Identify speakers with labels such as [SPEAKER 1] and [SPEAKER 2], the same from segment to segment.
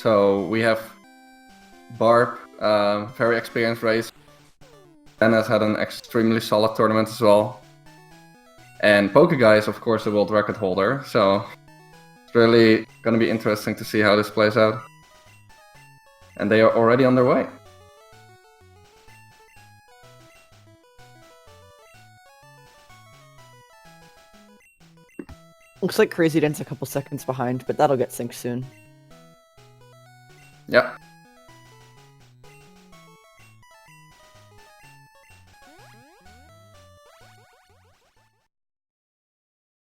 [SPEAKER 1] So we have Barp, very experienced race. And has had an extremely solid tournament as well. And Pokeguy is of course the world record holder, so it's really gonna be interesting to see how this plays out. And they are already on their way.
[SPEAKER 2] Looks like krazyd4n's a couple seconds behind, but that'll get synced soon.
[SPEAKER 1] Yep.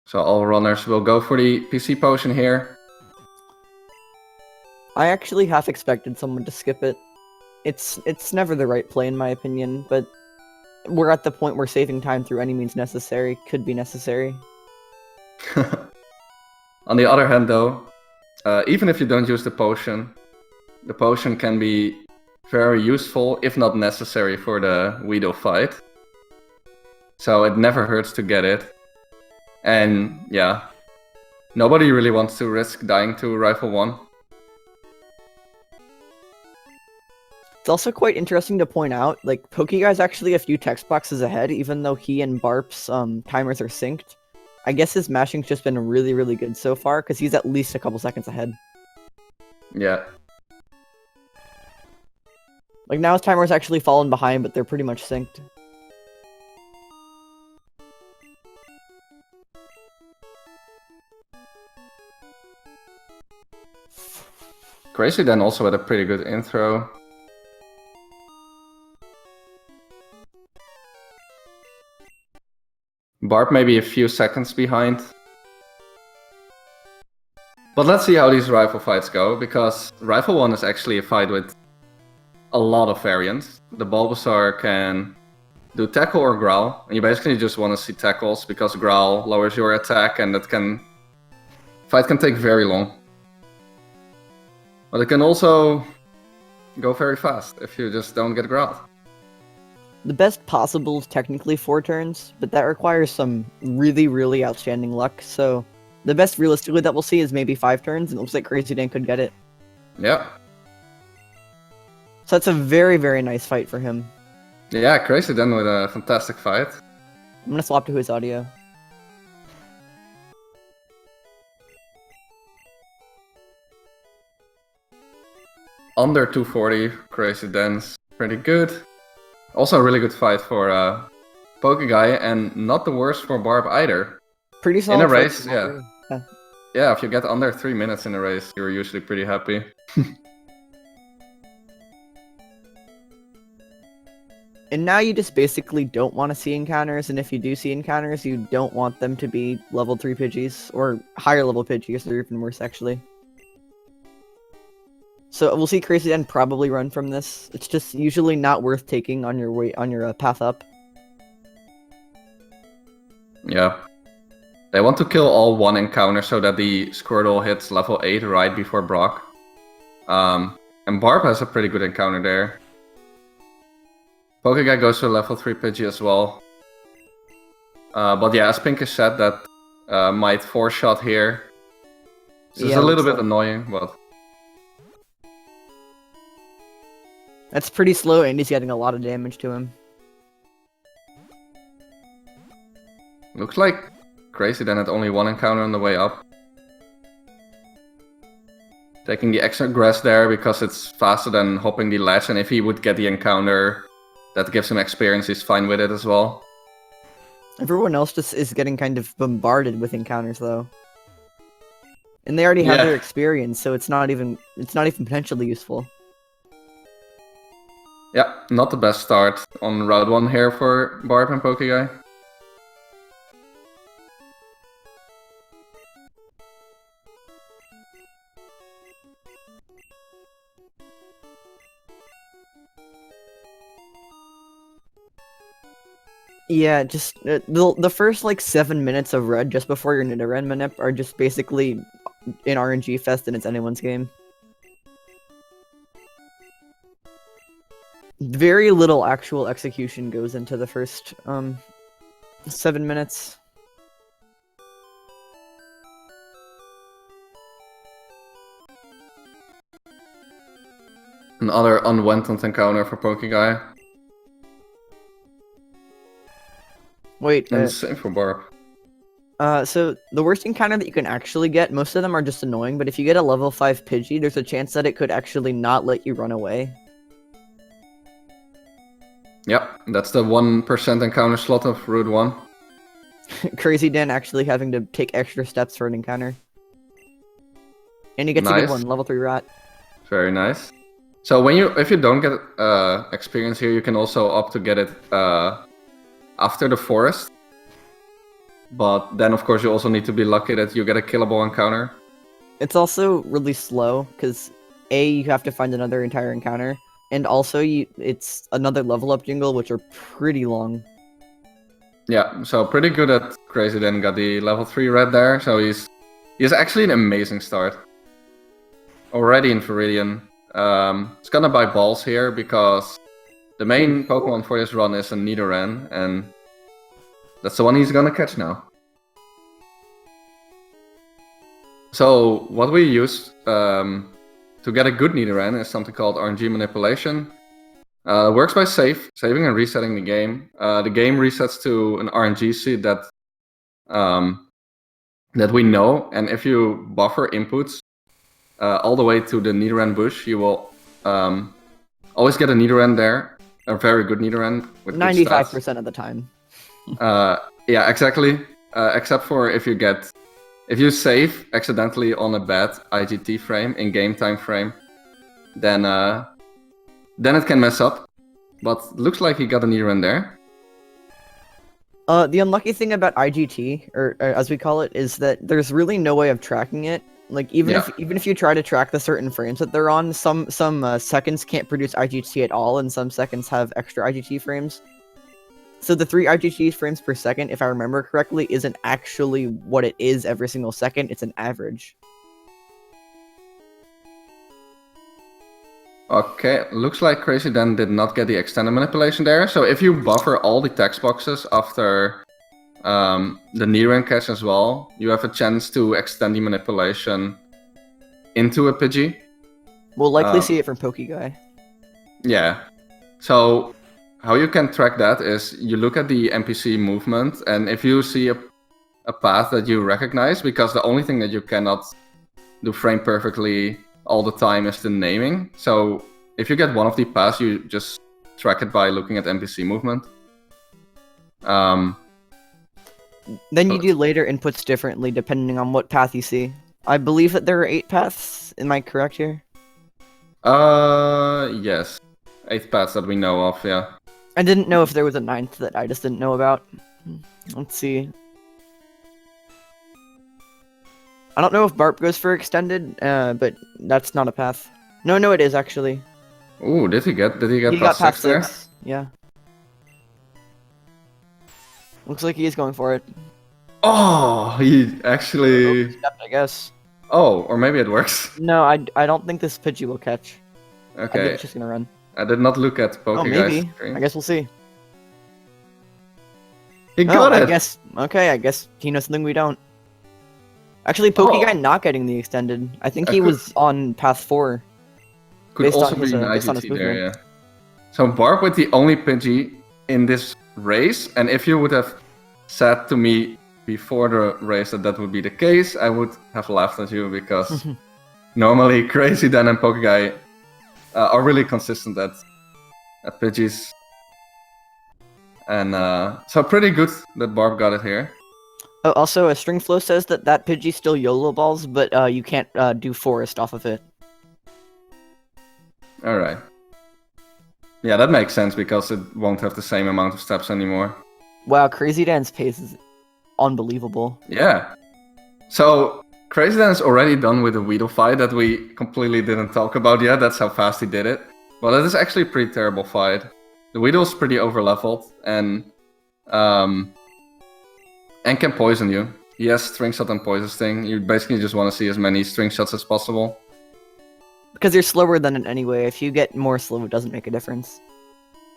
[SPEAKER 1] So all runners will go for the PC potion here.
[SPEAKER 2] I actually half expected someone to skip it. It's never the right play in my opinion, but we're at the point where saving time through any means necessary could be necessary.
[SPEAKER 1] On the other hand though, even if you don't use the potion can be very useful, if not necessary, for the Weedle fight. So it never hurts to get it. And yeah, nobody really wants to risk dying to Rifle 1.
[SPEAKER 2] It's also quite interesting to point out, like, Pokeguy's actually a few text boxes ahead, even though he and Barp's timers are synced. I guess his mashing's just been really, really good so far, because he's at least a couple seconds ahead.
[SPEAKER 1] Yeah.
[SPEAKER 2] Like, now his timer's actually fallen behind, but they're pretty much synced.
[SPEAKER 1] krazyd4n also had a pretty good intro. Barp maybe a few seconds behind. But let's see how these rifle fights go, because Rifle 1 is actually a fight with a lot of variants. The Bulbasaur can do tackle or growl, and you basically just want to see tackles, because growl lowers your attack and fight can take very long. But it can also go very fast if you just don't get growled.
[SPEAKER 2] The best possible is technically 4 turns, but that requires some really, really outstanding luck, so the best realistically that we'll see is maybe 5 turns, and it looks like krazyd4n could get it.
[SPEAKER 1] Yeah.
[SPEAKER 2] So that's a very, very nice fight for him.
[SPEAKER 1] Yeah, krazyd4n with a fantastic fight.
[SPEAKER 2] I'm gonna swap to his audio.
[SPEAKER 1] Under 240, krazyd4n's pretty good. Also a really good fight for Pokeguy, and not the worst for Barp either.
[SPEAKER 2] Pretty solid
[SPEAKER 1] in a race, yeah.
[SPEAKER 2] Yeah.
[SPEAKER 1] Yeah, if you get under 3 minutes in a race, you're usually pretty happy.
[SPEAKER 2] And now you just basically don't want to see encounters, and if you do see encounters, you don't want them to be level 3 Pidgeys, or higher level Pidgeys, or even worse actually. So we'll see krazyd4n probably run from this. It's just usually not worth taking on your way on your path up.
[SPEAKER 1] Yeah. They want to kill all 1 encounter so that the Squirtle hits level 8 right before Brock. And Barp has a pretty good encounter there. Pokeguy goes to level 3 Pidgey as well. But yeah, as Pinkish said, that might 4-shot here. This is a little bit annoying, but...
[SPEAKER 2] That's pretty slow, and he's getting a lot of damage to him.
[SPEAKER 1] Looks like krazyd4n had only 1 encounter on the way up. Taking the extra grass there because it's faster than hopping the ledge, and if he would get the encounter that gives him experience, he's fine with it as well.
[SPEAKER 2] Everyone else just is getting kind of bombarded with encounters though. And they already have their experience, so it's not even potentially useful.
[SPEAKER 1] Yeah, not the best start on Route 1 here for Barp and Pokeguy.
[SPEAKER 2] Yeah, just the first like 7 minutes of Red just before your Nidoran manip are just basically an RNG fest and it's anyone's game. Very little actual execution goes into the first 7 minutes.
[SPEAKER 1] Another unwanted encounter for pokeguy.
[SPEAKER 2] Wait,
[SPEAKER 1] And same for Barb.
[SPEAKER 2] so the worst encounter that you can actually get, most of them are just annoying, but if you get a level 5 Pidgey, there's a chance that it could actually not let you run away.
[SPEAKER 1] Yep, that's the 1% encounter slot of Route 1.
[SPEAKER 2] krazyd4n actually having to take extra steps for an encounter. And he gets a good
[SPEAKER 1] Nice.
[SPEAKER 2] one, level 3 rat.
[SPEAKER 1] Very nice. So if you don't get experience here, you can also opt to get it after the forest. But then, of course, you also need to be lucky that you get a killable encounter.
[SPEAKER 2] It's also really slow, because A, you have to find another entire encounter, and also it's another level up jingle, which are pretty long.
[SPEAKER 1] Yeah, so pretty good at krazyd4n, got the level 3 red there, so he's actually an amazing start. Already in Viridian. It's gonna buy balls here, because the main Pokemon for this run is a Nidoran, and that's the one he's gonna catch now. So, what we use to get a good Nidoran is something called RNG manipulation. Works by saving and resetting the game. The game resets to an RNG seed that we know, and if you buffer inputs all the way to the Nidoran bush, you will always get a Nidoran there, a very good Nidoran with
[SPEAKER 2] 95% of the time.
[SPEAKER 1] Yeah, exactly. Except for if you save accidentally on a bad IGT frame, in-game time frame, then it can mess up. But looks like he got a Nidoran there.
[SPEAKER 2] The unlucky thing about IGT, or as we call it, is that there's really no way of tracking it. Like even if you try to track the certain frames that they're on, some seconds can't produce IGT at all, and some seconds have extra IGT frames. So the 3 IGT frames per second, if I remember correctly, isn't actually what it is every single second. It's an average.
[SPEAKER 1] Okay, looks like krazyd4n did not get the extended manipulation there. So if you buffer all the text boxes after the Nidoran catch as well, you have a chance to extend the manipulation into a Pidgey.
[SPEAKER 2] We'll likely see it from pokeguy.
[SPEAKER 1] Yeah. So how you can track that is you look at the NPC movement, and if you see a path that you recognize, because the only thing that you cannot do frame perfectly all the time is the naming. So if you get one of the paths, you just track it by looking at NPC movement.
[SPEAKER 2] Then you do later inputs differently depending on what path you see. I believe that there are 8 paths. Am I correct here?
[SPEAKER 1] Yes. 8 paths that we know of, yeah.
[SPEAKER 2] I didn't know if there was a 9th that I just didn't know about. Let's see. I don't know if Barp goes for extended, but that's not a path. No, it is actually.
[SPEAKER 1] Ooh, did he get
[SPEAKER 2] He got
[SPEAKER 1] path
[SPEAKER 2] past
[SPEAKER 1] 6 there?
[SPEAKER 2] 6. Yeah. Looks like he is going for it.
[SPEAKER 1] Oh, he actually...
[SPEAKER 2] Stepped, I guess.
[SPEAKER 1] Oh, or maybe it works.
[SPEAKER 2] No, I don't think this Pidgey will catch. I think
[SPEAKER 1] Okay,
[SPEAKER 2] it's just gonna run.
[SPEAKER 1] I did not look at
[SPEAKER 2] Oh,
[SPEAKER 1] Pokeguy's
[SPEAKER 2] maybe.
[SPEAKER 1] screen.
[SPEAKER 2] I guess we'll see.
[SPEAKER 1] He got it!
[SPEAKER 2] I guess he knows something we don't. Actually, Pokeguy not getting the extended. I think he was on path 4.
[SPEAKER 1] Could
[SPEAKER 2] based
[SPEAKER 1] also
[SPEAKER 2] on
[SPEAKER 1] be
[SPEAKER 2] his,
[SPEAKER 1] an
[SPEAKER 2] based on his
[SPEAKER 1] IGT there,
[SPEAKER 2] movement.
[SPEAKER 1] yeah. So Barb with the only Pidgey in this race, and if you would have said to me before the race that would be the case, I would have laughed at you, because normally krazyd4n and Pokeguy are really consistent at Pidgeys. And so pretty good that Barb got it here.
[SPEAKER 2] Oh, also, a String Flow says that Pidgey still YOLO balls, but you can't do Forest off of it.
[SPEAKER 1] Alright. Yeah, that makes sense, because it won't have the same amount of steps anymore.
[SPEAKER 2] Wow, krazyd4n's pace is unbelievable.
[SPEAKER 1] Yeah. So, krazyd4n is already done with the Weedle fight that we completely didn't talk about yet. That's how fast he did it. But it is actually a pretty terrible fight. The Weedle's pretty overleveled, and can poison you. He has String Shot and Poison Sting. You basically just want to see as many String Shots as possible.
[SPEAKER 2] Because you're slower than it anyway. If you get more slow, it doesn't make a difference.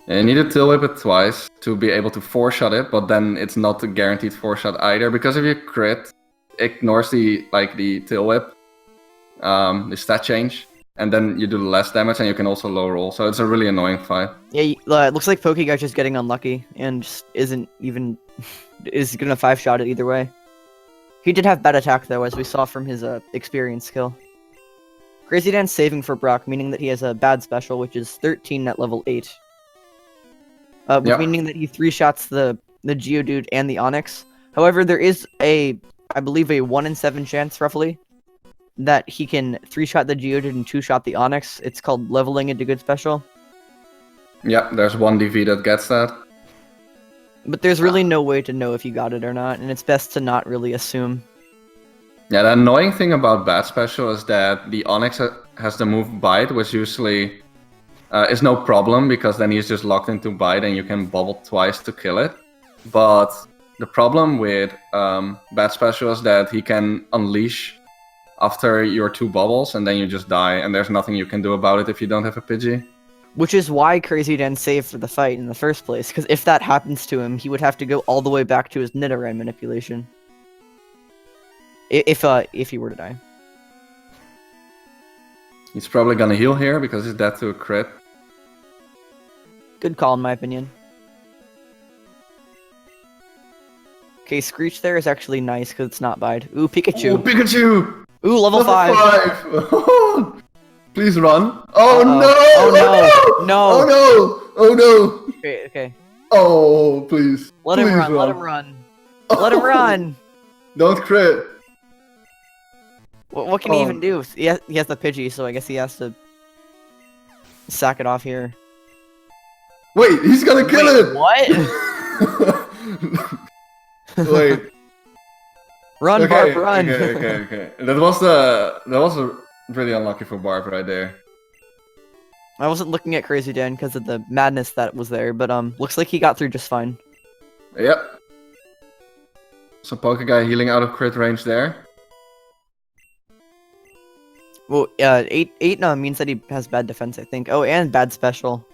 [SPEAKER 1] And you need to Tail Whip it twice to be able to 4-shot it, but then it's not a guaranteed 4-shot either, because if you crit, it ignores the Tail Whip, the stat change.
[SPEAKER 3] and then you do less damage, and you can also low roll. So it's a really annoying fight.
[SPEAKER 2] Yeah, it looks like Pokeguy's just getting unlucky and just isn't even is gonna 5-shot it either way. He did have bad attack though, as we saw from his experience skill. Krazyd4n's saving for Brock, meaning that he has a bad special, which is 13 at level 8. Meaning that he 3-shots the Geodude and the Onix. However, there is I believe a 1 in 7 chance, roughly, that he can 3-shot the Geodude and 2-shot the Onix. It's called leveling into good special.
[SPEAKER 3] Yeah, there's one DV that gets that.
[SPEAKER 2] But there's really no way to know if you got it or not, and it's best to not really assume.
[SPEAKER 3] Yeah, the annoying thing about Bad Special is that the Onix has the move Bite, which usually is no problem, because then he's just locked into Bite and you can bubble twice to kill it. But the problem with Bad Special is that he can unleash after your 2 bubbles, and then you just die, and there's nothing you can do about it if you don't have a Pidgey.
[SPEAKER 2] Which is why Krazyd4n saved for the fight in the first place, because if that happens to him, he would have to go all the way back to his Nidoran manipulation. If he were to die.
[SPEAKER 3] He's probably gonna heal here, because he's dead to a crit.
[SPEAKER 2] Good call, in my opinion. Okay, Screech there is actually nice, because it's not Bide. Ooh, Pikachu!
[SPEAKER 3] Ooh, Pikachu!
[SPEAKER 2] Ooh, level 5!
[SPEAKER 3] Please run. Oh
[SPEAKER 2] Uh-oh.
[SPEAKER 3] no!
[SPEAKER 2] Oh no! No!
[SPEAKER 3] Oh no! Oh no!
[SPEAKER 2] Okay.
[SPEAKER 3] Oh, please.
[SPEAKER 2] Let
[SPEAKER 3] Please
[SPEAKER 2] him run, let him run. Let him run!
[SPEAKER 3] Don't crit.
[SPEAKER 2] What can he even do? He has the Pidgey, so I guess he has to sack it off here.
[SPEAKER 3] Wait, he's gonna kill it!
[SPEAKER 2] What?
[SPEAKER 3] Wait.
[SPEAKER 2] Run,
[SPEAKER 3] Okay,
[SPEAKER 2] Barp, run!
[SPEAKER 3] okay. That was really unlucky for Barb right there.
[SPEAKER 2] I wasn't looking at Krazyd4n because of the madness that was there, but looks like he got through just fine.
[SPEAKER 3] Yep. So Pokeguy healing out of crit range there.
[SPEAKER 2] Well, 8 means that he has bad defense, I think. Oh, and bad special.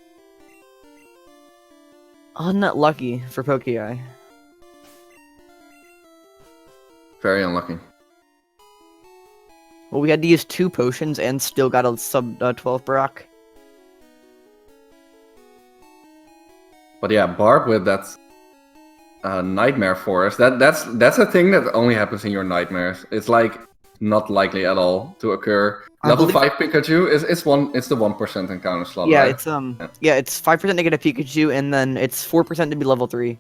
[SPEAKER 2] Unlucky for Pokeguy.
[SPEAKER 3] Very unlucky.
[SPEAKER 2] Well, we had to use 2 potions and still got a sub 12 Brock.
[SPEAKER 3] But yeah, Barb with that Nightmare Forest, that's a thing that only happens in your nightmares. It's like not likely at all to occur. Level 5 Pikachu is it's the 1% encounter slot.
[SPEAKER 2] Yeah,
[SPEAKER 3] right?
[SPEAKER 2] it's 5% to get a Pikachu, and then it's 4% to be level 3.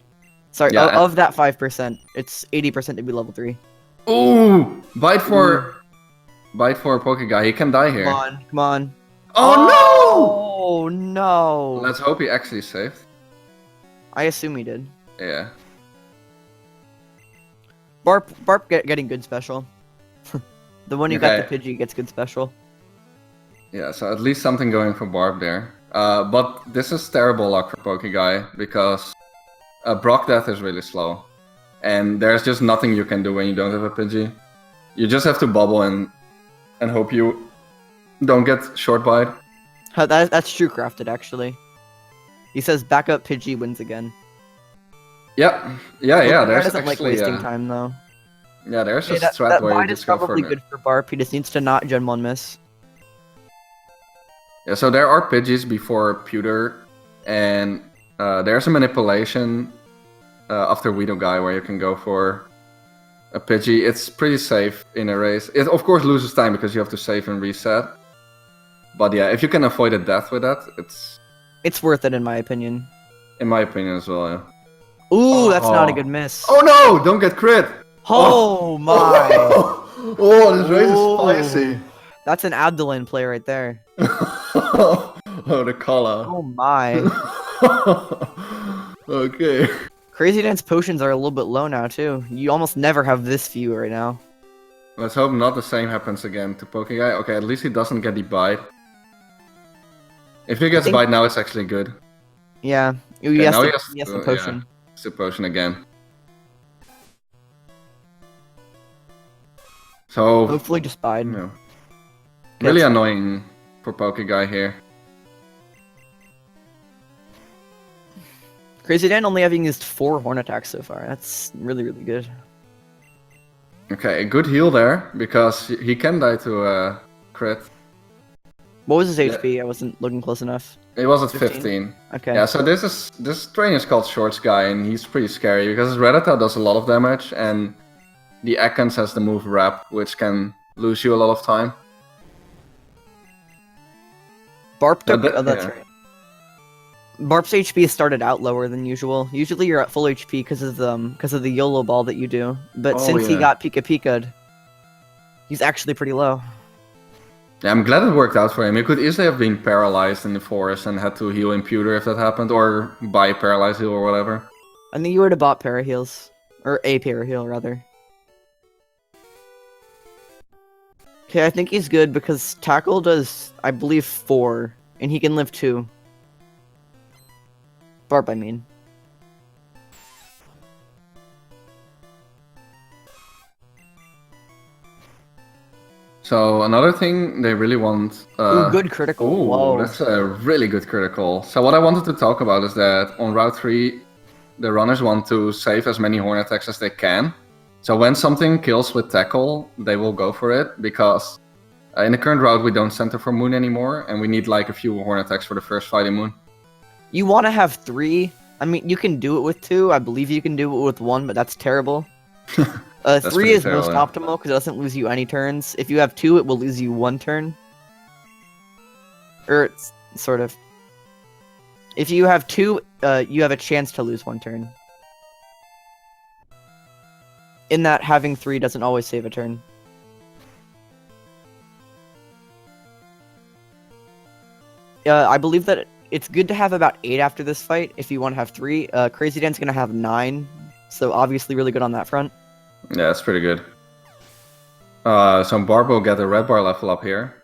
[SPEAKER 2] Sorry,
[SPEAKER 3] Yeah,
[SPEAKER 2] of that 5%, it's 80% to be level 3.
[SPEAKER 3] Ooh! Bite for Pokeguy, he can die here.
[SPEAKER 2] Come on.
[SPEAKER 3] Oh
[SPEAKER 2] no! No!
[SPEAKER 3] Let's hope he actually saved.
[SPEAKER 2] I assume he did.
[SPEAKER 3] Yeah.
[SPEAKER 2] Barp getting good special. The one who got the Pidgey gets good special.
[SPEAKER 3] Yeah, so at least something going for Barb there. But this is terrible luck for Pokeguy, because Brock Death is really slow. And there's just nothing you can do when you don't have a Pidgey. You just have to bubble and hope you don't get short bite.
[SPEAKER 2] That's true crafted, actually. He says backup Pidgey wins again.
[SPEAKER 3] Yeah.
[SPEAKER 2] There's
[SPEAKER 3] There's
[SPEAKER 2] doesn't
[SPEAKER 3] actually
[SPEAKER 2] like wasting time though.
[SPEAKER 3] Yeah, there's a
[SPEAKER 2] That
[SPEAKER 3] strat where you
[SPEAKER 2] bite is
[SPEAKER 3] just go for
[SPEAKER 2] probably
[SPEAKER 3] it.
[SPEAKER 2] good for Barp. He just needs to not Gen 1 miss.
[SPEAKER 3] Yeah, so there are Pidgeys before Pewter, and there's a manipulation after Guy where you can go for a Pidgey. It's pretty safe in a race. It of course loses time because you have to save and reset. But yeah, if you can avoid a death with that,
[SPEAKER 2] It's worth it in my opinion.
[SPEAKER 3] in my opinion as well. Yeah.
[SPEAKER 2] Ooh, that's not a good miss.
[SPEAKER 3] Oh no! Don't get crit!
[SPEAKER 2] Oh my!
[SPEAKER 3] Oh, this race is spicy.
[SPEAKER 2] That's an Abdulin play right there.
[SPEAKER 3] Oh, the collar.
[SPEAKER 2] Oh my.
[SPEAKER 3] Okay.
[SPEAKER 2] Krazyd4n's potions are a little bit low now too. You almost never have this few right now.
[SPEAKER 3] Let's hope not the same happens again to Pokeguy. Okay, at least he doesn't get the bite. If he gets bite now, it's actually good.
[SPEAKER 2] Yeah. He has the potion.
[SPEAKER 3] Yeah, it's the potion again. So
[SPEAKER 2] Hopefully just bide.
[SPEAKER 3] No. Really annoying for Pokeguy here.
[SPEAKER 2] Krazyd4n only having used 4 horn attacks so far. That's really, really good.
[SPEAKER 3] Okay, a good heal there, because he can die to a crit.
[SPEAKER 2] What was his
[SPEAKER 1] Yeah.
[SPEAKER 2] HP? I wasn't looking close enough.
[SPEAKER 1] It was at
[SPEAKER 2] 15?
[SPEAKER 1] 15.
[SPEAKER 2] Okay.
[SPEAKER 1] Yeah, so this train is called Shorts Guy, and he's pretty scary because his Rattata does a lot of damage, and the Ekans has the move Wrap, which can lose you a lot of time.
[SPEAKER 2] Barp took.
[SPEAKER 1] but-
[SPEAKER 2] Oh, that's
[SPEAKER 1] yeah.
[SPEAKER 2] right. Barp's HP started out lower than usual. Usually you're at full HP because of the YOLO ball that you do. But
[SPEAKER 1] Oh,
[SPEAKER 2] since he
[SPEAKER 1] yeah.
[SPEAKER 2] got Pika Pika'd, he's actually pretty low.
[SPEAKER 1] Yeah, I'm glad it worked out for him. He could easily have been paralyzed in the forest and had to heal Imputer if that happened, or buy Paralyze Heal or whatever.
[SPEAKER 2] I think you would have bought Paraheals. Or a Paraheal, rather. Okay, I think he's good because Tackle does, I believe, 4, and he can live 2. Barp, I mean.
[SPEAKER 1] So another thing they really want...
[SPEAKER 2] Ooh, good critical.
[SPEAKER 1] Ooh,
[SPEAKER 2] Whoa.
[SPEAKER 1] that's a really good critical. So what I wanted to talk about is that on Route 3, the runners want to save as many horn attacks as they can. So when something kills with Tackle, they will go for it, because in the current route we don't center for Moon anymore, and we need like a few horn attacks for the first fighting Moon.
[SPEAKER 2] You want to have 3. I mean, you can do it with 2. I believe you can do it with 1, but that's terrible. 3
[SPEAKER 1] pretty
[SPEAKER 2] is
[SPEAKER 1] terrible,
[SPEAKER 2] most
[SPEAKER 1] yeah.
[SPEAKER 2] optimal because it doesn't lose you any turns. If you have 2, it will lose you 1 turn. Or it's sort of. If you have 2, you have a chance to lose 1 turn. In that, having 3 doesn't always save a turn. I believe that it's good to have about 8 after this fight if you want to have 3. KrazydN's gonna have 9, so obviously really good on that front.
[SPEAKER 1] Yeah, that's pretty good. So Barb will get a red bar level up here.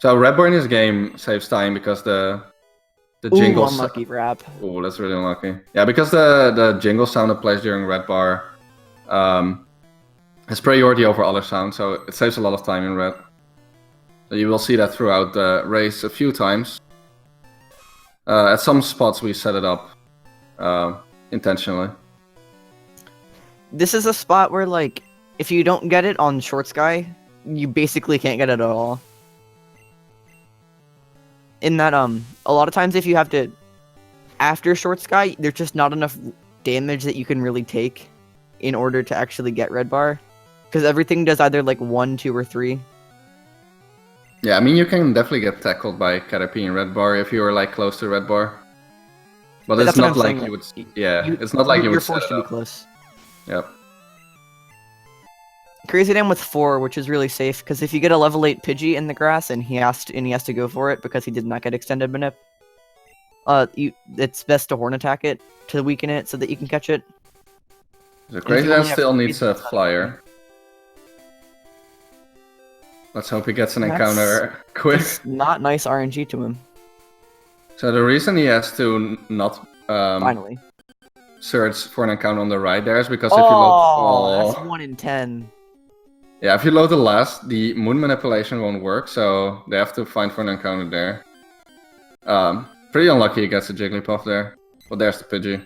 [SPEAKER 1] So red bar in this game saves time because the
[SPEAKER 2] Ooh,
[SPEAKER 1] jingle.
[SPEAKER 2] unlucky wrap.
[SPEAKER 1] Oh, that's really unlucky. Yeah, because the jingle sound it plays during red bar has priority over other sounds, so it saves a lot of time in red. So you will see that throughout the race a few times. At some spots we set it up intentionally.
[SPEAKER 2] This is a spot where, like, if you don't get it on Short Sky, you basically can't get it at all. In that, a lot of times if you have to, after Short Sky, there's just not enough damage that you can really take in order to actually get red bar. Because everything does either, like, 1, 2, or 3.
[SPEAKER 1] Yeah, I mean, you can definitely get tackled by Caterpie in red bar if you are like close to red bar. But it's
[SPEAKER 2] That's what
[SPEAKER 1] not
[SPEAKER 2] I'm
[SPEAKER 1] like
[SPEAKER 2] saying,
[SPEAKER 1] you would. Yeah, it's not like you
[SPEAKER 2] You're
[SPEAKER 1] would set
[SPEAKER 2] forced
[SPEAKER 1] it
[SPEAKER 2] to be
[SPEAKER 1] up.
[SPEAKER 2] close.
[SPEAKER 1] Yep.
[SPEAKER 2] KrazydN with 4, which is really safe, because if you get a level 8 Pidgey in the grass and he has to go for it because he did not get extended manip, it's best to horn attack it to weaken it so that you can catch it.
[SPEAKER 1] So
[SPEAKER 2] if you
[SPEAKER 1] Crazy
[SPEAKER 2] only
[SPEAKER 1] Dan
[SPEAKER 2] have
[SPEAKER 1] still
[SPEAKER 2] 3,
[SPEAKER 1] needs a
[SPEAKER 2] that's not
[SPEAKER 1] flyer. Let's hope he gets an
[SPEAKER 2] That's-
[SPEAKER 1] encounter quick.
[SPEAKER 2] It's not nice RNG to him.
[SPEAKER 1] So the reason he has to not
[SPEAKER 2] Finally.
[SPEAKER 1] search for an encounter on the right there is because if you load...
[SPEAKER 2] That's 1 in 10.
[SPEAKER 1] Yeah, if you load the last, the moon manipulation won't work, so they have to find for an encounter there. Pretty unlucky he gets a Jigglypuff there. But there's the Pidgey.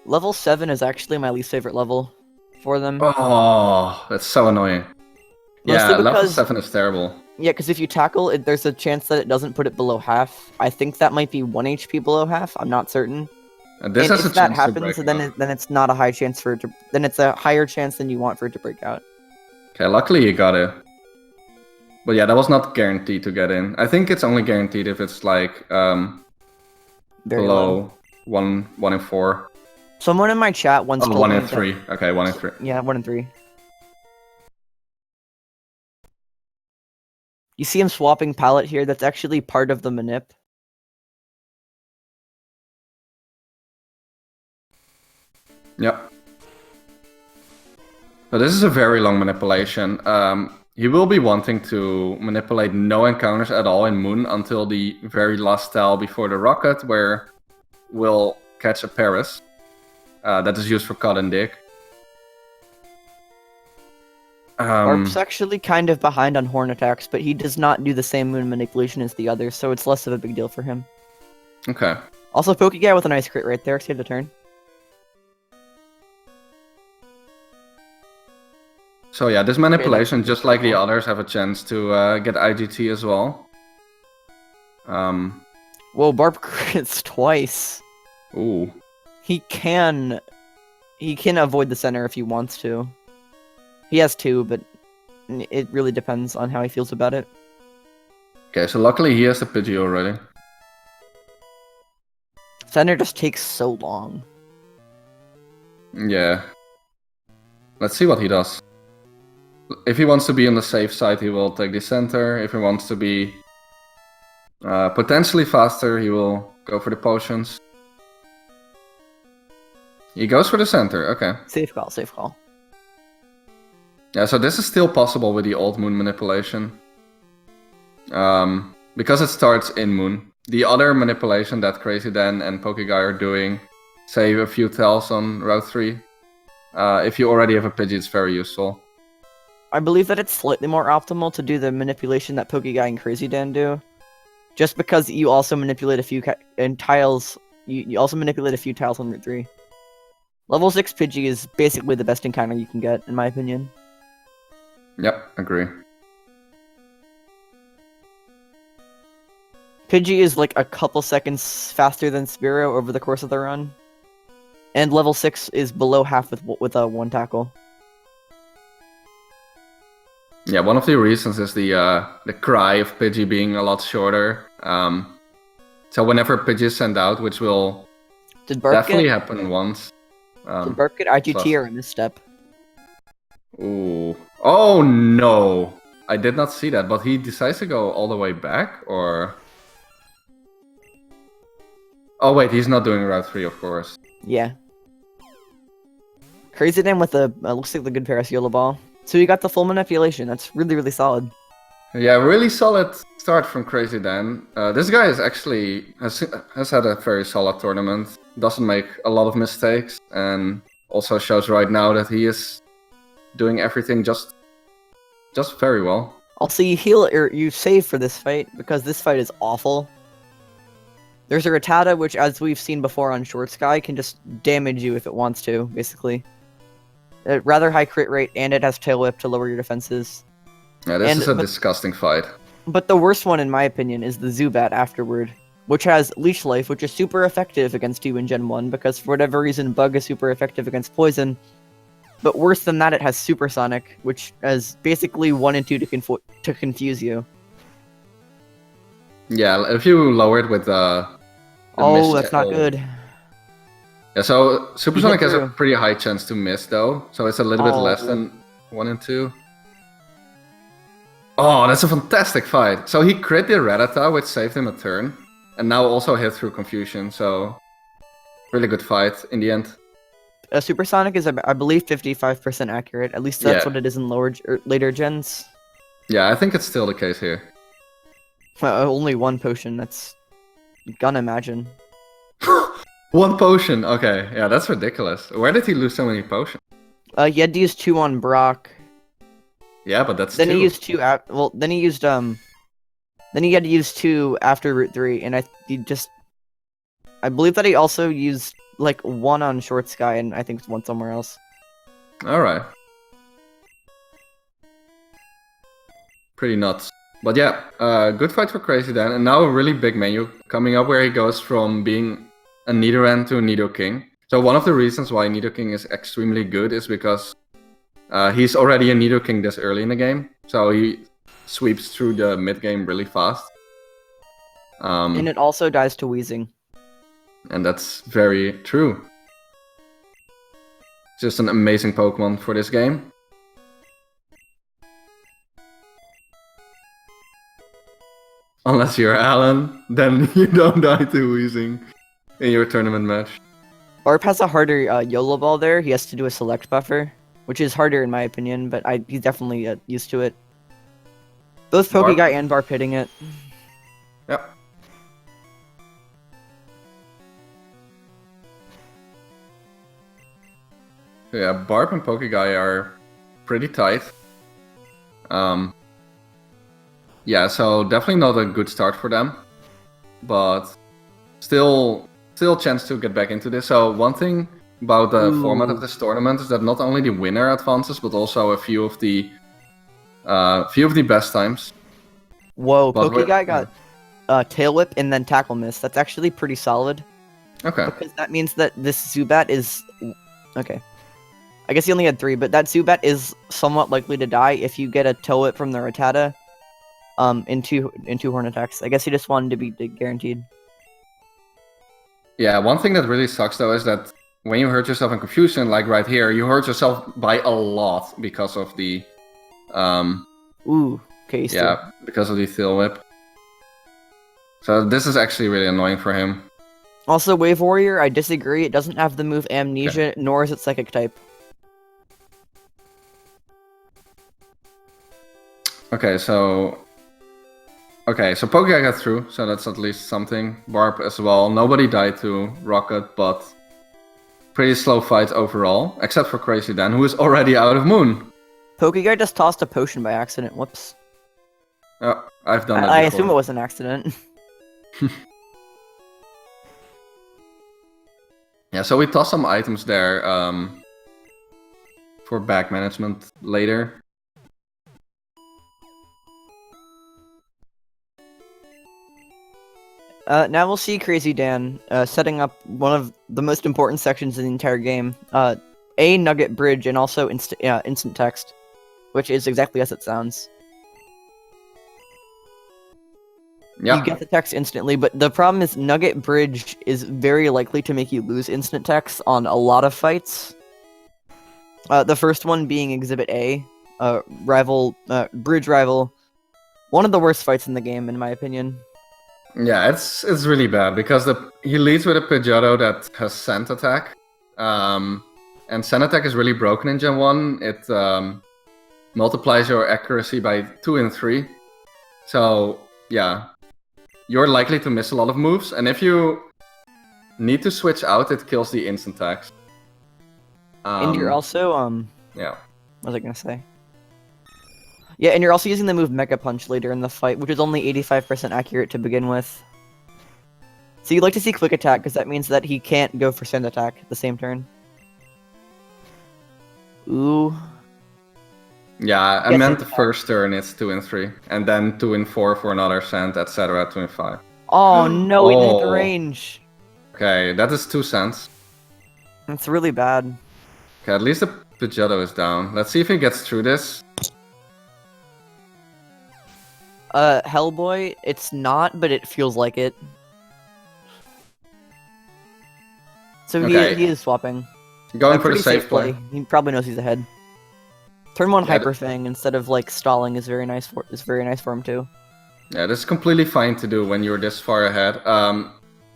[SPEAKER 2] Level 7 is actually my least favorite level for them.
[SPEAKER 1] Oh, that's so annoying. Yeah,
[SPEAKER 2] Mostly
[SPEAKER 1] level
[SPEAKER 2] because-
[SPEAKER 1] 7 is terrible.
[SPEAKER 2] Yeah, because if you tackle it, there's a chance that it doesn't put it below half. I think that might be 1 HP below half. I'm not certain.
[SPEAKER 1] And this
[SPEAKER 2] And
[SPEAKER 1] has a
[SPEAKER 2] if that
[SPEAKER 1] chance
[SPEAKER 2] happens,
[SPEAKER 1] to break
[SPEAKER 2] then
[SPEAKER 1] out.
[SPEAKER 2] then it's not a high chance for it to. Then it's a higher chance than you want for it to break out.
[SPEAKER 1] Okay, luckily you got it. But yeah, that was not guaranteed to get in. I think it's only guaranteed if it's like
[SPEAKER 2] Very low.
[SPEAKER 1] below 1 in 4.
[SPEAKER 2] Someone in my chat once
[SPEAKER 1] Oh,
[SPEAKER 2] told
[SPEAKER 1] 1
[SPEAKER 2] me
[SPEAKER 1] in
[SPEAKER 2] that-
[SPEAKER 1] 3. Okay, 1 in 3.
[SPEAKER 2] Yeah, 1 in 3. You see him swapping palette here. That's actually part of the manip.
[SPEAKER 1] Yep. So this is a very long manipulation. He will be wanting to manipulate no encounters at all in Moon until the very last tile before the rocket, where we'll catch a Paris. That is used for cut and dig.
[SPEAKER 2] Arp's actually kind of behind on horn attacks, but he does not do the same moon manipulation as the others, so it's less of a big deal for him.
[SPEAKER 1] Okay.
[SPEAKER 2] Also, Pokeguy with a nice crit right there. Save the turn.
[SPEAKER 3] So yeah, this manipulation, just like the others, have a chance to get IGT as well.
[SPEAKER 2] Whoa, Barp crits twice.
[SPEAKER 3] Ooh.
[SPEAKER 2] He can avoid the center if he wants to. He has 2, but it really depends on how he feels about it.
[SPEAKER 3] Okay, so luckily he has the Pidgey already.
[SPEAKER 2] Center just takes so long.
[SPEAKER 3] Yeah. Let's see what he does. If he wants to be on the safe side, he will take the center. If he wants to be potentially faster, he will go for the potions. He goes for the center, okay.
[SPEAKER 2] Safe call, safe call.
[SPEAKER 3] Yeah, so this is still possible with the Old Moon manipulation. Because it starts in Moon. The other manipulation that krazyd4n and pokeguy are doing, save a few tells on Route 3. If you already have a Pidgey, it's very useful.
[SPEAKER 2] I believe that it's slightly more optimal to do the manipulation that pokeguy and krazyd4n do. Just because you also manipulate a few tiles. You also manipulate a few tiles on Route 3. Level 6 Pidgey is basically the best encounter you can get, in my opinion.
[SPEAKER 3] Yep, agree.
[SPEAKER 2] Pidgey is like a couple seconds faster than Spearow over the course of the run. And level 6 is below half with a 1 tackle.
[SPEAKER 3] Yeah, one of the reasons is the cry of Pidgey being a lot shorter. So whenever Pidgey is sent out, which will definitely happen once.
[SPEAKER 2] Did Barp get IGT or a misstep?
[SPEAKER 3] Ooh. Oh no! I did not see that, but he decides to go all the way back, or... Oh wait, he's not doing Route 3, of course.
[SPEAKER 2] Yeah. krazyd4n with a, looks like the good Parasiola ball. So you got the full manipulation, that's really, really solid.
[SPEAKER 3] Yeah, really solid start from krazyd4n. This guy is actually has had a very solid tournament. Doesn't make a lot of mistakes, and also shows right now that he is doing everything just very well.
[SPEAKER 2] Also, you heal or you save for this fight because this fight is awful. There's a Rattata, which, as we've seen before on Short Sky, can just damage you if it wants to, basically. A rather high crit rate, and it has Tail Whip to lower your defenses.
[SPEAKER 3] Yeah, this is a disgusting fight.
[SPEAKER 2] But the worst one, in my opinion, is the Zubat afterward, which has Leech Life, which is super effective against you in Gen 1, because for whatever reason, Bug is super effective against Poison. But worse than that, it has Supersonic, which has basically 1 and 2 to confuse you.
[SPEAKER 3] Yeah, if you lower it with
[SPEAKER 2] oh, that's not good.
[SPEAKER 3] Yeah, so Supersonic has a pretty high chance to miss, though. So it's a little bit less than 1 and 2. Oh, that's a fantastic fight. So he crit the Rattata, which saved him a turn. And now also hit through Confusion, so... Really good fight in the end.
[SPEAKER 2] Supersonic is, I believe, 55% accurate. At least that's what it is in later gens.
[SPEAKER 3] Yeah, I think it's still the case here.
[SPEAKER 2] Only 1 potion, that's... Gonna imagine.
[SPEAKER 3] 1 potion, okay. Yeah, that's ridiculous. Where did he lose so many potions?
[SPEAKER 2] He had to use 2 on Brock.
[SPEAKER 3] Yeah, but that's
[SPEAKER 2] then
[SPEAKER 3] 2.
[SPEAKER 2] He used 2 then he used, then he had to use 2 after Route 3, and I believe that he also used, like, 1 on Short Sky, and I think 1 somewhere else.
[SPEAKER 3] Alright. Pretty nuts. But yeah, good fight for krazyd4n, and now a really big menu coming up where he goes from being a Nidoran to a Nidoking. So one of the reasons why Nidoking is extremely good is because he's already a Nidoking this early in the game, so he sweeps through the mid-game really fast.
[SPEAKER 2] And it also dies to Weezing.
[SPEAKER 3] And that's very true. Just an amazing Pokemon for this game. Unless you're Alan, then you don't die to Weezing in your tournament match.
[SPEAKER 2] Barp has a harder YOLO ball there. He has to do a select buffer, which is harder in my opinion, but he's definitely used to it. Both Pokeguy and Barp hitting it.
[SPEAKER 3] Yep. Yeah, Barp and Pokeguy are pretty tight. Yeah, so definitely not a good start for them, but still chance to get back into this. So one thing about the format
[SPEAKER 2] Ooh.
[SPEAKER 3] of this tournament is that not only the winner advances, but also a few of the best times.
[SPEAKER 2] Whoa,
[SPEAKER 3] But
[SPEAKER 2] Pokeguy got Tail Whip and then Tackle Miss. That's actually pretty solid.
[SPEAKER 3] Okay.
[SPEAKER 2] Because that means that this Zubat is... Okay. I guess he only had 3, but that Zubat is somewhat likely to die if you get a Tail Whip from the Rattata in two horn attacks. I guess he just wanted to be guaranteed.
[SPEAKER 3] Yeah, one thing that really sucks though is that when you hurt yourself in Confusion, like right here, you hurt yourself by a lot because of the
[SPEAKER 2] Ooh, okay.
[SPEAKER 3] yeah, because of the Tail Whip. So this is actually really annoying for him.
[SPEAKER 2] Also, Wave Warrior, I disagree. It doesn't have the move Amnesia, nor is it Psychic type.
[SPEAKER 3] Okay, so Pokeguy got through, so that's at least something. Barp as well. Nobody died to Rocket, but pretty slow fight overall, except for krazyd4n, who is already out of Moon.
[SPEAKER 2] Pokeguy just tossed a potion by accident. Whoops.
[SPEAKER 3] Oh, I've done that
[SPEAKER 2] I
[SPEAKER 3] before.
[SPEAKER 2] assume it was an accident.
[SPEAKER 3] Yeah, so we tossed some items there for back management later.
[SPEAKER 2] Now we'll see krazyd4n setting up one of the most important sections in the entire game. A Nugget Bridge and also instant text, which is exactly as it sounds.
[SPEAKER 3] Yeah.
[SPEAKER 2] You get the text instantly, but the problem is Nugget Bridge is very likely to make you lose instant text on a lot of fights. The first one being Exhibit A, Bridge Rival. One of the worst fights in the game, in my opinion.
[SPEAKER 3] Yeah, it's really bad because he leads with a Pidgeotto that has Scent Attack. And Scent Attack is really broken in Gen 1. It multiplies your accuracy by 2 and 3. So, yeah. You're likely to miss a lot of moves, and if you need to switch out, it kills the instant attacks.
[SPEAKER 2] And you're also,
[SPEAKER 3] Yeah.
[SPEAKER 2] what was I gonna say? Yeah, and you're also using the move Mega Punch later in the fight, which is only 85% accurate to begin with. So you'd like to see Quick Attack, because that means that he can't go for Sand Attack the same turn. Ooh.
[SPEAKER 3] Yeah, I
[SPEAKER 2] Yes,
[SPEAKER 3] meant the
[SPEAKER 2] it's
[SPEAKER 3] first turn it's 2 and 3, and then 2 and 4 for another Scent, etc. 2 and 5.
[SPEAKER 2] Oh no, it hit the
[SPEAKER 3] Oh.
[SPEAKER 2] range!
[SPEAKER 3] Okay, that is 2 cents.
[SPEAKER 2] That's really bad.
[SPEAKER 3] Okay, at least the Pidgeotto is down. Let's see if he gets through this.
[SPEAKER 2] Hellboy, it's not, but it feels like it. So
[SPEAKER 3] Okay.
[SPEAKER 2] he is swapping.
[SPEAKER 3] Going
[SPEAKER 2] A
[SPEAKER 3] for the
[SPEAKER 2] pretty
[SPEAKER 3] safe play.
[SPEAKER 2] He probably knows he's ahead. Turn 1
[SPEAKER 3] Yeah,
[SPEAKER 2] Hyper Fang instead of like stalling is very nice for him too.
[SPEAKER 3] Yeah, this is completely fine to do when you're this far ahead.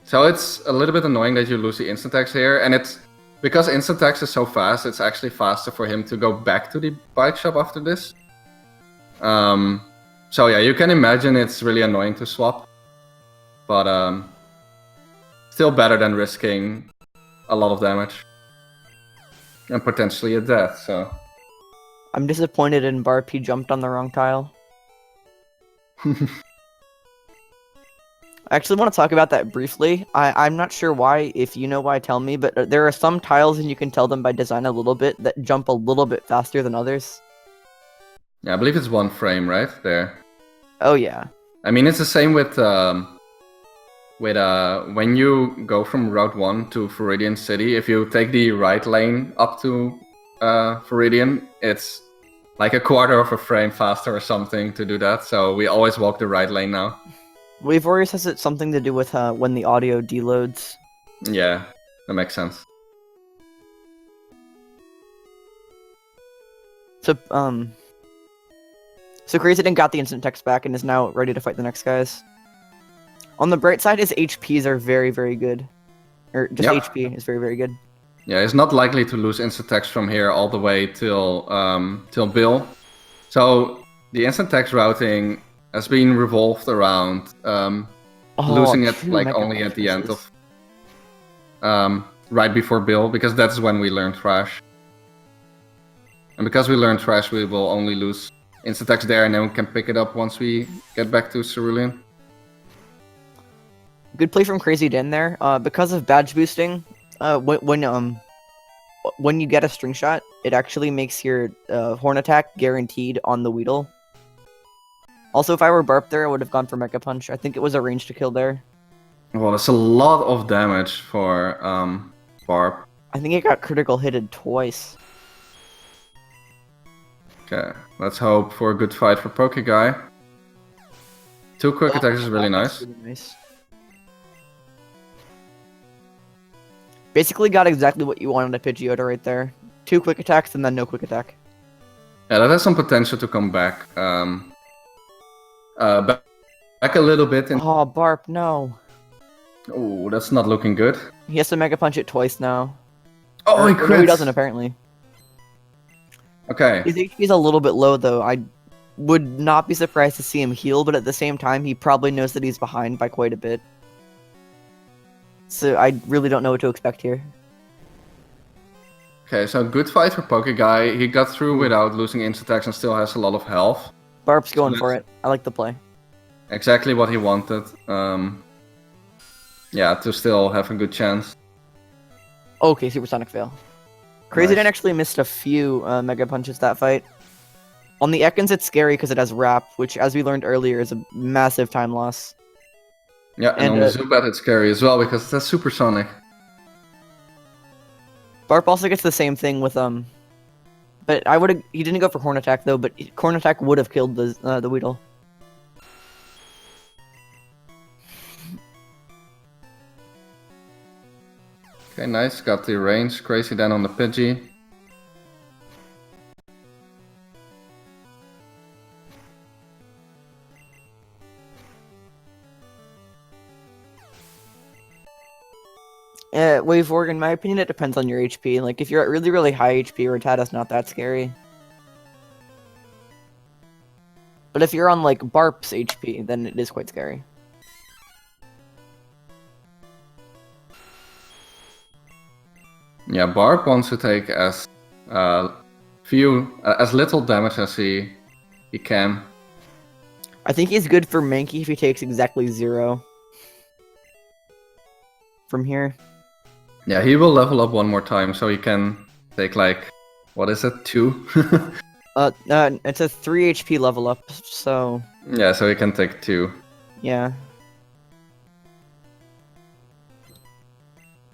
[SPEAKER 3] So it's a little bit annoying that you lose the instant text here, and it's because instant text is so fast, it's actually faster for him to go back to the bike shop after this. So yeah, you can imagine it's really annoying to swap, but still better than risking a lot of damage and potentially a death. So
[SPEAKER 2] I'm disappointed in Barp, he jumped on the wrong tile. I actually want to talk about that briefly. I'm not sure why, if you know why, tell me, but there are some tiles, and you can tell them by design a little bit, that jump a little bit faster than others.
[SPEAKER 3] yeah, I believe it's 1 frame right there.
[SPEAKER 2] Oh yeah.
[SPEAKER 3] I mean, it's the same with when you go from Route 1 to Viridian City. If you take the right lane up to Viridian, it's like a quarter of a frame faster or something to do that. So we always walk the right lane now.
[SPEAKER 2] Wave Warrior says it's something to do with when the audio deloads.
[SPEAKER 3] Yeah, that makes sense.
[SPEAKER 2] So krazyd4n got the instant text back and is now ready to fight the next guys. On the bright side, his HPs are very, very good. Or just
[SPEAKER 3] Yep.
[SPEAKER 2] HP is very, very good.
[SPEAKER 3] Yeah, he's not likely to lose instant text from here all the way till Bill. So the instant text routing has been revolved around losing it
[SPEAKER 2] true,
[SPEAKER 3] like
[SPEAKER 2] Mega
[SPEAKER 3] only at the end
[SPEAKER 2] Punches.
[SPEAKER 3] of right before Bill, because that's when we learn Thrash. And because we learn Thrash, we will only lose instant text there, and then we can pick it up once we get back to Cerulean.
[SPEAKER 2] Good play from krazyd4n there. Because of badge boosting, when when you get a string shot, it actually makes your horn attack guaranteed on the Weedle. Also, if I were Barp there, I would have gone for Mega Punch. I think it was a range to kill there.
[SPEAKER 1] Well, that's a lot of damage for Barp.
[SPEAKER 2] I think it got critical hitted twice.
[SPEAKER 1] Okay, let's hope for a good fight for Pokeguy. 2 quick attacks is really nice.
[SPEAKER 2] Really nice. Basically got exactly what you wanted a Pidgeotto right there. 2 quick attacks and then no quick attack.
[SPEAKER 1] Yeah, that has some potential to come back. Back a little bit.
[SPEAKER 2] Oh, Barp, no.
[SPEAKER 1] Oh, that's not looking good.
[SPEAKER 2] He has to Mega Punch it twice now.
[SPEAKER 1] Oh, he
[SPEAKER 2] Or no,
[SPEAKER 1] crits!
[SPEAKER 2] he doesn't apparently.
[SPEAKER 1] Okay.
[SPEAKER 2] His HP is a little bit low though. I would not be surprised to see him heal, but at the same time, he probably knows that he's behind by quite a bit. So I really don't know what to expect here.
[SPEAKER 1] Okay, so good fight for Pokeguy. He got through without losing instant attacks and still has a lot of health.
[SPEAKER 2] Barp's going for it. I like the play.
[SPEAKER 1] Exactly what he wanted. Yeah, to still have a good chance.
[SPEAKER 2] Okay, Supersonic fail. krazyd4n actually missed a few Mega Punches that fight. On the Ekans, it's scary because it has Wrap, which, as we learned earlier, is a massive time loss.
[SPEAKER 1] Yeah, and on the Zubat it's scary as well because that's supersonic.
[SPEAKER 2] Barp also gets the same thing with but he didn't go for Horn Attack though, but Horn Attack would have killed the Weedle.
[SPEAKER 1] Okay, nice. Got the range. krazyd4n on the Pidgey.
[SPEAKER 2] Wave Org, in my opinion, it depends on your HP. Like, if you're at really, really high HP, Rattata's not that scary. But if you're on, like, Barp's HP, then it is quite scary.
[SPEAKER 1] Yeah, Barp wants to take as as little damage as he can.
[SPEAKER 2] I think he's good for Mankey if he takes exactly 0 from here.
[SPEAKER 1] Yeah, he will level up one more time, so he can take like, what is it, 2?
[SPEAKER 2] It's a 3 HP level up, so...
[SPEAKER 1] Yeah, so he can take 2.
[SPEAKER 2] Yeah.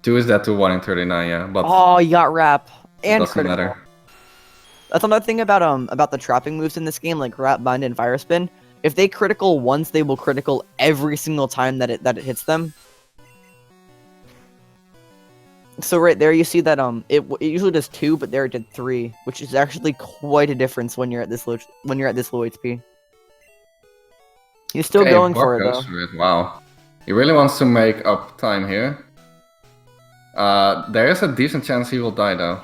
[SPEAKER 1] 2 is that to 1 in 39, yeah, but...
[SPEAKER 2] Oh, you got Wrap. And
[SPEAKER 1] doesn't
[SPEAKER 2] critical.
[SPEAKER 1] matter.
[SPEAKER 2] That's another thing about the trapping moves in this game, like Wrap, Bind, and Fire Spin. If they critical once, they will critical every single time that it hits them. So right there, you see that it usually does 2, but there it did 3, which is actually quite a difference when you're at this low HP. He's still going for it though.
[SPEAKER 1] Wow, he really wants to make up time here. There is a decent chance he will die though.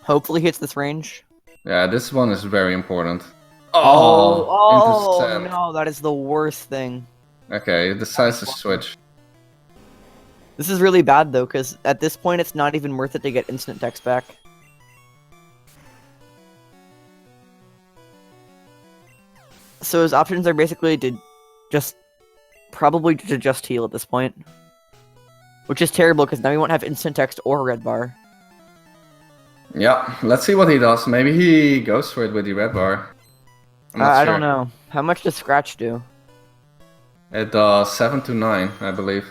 [SPEAKER 2] Hopefully, he hits this range.
[SPEAKER 1] Yeah, this one is very important.
[SPEAKER 2] Oh no, that is the worst thing.
[SPEAKER 1] Okay, he decides to switch.
[SPEAKER 2] This is really bad though, because at this point it's not even worth it to get instant text back. So his options are basically to just heal at this point. Which is terrible because now he won't have instant text or red bar.
[SPEAKER 1] Yeah, let's see what he does. Maybe he goes for it with the red bar.
[SPEAKER 2] I don't know. How much does Scratch do?
[SPEAKER 1] It does 7 to 9, I believe.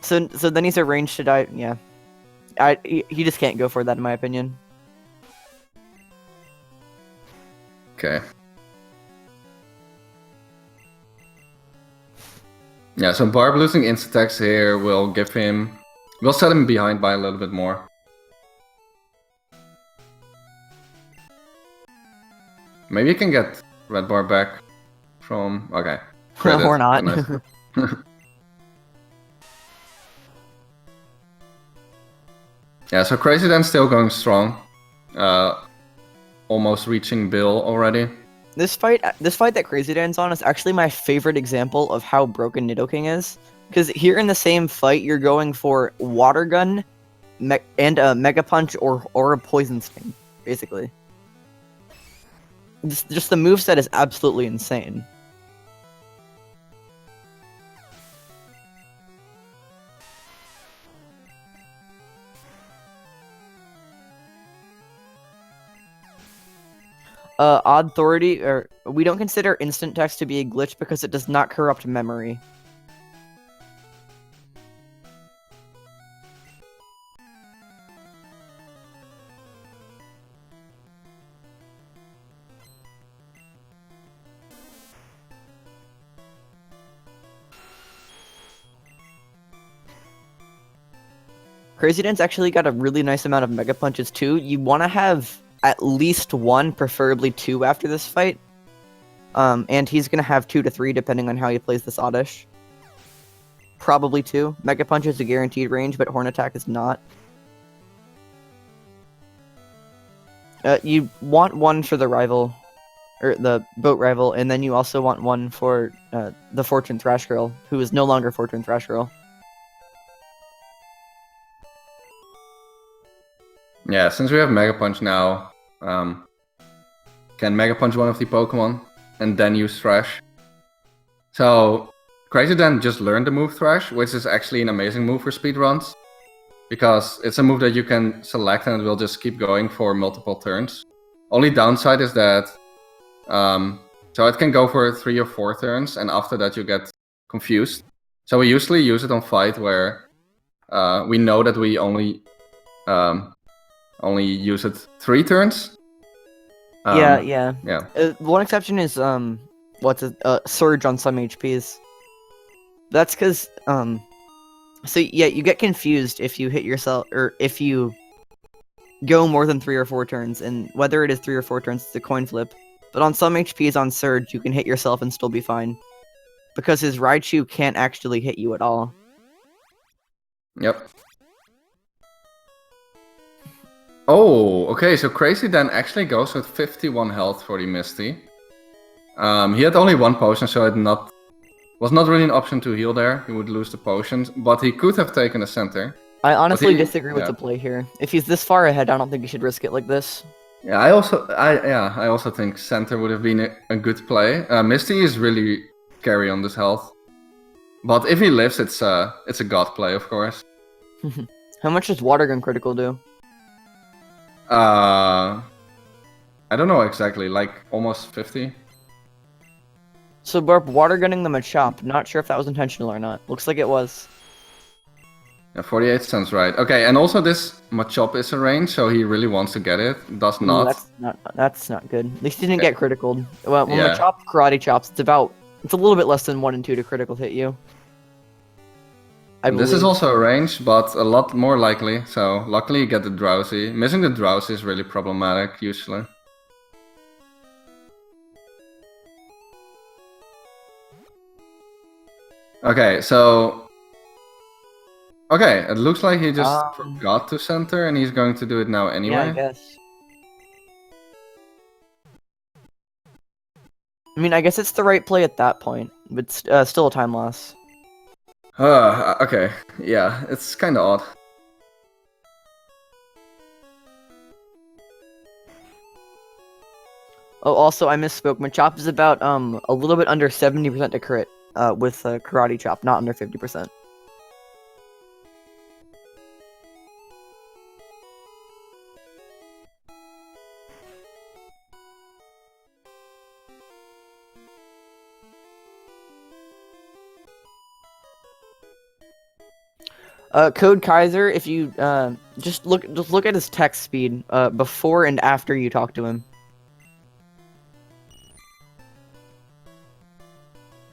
[SPEAKER 2] So then he's arranged to die. Yeah, he just can't go for that in my opinion.
[SPEAKER 1] Okay. Yeah, so Barb losing instant attacks here will set him behind by a little bit more. Maybe you can get red bar back from... Okay.
[SPEAKER 2] Or not.
[SPEAKER 1] Yeah, so krazyd4n's still going strong. Almost reaching Bill already.
[SPEAKER 2] This fight that krazyd4n's on is actually my favorite example of how broken Nidoking is. Because here in the same fight, you're going for Water Gun and a Mega Punch or a Poison Sting, basically. Just the moveset is absolutely insane. Authority, or we don't consider instant text to be a glitch because it does not corrupt memory. krazyd4n's actually got a really nice amount of Mega Punches too. You want to have at least one, preferably two after this fight. And he's going to have 2 to 3 depending on how he plays this Oddish. Probably 2. Mega Punch is a guaranteed range, but Horn Attack is not. You want one for the rival, or the boat rival, and then you also want one for the Fortune Thrash Girl, who is no longer Fortune Thrash Girl.
[SPEAKER 3] Yeah, since we have Mega Punch now, can Mega Punch one of the Pokemon and then use Thrash. So krazyd4n just learned the move Thrash, which is actually an amazing move for speedruns, because it's a move that you can select and it will just keep going for multiple turns. Only downside is that so it can go for 3 or 4 turns, and after that you get confused. So we usually use it on fight where we know that we only use it 3 turns.
[SPEAKER 2] Yeah.
[SPEAKER 3] Yeah.
[SPEAKER 2] One exception is Surge on some HPs. That's because so yeah, you get confused if you hit yourself, or if you go more than 3 or 4 turns, and whether it is 3 or 4 turns, it's a coin flip. But on some HPs on Surge, you can hit yourself and still be fine, because his Raichu can't actually hit you at all.
[SPEAKER 3] Yep. Oh, okay, so krazyd4n actually goes with 51 health for the Misty. He had only 1 potion, so it was not really an option to heal there. He would lose the potions, but he could have taken a center.
[SPEAKER 2] I honestly disagree with the play here. If he's this far ahead, I don't think he should risk it like this.
[SPEAKER 3] Yeah, I also think center would have been a good play. Misty is really carry on this health, but if he lives, it's a god play, of course.
[SPEAKER 2] How much does Water Gun critical do?
[SPEAKER 3] I don't know exactly, like almost 50.
[SPEAKER 2] So Barp, Water Gunning the Machop. Not sure if that was intentional or not. Looks like it was.
[SPEAKER 3] Yeah, 48 sounds right. Okay, and also this Machop is a range, so he really wants to get it. Does not.
[SPEAKER 2] Ooh, that's not good. At least he didn't get criticaled. Well, when
[SPEAKER 3] Yeah.
[SPEAKER 2] Machop karate chops, it's a little bit less than 1 and 2 to critical hit you.
[SPEAKER 3] This is also a range, but a lot more likely. So luckily you get the Drowsy. Missing the Drowsy is really problematic usually. Okay, so it looks like he just forgot to center, and he's going to do it now anyway.
[SPEAKER 2] Yeah, I guess. I mean, I guess it's the right play at that point, but still a time loss.
[SPEAKER 3] Okay, yeah, it's kind of odd.
[SPEAKER 2] Oh, also, I misspoke. Machop is about a little bit under 70% to crit with Karate Chop, not under 50%. Code Kaiser, if you just look at his text speed before and after you talk to him.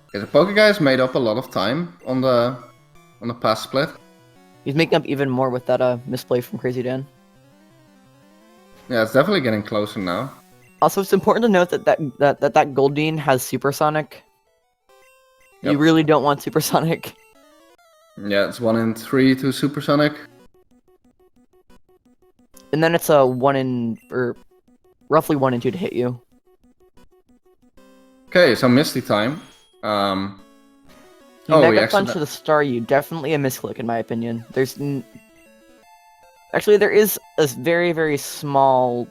[SPEAKER 3] Okay, the Pokeguy's made up a lot of time on the pass split.
[SPEAKER 2] He's making up even more with that misplay from krazyd4n.
[SPEAKER 3] Yeah, it's definitely getting closer now.
[SPEAKER 2] Also, it's important to note that Goldeen has Supersonic.
[SPEAKER 3] Yep.
[SPEAKER 2] You really don't want Supersonic.
[SPEAKER 3] Yeah, it's 1 in 3 to Supersonic.
[SPEAKER 2] And then it's a roughly 1 in 2 to hit you.
[SPEAKER 3] Okay, so Misty time.
[SPEAKER 2] Mega Punch to the star you. Definitely a misclick in my opinion. Actually, there is a very, very small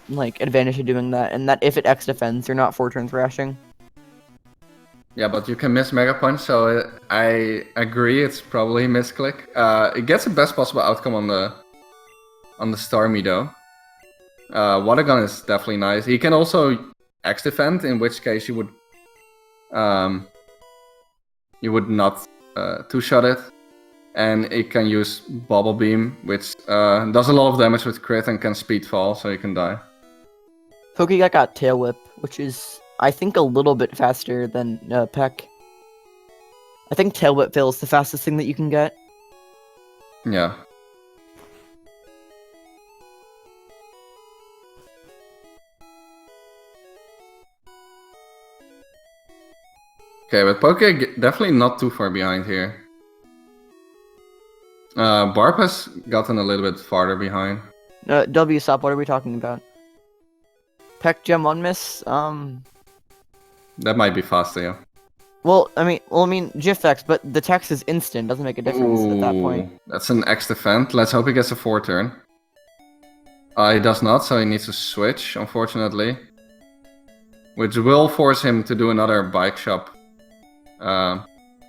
[SPEAKER 2] advantage to doing that, and that if it X defends, you're not 4 turns thrashing.
[SPEAKER 3] Yeah, but you can miss Mega Punch, so I agree it's probably a misclick. It gets the best possible outcome on the Starmie though. Water Gun is definitely nice. He can also X defend, in which case you would not two-shot it. And it can use Bubble Beam, which does a lot of damage with crit and can speed fall, so you can die.
[SPEAKER 2] Pokeguy got Tail Whip, which is, I think, a little bit faster than Peck. I think Tail Whip is the fastest thing that you can get.
[SPEAKER 3] Yeah. Okay, but Poke definitely not too far behind here. Barp has gotten a little bit farther behind.
[SPEAKER 2] W, stop, what are we talking about? Peck Gem 1 miss?
[SPEAKER 3] That might be faster, yeah.
[SPEAKER 2] Well, I mean, GIF-X, but the text is instant, doesn't make a difference at that point.
[SPEAKER 3] That's an X defend. Let's hope he gets a 4-turn. He does not, so he needs to switch, unfortunately. Which will force him to do another bike shop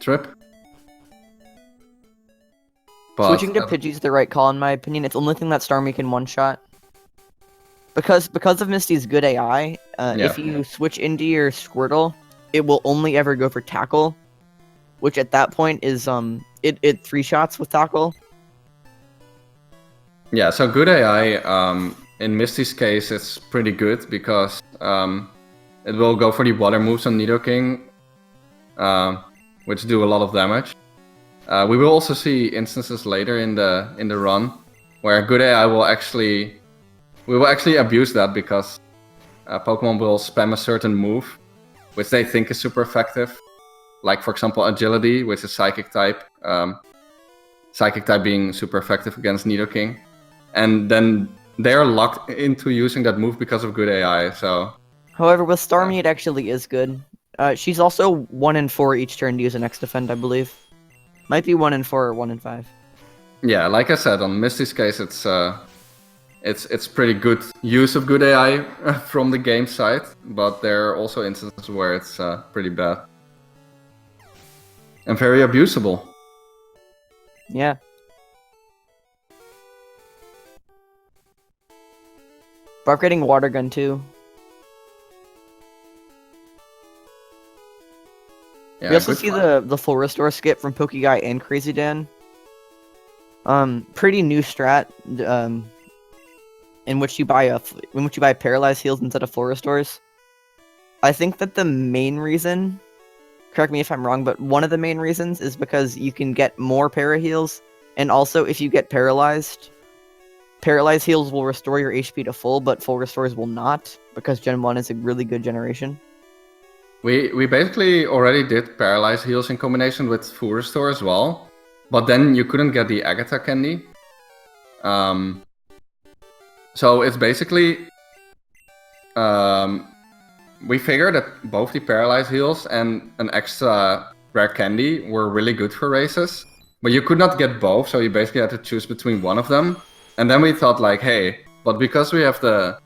[SPEAKER 3] trip. But,
[SPEAKER 2] switching to Pidgey is the right call, in my opinion. It's the only thing that Starmie can one-shot. Because of Misty's good AI, if you switch into your Squirtle, it will only ever go for Tackle, which at that point is it 3-shots with Tackle.
[SPEAKER 3] Yeah, so good AI, in Misty's case, it's pretty good because it will go for the water moves on Nidoking, which do a lot of damage. We will also see instances later in the run where good AI will actually abuse that because Pokemon will spam a certain move which they think is super effective, like for example Agility, which is Psychic type. Psychic type being super effective against Nidoking, and then they're locked into using that move because of good AI. So,
[SPEAKER 2] however, with Starmie, it actually is good. She's also 1 in 4 each turn to use an X defend, I believe. Might be 1 in 4 or 1 in 5.
[SPEAKER 3] Yeah, like I said, on Misty's case, it's pretty good use of good AI from the game side, but there are also instances where it's pretty bad and very abusable.
[SPEAKER 2] Yeah. Barp getting Water Gun too.
[SPEAKER 3] Yeah,
[SPEAKER 2] we also see the full restore skip from Pokeguy and krazyd4n. Pretty new strat. In which you buy paralyzed heals instead of full restores. I think that the main reason, correct me if I'm wrong, but one of the main reasons is because you can get more para heals, and also if you get paralyzed heals will restore your HP to full, but full restores will not, because Gen 1 is a really good generation.
[SPEAKER 3] We basically already did paralyzed heals in combination with full restore as well, but then you couldn't get the Agatha candy. So it's basically we figured that both the paralyzed heals and an extra rare candy were really good for races, but you could not get both, so you basically had to choose between one of them. And then we thought like, hey, but because we have the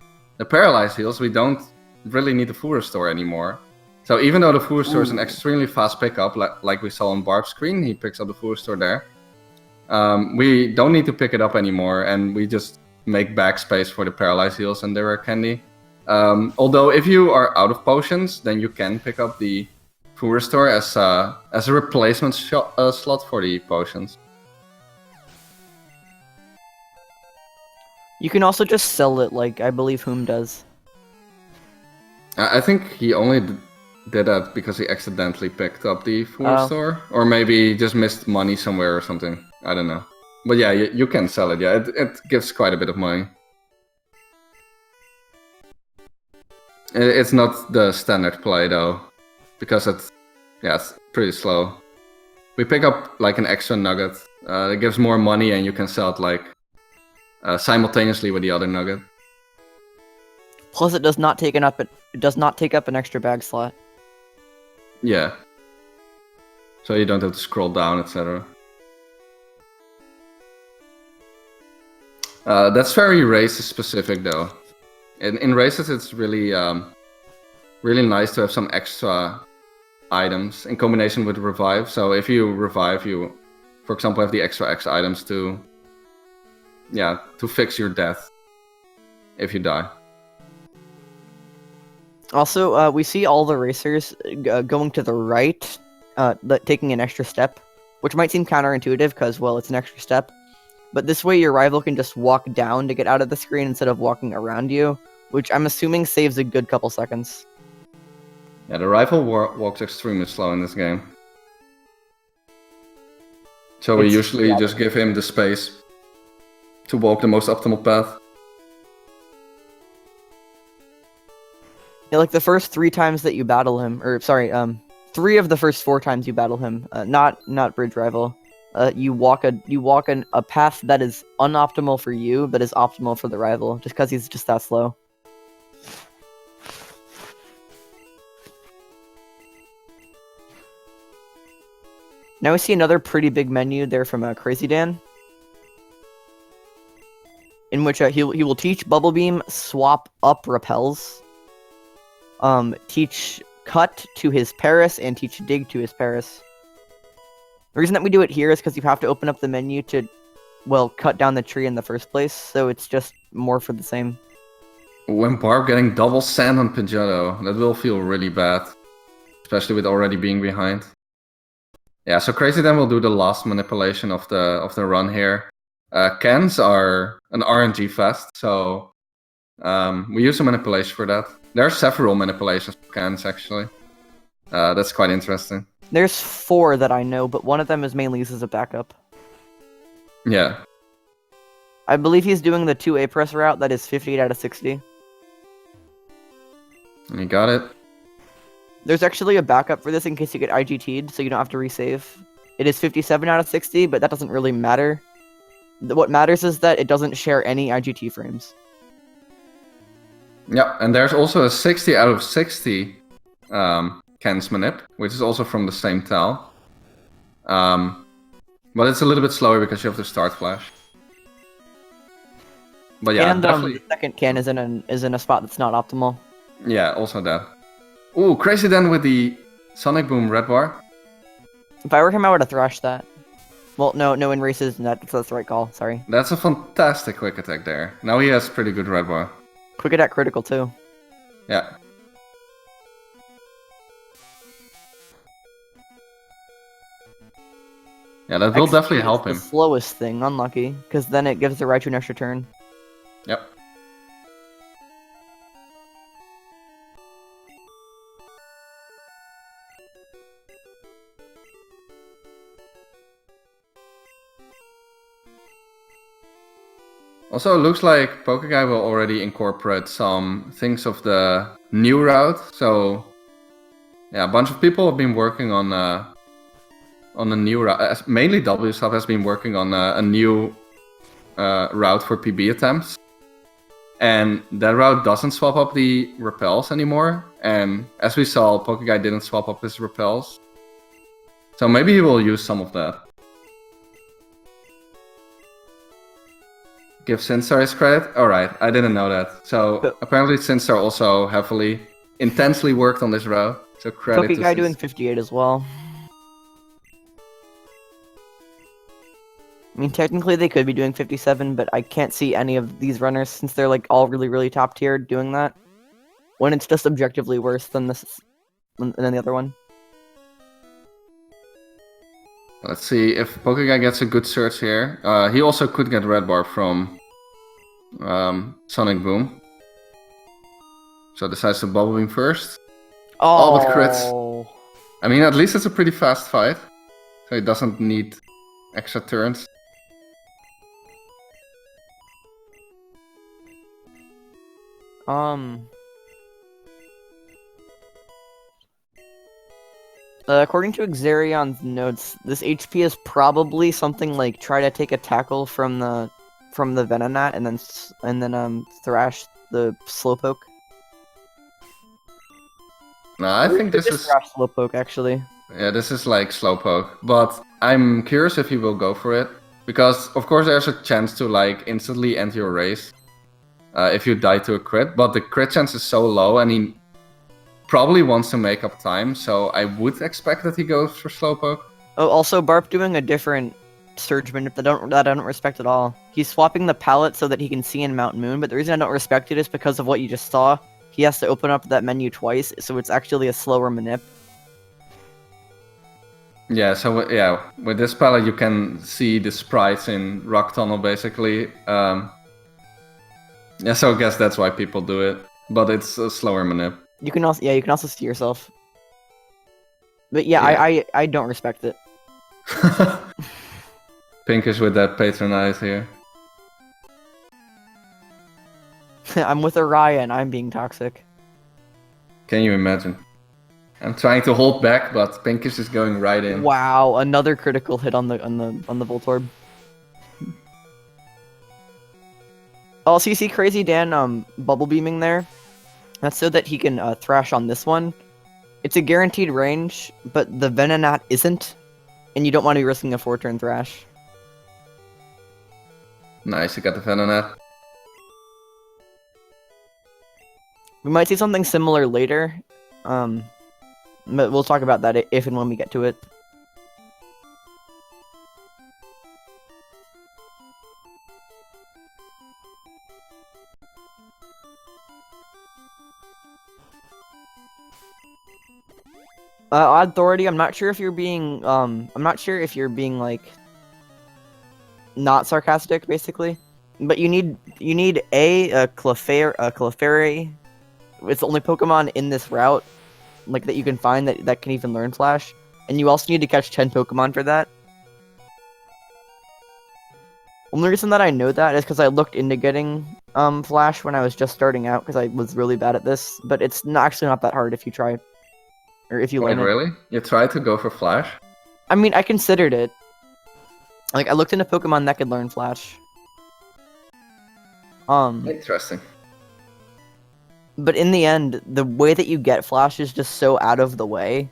[SPEAKER 3] paralyzed heals, we don't really need the full restore anymore. So even though the full restore is an extremely fast pickup, like we saw on Barp's screen, he picks up the full restore there. We don't need to pick it up anymore, and we just make backspace for the paralyzed heals and the rare candy. Although if you are out of potions, then you can pick up the full restore as a replacement slot for the potions.
[SPEAKER 2] You can also just sell it, like I believe Whom does.
[SPEAKER 3] I think he only did that because he accidentally picked up the full restore, or maybe just missed money somewhere or something. I don't know. But yeah, you can sell it. Yeah, it gives quite a bit of money. It's not the standard play though, because it's pretty slow. We pick up like an extra nugget. It gives more money, and you can sell it like simultaneously with the other nugget.
[SPEAKER 2] Plus, it does not take up an extra bag slot.
[SPEAKER 3] Yeah. So you don't have to scroll down, etc. That's very race specific though. In races, it's really really nice to have some extra items in combination with revive. So if you revive, you, for example, have the extra X items to fix your death. if you die.
[SPEAKER 2] Also, we see all the racers going to the right, taking an extra step, which might seem counterintuitive because, well, it's an extra step. But this way your rival can just walk down to get out of the screen instead of walking around you, which I'm assuming saves a good couple seconds.
[SPEAKER 3] Yeah, the rival walks extremely slow in this game. So we usually just give him the space to walk the most optimal path.
[SPEAKER 2] Yeah, like the first 3 times that you battle him, or sorry, 3 of the first 4 times you battle him, not Bridge Rival. You walk a path that is unoptimal for you, but is optimal for the rival, just because he's just that slow. Now we see another pretty big menu there from krazyd4n, in which he will teach Bubble Beam, swap up repels, teach cut to his Paris, and teach dig to his Paris. The reason that we do it here is because you have to open up the menu to, well, cut down the tree in the first place, so it's just more for the same.
[SPEAKER 3] When Barb getting double sand on Pidgeotto, that will feel really bad. Especially with already being behind. Yeah, so krazyd4n will do the last manipulation of the run here. Cans are an RNG fest, so we use a manipulation for that. There are several manipulations for cans, actually. That's quite interesting.
[SPEAKER 2] There's 4 that I know, but one of them is mainly used as a backup.
[SPEAKER 3] Yeah.
[SPEAKER 2] I believe he's doing the 2 A-press route that is 58 out of 60.
[SPEAKER 3] And you got it.
[SPEAKER 2] There's actually a backup for this in case you get IGT'd, so you don't have to resave. It is 57 out of 60, but that doesn't really matter. What matters is that it doesn't share any IGT frames.
[SPEAKER 3] Yeah, and there's also a 60 out of 60 cans manip, which is also from the same tile. But it's a little bit slower because you have to start flash. But yeah,
[SPEAKER 2] and
[SPEAKER 3] definitely.
[SPEAKER 2] The second can is in a spot that's not optimal.
[SPEAKER 3] Yeah, also that. Ooh, krazyd4n with the Sonic Boom red bar.
[SPEAKER 2] If I were him, I would have thrashed that. Well, no, in races, that's the right call. Sorry.
[SPEAKER 3] That's a fantastic quick attack there. Now he has pretty good red bar.
[SPEAKER 2] Quick attack critical too.
[SPEAKER 3] Yeah. Yeah, that will definitely help him.
[SPEAKER 2] The slowest thing, unlucky, because then it gives the Raichu an extra turn.
[SPEAKER 3] Yep. Also, it looks like Pokeguy will already incorporate some things of the new route. So, yeah, a bunch of people have been working on a new route. Mainly WSub has been working on a new route for PB attempts. And that route doesn't swap up the repels anymore. And as we saw, Pokeguy didn't swap up his repels. So maybe he will use some of that. Give Sinstar his credit? Alright, I didn't know that. So apparently Sinstar also intensely worked on this route. So credit to
[SPEAKER 2] Pokeguy doing 58 as well. I mean, technically they could be doing 57, but I can't see any of these runners, since they're like all really, really top tier, doing that. When it's just objectively worse than the other one.
[SPEAKER 3] Let's see if Pokeguy gets a good search here. He also could get red bar from Sonic Boom. So decides to Bubble Beam first.
[SPEAKER 2] Oh,
[SPEAKER 3] with crits. I mean, at least it's a pretty fast fight. So he doesn't need extra turns.
[SPEAKER 2] According to Xerion's notes, this HP is probably something like try to take a tackle from the Venonat and then thrash the Slowpoke.
[SPEAKER 3] No, I think this is
[SPEAKER 2] thrash Slowpoke actually.
[SPEAKER 3] Yeah, this is like Slowpoke, but I'm curious if he will go for it because of course there's a chance to like instantly end your race if you die to a crit, but the crit chance is so low and he probably wants to make up time, so I would expect that he goes for Slowpoke.
[SPEAKER 2] Oh, also Barp doing a different Surge Manip that I don't respect at all. He's swapping the palette so that he can see in Mount Moon, but the reason I don't respect it is because of what you just saw. He has to open up that menu twice, so it's actually a slower manip.
[SPEAKER 3] Yeah, so yeah, with this palette you can see the sprites in Rock Tunnel basically. Yeah, so I guess that's why people do it, but it's a slower manip.
[SPEAKER 2] You can also see yourself. But yeah. I don't respect it.
[SPEAKER 3] Pinkish with that patronize here.
[SPEAKER 2] I'm with Araya and I'm being toxic.
[SPEAKER 3] Can you imagine? I'm trying to hold back, but Pinkish is going right in.
[SPEAKER 2] Wow, another critical hit on the Voltorb. Oh, so you see krazyd4n bubble beaming there? That's so that he can thrash on this one. It's a guaranteed range, but the Venonat isn't, and you don't want to be risking a 4-turn thrash.
[SPEAKER 3] Nice, you got the Venonat.
[SPEAKER 2] We might see something similar later, but we'll talk about that if and when we get to it. Authority, I'm not sure if you're being like not sarcastic, basically. But you need a Clefairy. It's the only Pokemon in this route, like that you can find that can even learn Flash, and you also need to catch 10 Pokemon for that. Only reason that I know that is because I looked into getting Flash when I was just starting out because I was really bad at this, but it's actually not that hard if you try. Or if you learn it.
[SPEAKER 3] Really? You tried to go for Flash?
[SPEAKER 2] I mean, I considered it. Like, I looked into Pokemon that could learn Flash.
[SPEAKER 3] Interesting.
[SPEAKER 2] But in the end, the way that you get Flash is just so out of the way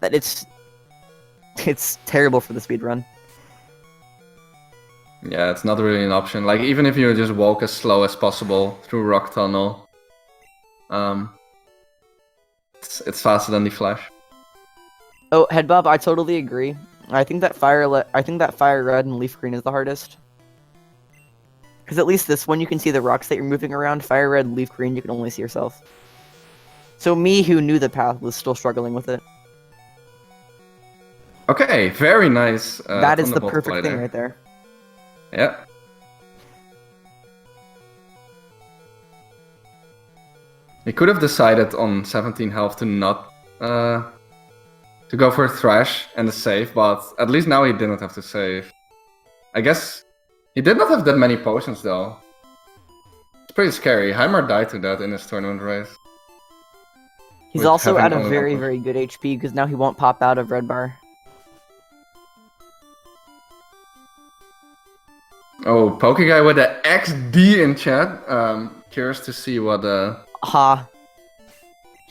[SPEAKER 2] that it's terrible for the speedrun.
[SPEAKER 3] Yeah, it's not really an option. Like, even if you just walk as slow as possible through Rock Tunnel, it's faster than the Flash.
[SPEAKER 2] Oh, Headbob, I totally agree. I think that Fire Red and Leaf Green is the hardest. Because at least this one you can see the rocks that you're moving around. Fire Red, Leaf Green, you can only see yourself. So me, who knew the path, was still struggling with it.
[SPEAKER 3] Okay, very nice.
[SPEAKER 2] That is the perfect thing right there.
[SPEAKER 3] Yeah. He could have decided on 17 health to not to go for a Thrash and a save, but at least now he didn't have to save. I guess he did not have that many potions though. It's pretty scary. Heimer died to that in his tournament race.
[SPEAKER 2] He's also at a very, very good HP because now he won't pop out of Red Bar.
[SPEAKER 3] Oh, Pokeguy with the XD in chat. Curious to see what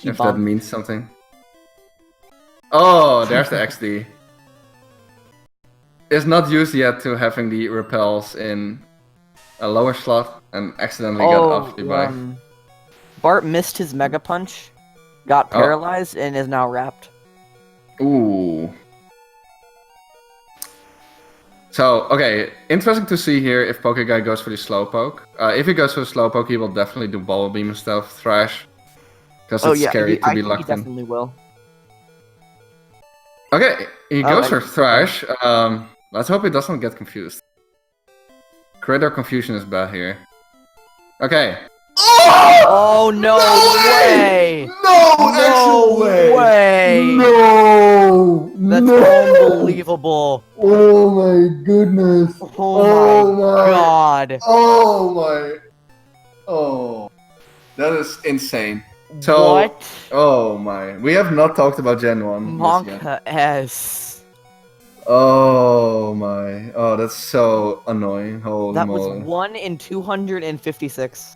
[SPEAKER 3] if that means something. Oh, there's the XD. It's not used yet to having the repels in a lower slot and accidentally got off the bike.
[SPEAKER 2] Bart missed his Mega Punch, got paralyzed, and is now wrapped.
[SPEAKER 3] Ooh. So, okay, interesting to see here if Pokeguy goes for the Slowpoke. If he goes for the Slowpoke, he will definitely do Bubble Beam and stuff, Thrash. Because it's scary to be locked in.
[SPEAKER 2] He definitely will.
[SPEAKER 3] Okay, he goes for Thrash. Let's hope he doesn't get confused. Critter confusion is bad here. Okay.
[SPEAKER 2] Oh, no way!
[SPEAKER 3] No
[SPEAKER 2] way!
[SPEAKER 3] No!
[SPEAKER 2] That's unbelievable.
[SPEAKER 3] Oh my goodness.
[SPEAKER 2] Oh my god.
[SPEAKER 3] Oh my. Oh. That is insane. So,
[SPEAKER 2] what?
[SPEAKER 3] Oh my. We have not talked about Gen 1.
[SPEAKER 2] Monka S.
[SPEAKER 3] Oh my. Oh, that's so annoying. Holy
[SPEAKER 2] that
[SPEAKER 3] moly.
[SPEAKER 2] was 1 in 256.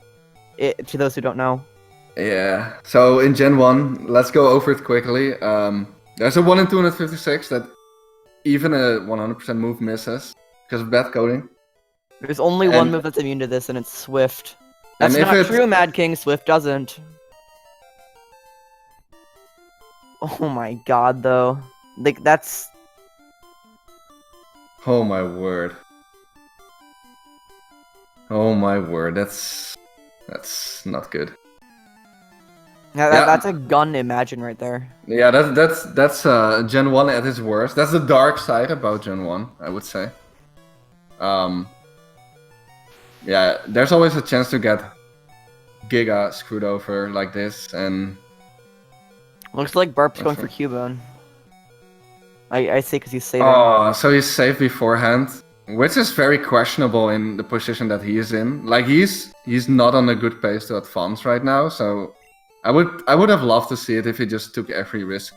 [SPEAKER 2] To those who don't know.
[SPEAKER 3] Yeah. So in Gen 1, let's go over it quickly. There's a 1 in 256 that even a 100% move misses because of bad coding.
[SPEAKER 2] There's only one move that's immune to this, and it's Swift. That's not true, Mad King. Swift doesn't. Oh my god, though. Like, that's...
[SPEAKER 3] Oh my word. Oh my word, that's not good.
[SPEAKER 2] Yeah, that's a gun imagine right there.
[SPEAKER 3] Yeah, that's Gen 1 at its worst. That's the dark side about Gen 1, I would say. Yeah, there's always a chance to get Giga screwed over like this, and
[SPEAKER 2] Looks like Barp's going for Cubone. I see, because he's saving.
[SPEAKER 3] oh, so he's saved beforehand, which is very questionable in the position that he is in. Like he's not on a good pace to advance right now, so I would have loved to see it if he just took every risk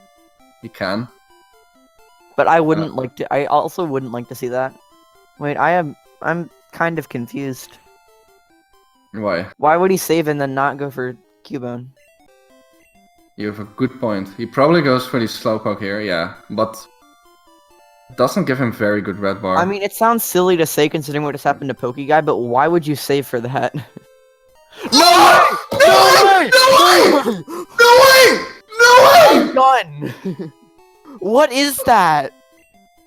[SPEAKER 3] he can.
[SPEAKER 2] But I wouldn't like to. I also wouldn't like to see that. Wait, I'm kind of confused.
[SPEAKER 3] Why?
[SPEAKER 2] Why would he save and then not go for Cubone?
[SPEAKER 3] You have a good point. He probably goes for the Slowpoke here, yeah, but doesn't give him very good red bar.
[SPEAKER 2] I mean, it sounds silly to say considering what just happened to Pokeguy, but why would you save for that?
[SPEAKER 3] No way! No way!
[SPEAKER 2] Gun! What is that?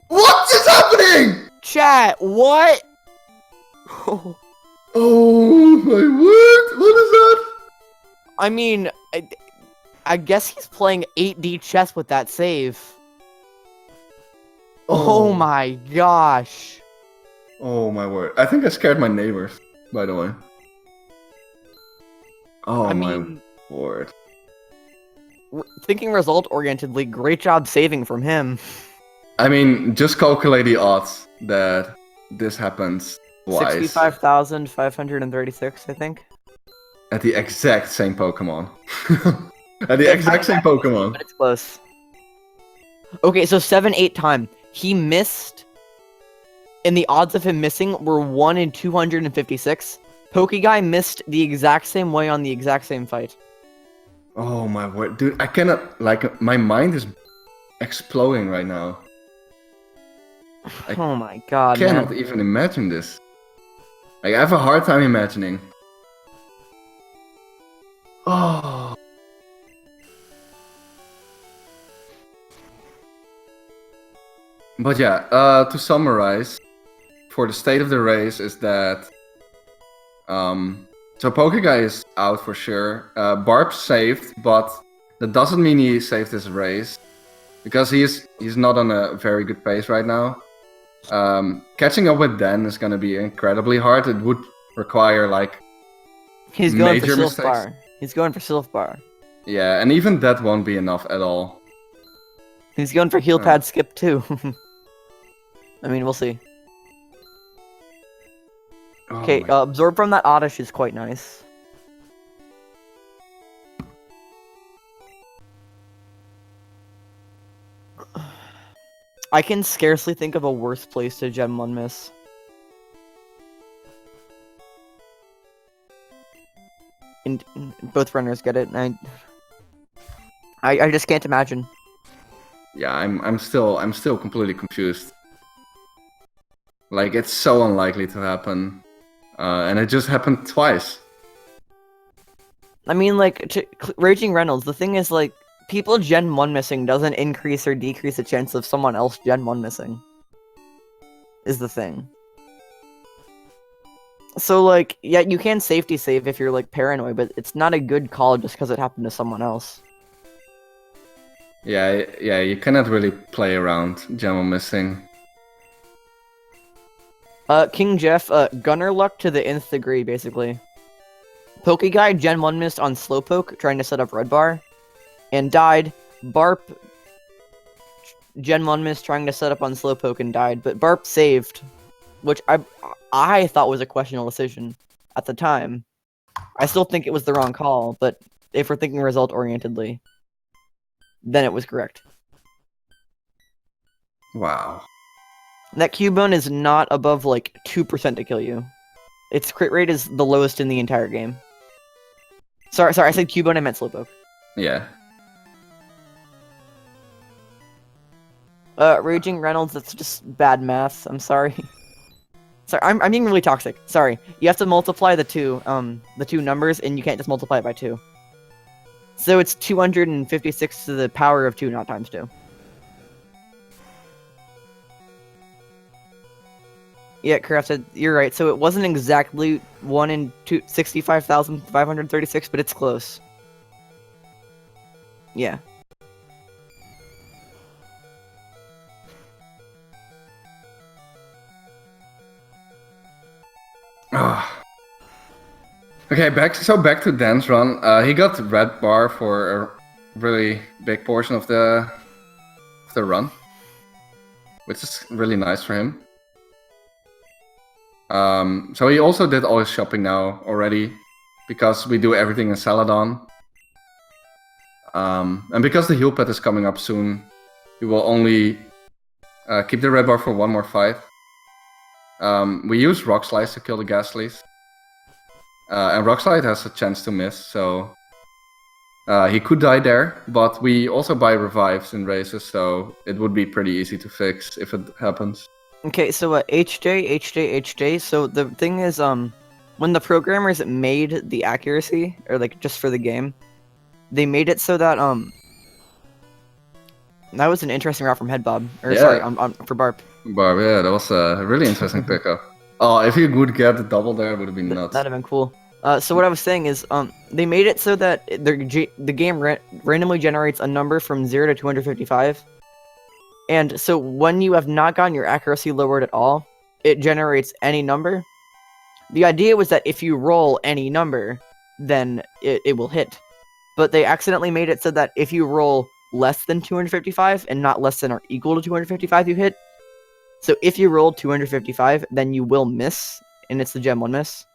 [SPEAKER 3] What is happening?
[SPEAKER 2] Chat, what?
[SPEAKER 3] Oh my word! What is that?
[SPEAKER 2] I mean, I guess he's playing 8D chess with that save. Oh my gosh.
[SPEAKER 3] Oh my word. I think I scared my neighbors, by the way. Oh
[SPEAKER 2] I
[SPEAKER 3] my
[SPEAKER 2] mean,
[SPEAKER 3] word.
[SPEAKER 2] thinking result-orientedly, great job saving from him.
[SPEAKER 3] I mean, just calculate the odds that this happens twice.
[SPEAKER 2] 65,536, I think.
[SPEAKER 3] At the exact same Pokemon. At the exact same Pokemon.
[SPEAKER 2] But it's close. Okay, so 7-8 time. He missed, and the odds of him missing were 1 in 256. Pokeguy missed the exact same way on the exact same fight.
[SPEAKER 3] Oh my word. Dude, I cannot, like, my mind is exploding right now.
[SPEAKER 2] Oh my god,
[SPEAKER 3] I cannot
[SPEAKER 2] man.
[SPEAKER 3] even imagine this. Like, I have a hard time imagining. Oh. But yeah, to summarize, for the state of the race is that so Pokeguy is out for sure. Barp saved, but that doesn't mean he saved his race because he's not on a very good pace right now. Catching up with Dan is gonna be incredibly hard. It would require like
[SPEAKER 2] He's going
[SPEAKER 3] major
[SPEAKER 2] for
[SPEAKER 3] mistakes.
[SPEAKER 2] Silphbar. He's going for Silphbar.
[SPEAKER 3] Yeah, and even that won't be enough at all.
[SPEAKER 2] He's going for heel pad skip too. I mean, we'll see. Okay, absorb from that Oddish is quite nice. I can scarcely think of a worse place to Gen 1 miss. And both runners get it, and I just can't imagine.
[SPEAKER 3] Yeah, I'm still completely confused. Like, it's so unlikely to happen. And it just happened twice.
[SPEAKER 2] I mean, like, Raging Reynolds, the thing is, like, people Gen 1 missing doesn't increase or decrease the chance of someone else Gen 1 missing. Is the thing. So, like, yeah, you can safety save if you're, like, paranoid, but it's not a good call just because it happened to someone else.
[SPEAKER 3] Yeah, you cannot really play around Gen 1 missing.
[SPEAKER 2] King Jeff, gunner luck to the nth degree, basically. Pokeguy Gen 1 missed on Slowpoke, trying to set up Red Bar, and died. Barp Gen 1 missed trying to set up on Slowpoke and died, but Barp saved, which I thought was a questionable decision at the time. I still think it was the wrong call, but if we're thinking result-orientedly, then it was correct.
[SPEAKER 3] Wow.
[SPEAKER 2] That Cubone is not above, like, 2% to kill you. Its crit rate is the lowest in the entire game. Sorry, I said Cubone, I meant Slowpoke.
[SPEAKER 3] Yeah.
[SPEAKER 2] Raging Reynolds, that's just bad math, I'm sorry. Sorry, I'm being really toxic, sorry. You have to multiply the two numbers, and you can't just multiply it by 2. So it's 256 to the power of 2, not times 2. Yeah, Crafted, you're right. So it wasn't exactly 1 in 65,536, but it's close. Yeah.
[SPEAKER 1] Okay, back to Dan's run. He got red bar for a really big portion of the run, which is really nice for him. So he also did all his shopping now already, because we do everything in Saladon. And because the heal pad is coming up soon, we will only keep the red bar for one more fight. We use Rock Slice to kill the Ghastlies. And Rock Slide has a chance to miss, so he could die there, but we also buy revives in races, so it would be pretty easy to fix if it happens.
[SPEAKER 2] Okay, so HJ. So the thing is, when the programmers made the accuracy, or like just for the game, they made it so that that was an interesting route from Headbob. Or
[SPEAKER 1] Yeah.
[SPEAKER 2] sorry, for Barp.
[SPEAKER 1] Barb, yeah, that was a really interesting pickup. Oh, if you would get the double there, it would have been nuts.
[SPEAKER 2] That'd have been cool. So what I was saying is, they made it so that the game randomly generates a number from 0 to 255. And so when you have not gotten your accuracy lowered at all, it generates any number. The idea was that if you roll any number, then it will hit. But they accidentally made it so that if you roll less than 255 and not less than or equal to 255, you hit. So if you roll 255, then you will miss, and it's the Gem 1 miss.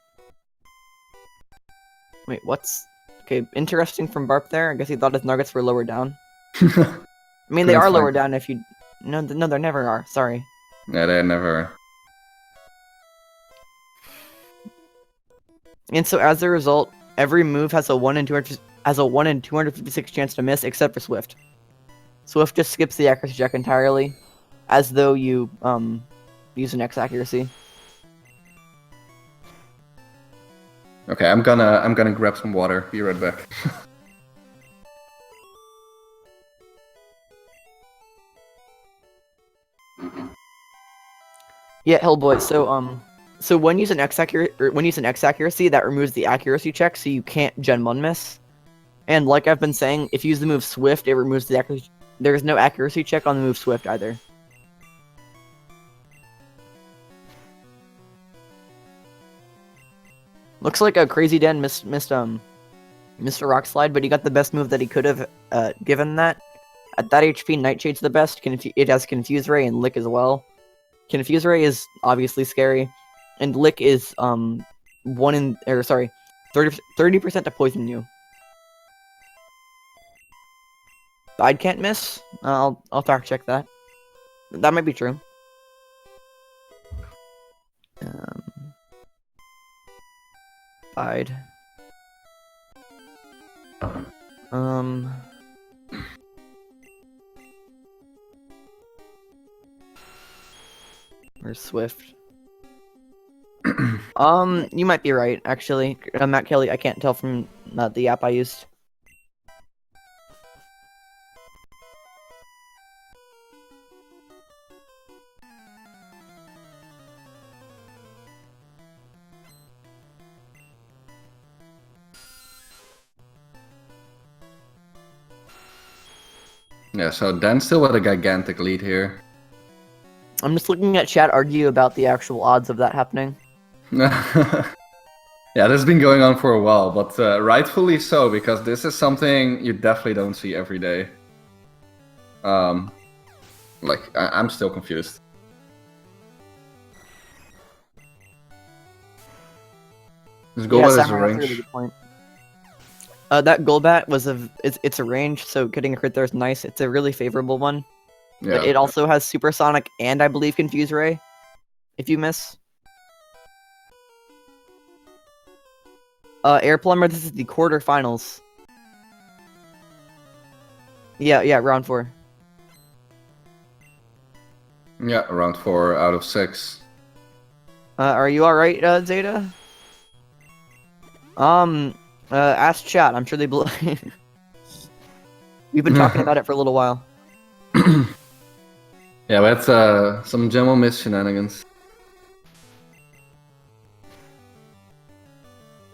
[SPEAKER 2] Wait, what's... Okay, interesting from Barp there. I guess he thought his nuggets were lower down. I mean, they
[SPEAKER 1] That's
[SPEAKER 2] are
[SPEAKER 1] fine.
[SPEAKER 2] lower down if you... No, they never are. Sorry.
[SPEAKER 1] Yeah, they never...
[SPEAKER 2] And so as a result, every move has a 1 in 256 chance to miss, except for Swift. Swift just skips the accuracy check entirely, as though you use an X accuracy.
[SPEAKER 1] Okay, I'm gonna grab some water. Be right back.
[SPEAKER 2] Yeah, Hellboy. So when using X accuracy, that removes the accuracy check, so you can't Gen 1 miss. And like I've been saying, if you use the move Swift, it removes the accuracy. There's no accuracy check on the move Swift either. Looks like a Crazy Dan missed Mr. Rock Slide, but he got the best move that he could have given that. At that HP, Nightshade's the best. It has Confuse Ray and Lick as well. Confuse Ray is obviously scary, and Lick is 30% to poison you. I can't miss. I'll fact check that. That might be true. I'd. Or Swift. You might be right, actually. Matt Kelly, I can't tell from the app I used.
[SPEAKER 1] Yeah, so Dan's still with a gigantic lead here.
[SPEAKER 2] I'm just looking at chat argue about the actual odds of that happening.
[SPEAKER 1] Yeah, this has been going on for a while, but rightfully so, because this is something you definitely don't see every day. I'm still confused. This Golbat is a
[SPEAKER 2] Samurai, that's a
[SPEAKER 1] range.
[SPEAKER 2] really good point. That Golbat was it's a range, so getting a crit there is nice. It's a really favorable one.
[SPEAKER 1] Yeah.
[SPEAKER 2] But it also has Supersonic and I believe Confuse Ray. If you miss. Air Plumber, this is the quarterfinals. Yeah, round 4.
[SPEAKER 1] Yeah, around 4 out of 6.
[SPEAKER 2] Are you alright, Zeta? Ask chat, I'm sure they believe. We've been talking about it for a little while.
[SPEAKER 1] Yeah, we had some Gem 1 miss shenanigans.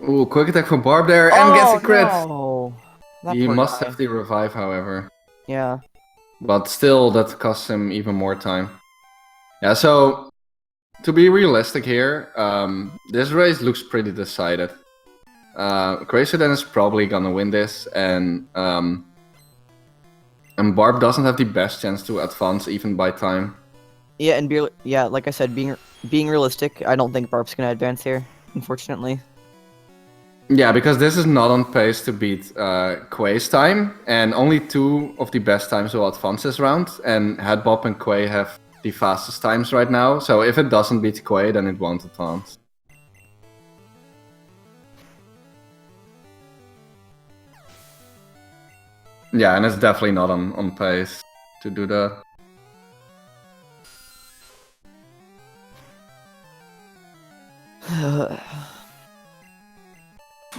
[SPEAKER 1] Ooh, quick attack from Barb there and gets a crit.
[SPEAKER 2] No. That
[SPEAKER 1] He
[SPEAKER 2] poor
[SPEAKER 1] must
[SPEAKER 2] guy.
[SPEAKER 1] have the revive, however.
[SPEAKER 2] Yeah.
[SPEAKER 1] But still, that costs him even more time. Yeah, so to be realistic here, this race looks pretty decided. krazyd4n is probably gonna win this, and Barb doesn't have the best chance to advance even by time.
[SPEAKER 2] Yeah, and like I said, being realistic, I don't think Barp's gonna advance here, unfortunately.
[SPEAKER 1] Yeah, because this is not on pace to beat Quay's time, and only 2 of the best times will advance this round, and Headbop and Quay have the fastest times right now, so if it doesn't beat Quay, then it won't advance. Yeah, and it's definitely not on pace to do that.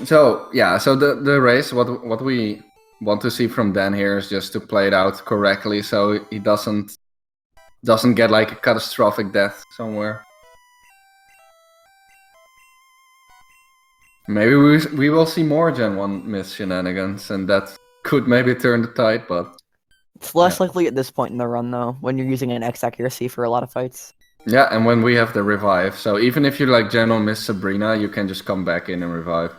[SPEAKER 1] So yeah, so the race, what we want to see from Dan here is just to play it out correctly, so he doesn't get like a catastrophic death somewhere. Maybe we will see more Gen 1 miss shenanigans, and that could maybe turn the tide, but
[SPEAKER 2] It's less likely at this point in the run, though, when you're using an X accuracy for a lot of fights.
[SPEAKER 1] yeah, and when we have the revive, so even if you like Gen 1 miss Sabrina, you can just come back in and revive.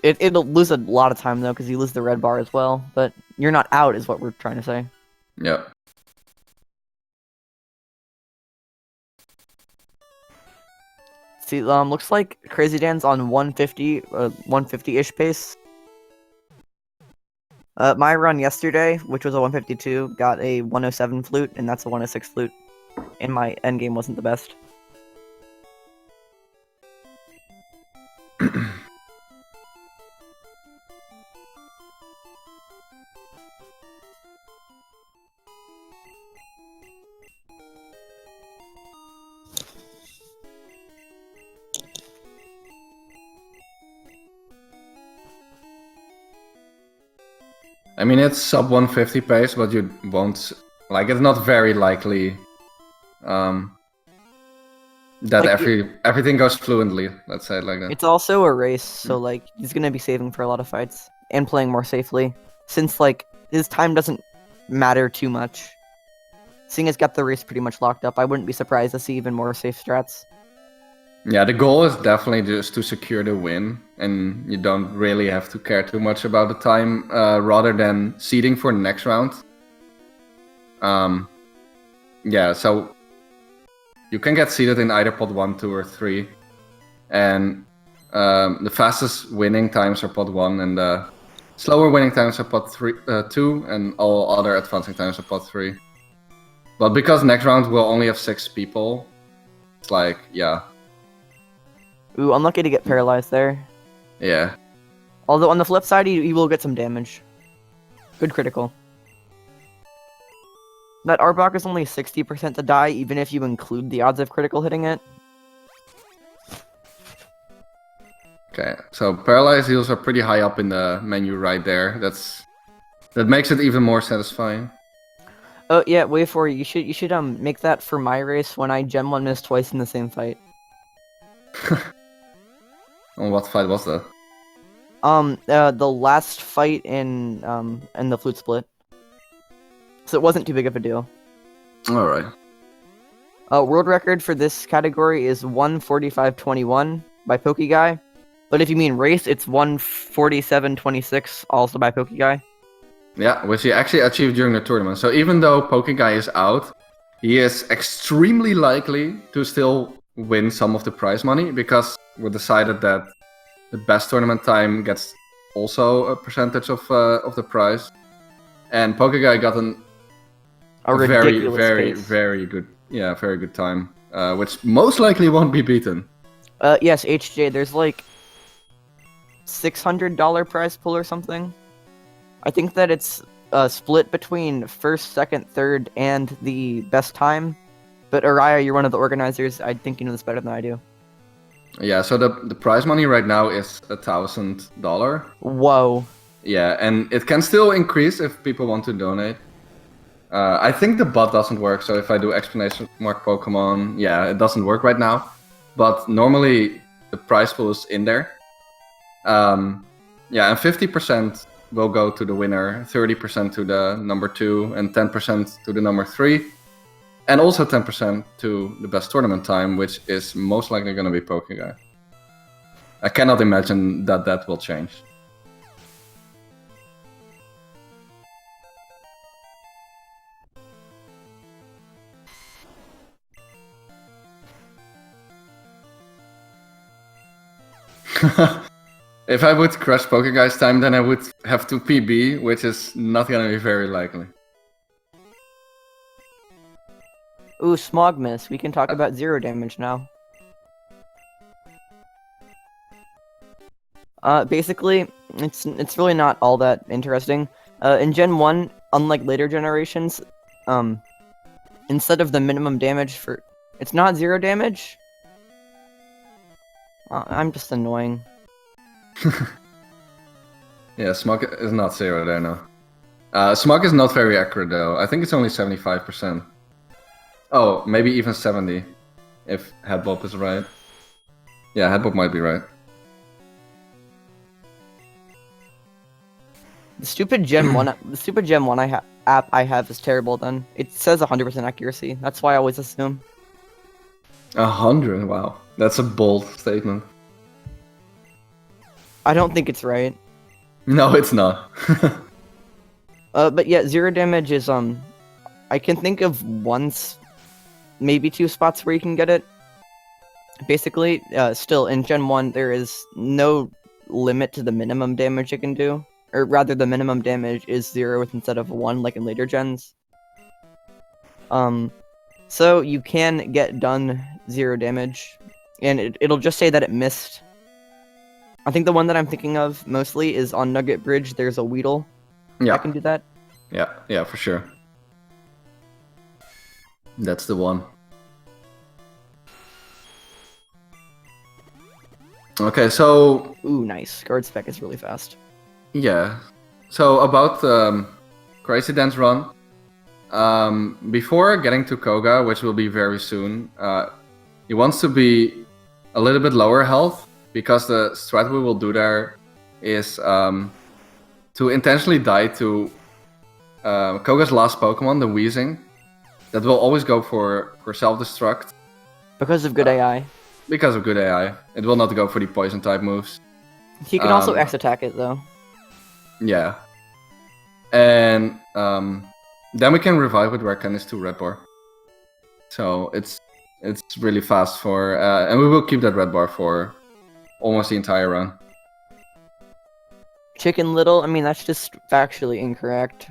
[SPEAKER 2] It'll lose a lot of time, though, because you lose the red bar as well, but you're not out, is what we're trying to say.
[SPEAKER 1] Yeah.
[SPEAKER 2] See, looks like krazyd4n's on 150-ish pace. My run yesterday, which was a 152, got a 107 flute, and that's a 106 flute. And my endgame wasn't the best.
[SPEAKER 1] I mean, it's sub 150 pace, but you won't... Like, it's not very likely that
[SPEAKER 2] Like,
[SPEAKER 1] everything goes fluently, let's say it like that.
[SPEAKER 2] It's also a race, so like he's gonna be saving for a lot of fights and playing more safely, since like his time doesn't matter too much. Seeing as got the race pretty much locked up, I wouldn't be surprised to see even more safe strats.
[SPEAKER 1] Yeah, the goal is definitely just to secure the win, and you don't really have to care too much about the time, rather than seeding for the next round. Yeah, so you can get seeded in either pot 1, 2, or 3, and the fastest winning times are pot 1, and the slower winning times are pot 2, and all other advancing times are pot 3. But because next round we'll only have 6 people, it's like, yeah.
[SPEAKER 2] Ooh, unlucky to get paralyzed there.
[SPEAKER 1] Yeah.
[SPEAKER 2] Although on the flip side, he will get some damage. Good critical. That Arbok is only 60% to die, even if you include the odds of critical hitting it.
[SPEAKER 1] Okay, so paralyzed heals are pretty high up in the menu right there. That makes it even more satisfying.
[SPEAKER 2] Oh yeah, wait for it. You should make that for my race when I Gen 1 miss twice in the same fight.
[SPEAKER 1] On what fight was that?
[SPEAKER 2] The last fight in the flute split. So it wasn't too big of a deal.
[SPEAKER 1] Alright.
[SPEAKER 2] World record for this category is 1:45:21 by pokeguy. But if you mean race, it's 1:47:26 also by pokeguy.
[SPEAKER 1] Yeah, which he actually achieved during the tournament. So even though pokeguy is out, he is extremely likely to still win some of the prize money, because we decided that the best tournament time gets also a percentage of the prize. And pokeguy got a very, very,
[SPEAKER 2] pace.
[SPEAKER 1] very good, very good time, which most likely won't be beaten.
[SPEAKER 2] Yes, HJ, there's like $600 prize pool or something. I think that it's split between first, second, third, and the best time. But Araya, you're one of the organizers. I think you know this better than I do.
[SPEAKER 1] Yeah, so the prize money right now is $1,000.
[SPEAKER 2] Whoa.
[SPEAKER 1] Yeah, and it can still increase if people want to donate. I think the bot doesn't work, so if I do exclamation mark Pokemon, yeah, it doesn't work right now. But normally
[SPEAKER 3] the prize pool is in there. Yeah, and 50% will go to the winner, 30% to the number 2, and 10% to the number 3. And also 10% to the best tournament time, which is most likely going to be pokeguy. I cannot imagine that that will change. If I would crush Pokeguy's time, then I would have to PB, which is not gonna be very likely.
[SPEAKER 2] Ooh, Smog Miss. We can talk about 0 damage now. Basically, it's really not all that interesting. In Gen 1, unlike later generations, instead of the minimum damage for... It's not 0 damage? I'm just annoying.
[SPEAKER 3] Yeah, Smog is not 0 there, no. Smog is not very accurate, though. I think it's only 75%. Oh, maybe even 70, if Headbob is right. Yeah, Headbob might be right.
[SPEAKER 2] The stupid Gen 1, app I have is terrible then. It says 100% accuracy. That's why I always assume.
[SPEAKER 3] 100, wow. That's a bold statement.
[SPEAKER 2] I don't think it's right.
[SPEAKER 3] No, it's not.
[SPEAKER 2] But yeah, 0 damage is, I can think of once, maybe 2 spots where you can get it. Basically, still, in Gen 1, there is no limit to the minimum damage it can do. Or rather, the minimum damage is 0 instead of 1, like in later gens. So you can get done 0 damage, and it'll just say that it missed. I think the one that I'm thinking of mostly is on Nugget Bridge. There's a Weedle.
[SPEAKER 3] Yeah.
[SPEAKER 2] I can do that.
[SPEAKER 3] Yeah, for sure. That's the one. Okay, so...
[SPEAKER 2] Ooh, nice. Guard Spec is really fast.
[SPEAKER 3] Yeah. So about krazyd4n's run, before getting to Koga, which will be very soon, he wants to be a little bit lower health, because the strat we will do there is to intentionally die to Koga's last Pokemon, the Weezing. That will always go for self-destruct.
[SPEAKER 2] Because of good AI.
[SPEAKER 3] Because of good AI. It will not go for the poison type moves.
[SPEAKER 2] He can also X-attack it though.
[SPEAKER 3] Yeah. And then we can revive with Rare Candice to Red Bar. So it's really fast for... and we will keep that Red Bar for almost the entire run.
[SPEAKER 2] Chicken Little? I mean, that's just factually incorrect.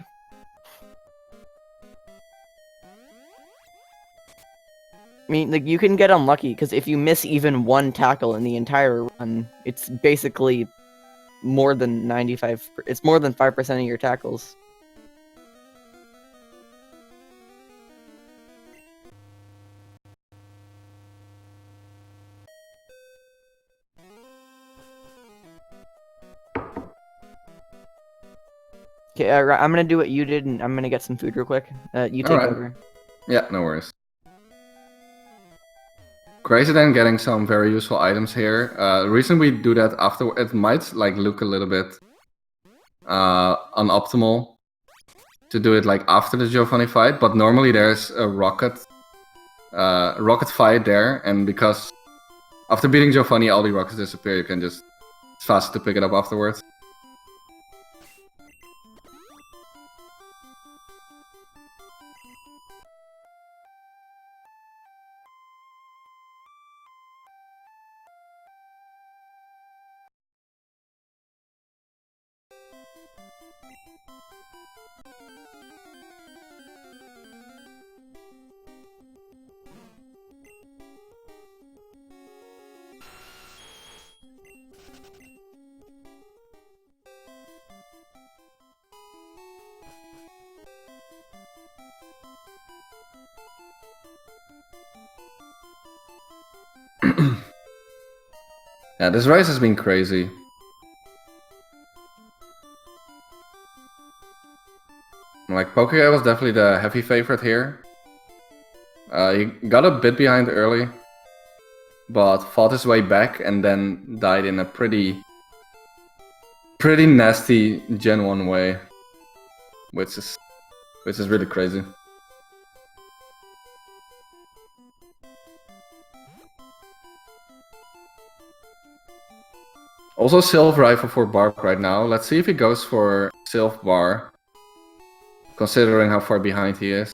[SPEAKER 2] I mean, like, you can get unlucky, because if you miss even 1 tackle in the entire run, it's basically more than 95... It's more than 5% of your tackles. Okay, I'm gonna do what you did, and I'm gonna get some food real quick. You take over.
[SPEAKER 3] Yeah, no worries. krazyd4n getting some very useful items here. The reason we do that after, it might like look a little bit unoptimal to do it like after the Giovanni fight, but normally there's a rocket fight there, and because after beating Giovanni all the rockets disappear, you can just, it's faster to pick it up afterwards. Yeah, this race has been crazy. Like, Pokeguy was definitely the heavy favorite here. He got a bit behind early,
[SPEAKER 1] but fought his way back and then died in a pretty nasty Gen 1 way, which is really crazy. Also Sylph Rifle for Barp right now. Let's see if he goes for Sylph Bar, considering how far behind he is.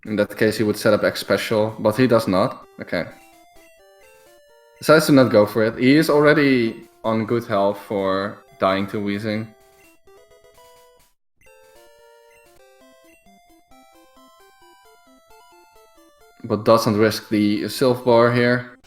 [SPEAKER 1] In that case he would set up X Special, but he does not. Okay. Decides to not go for it. He is already on good health for dying to Weezing. But doesn't risk the Sylph Bar here.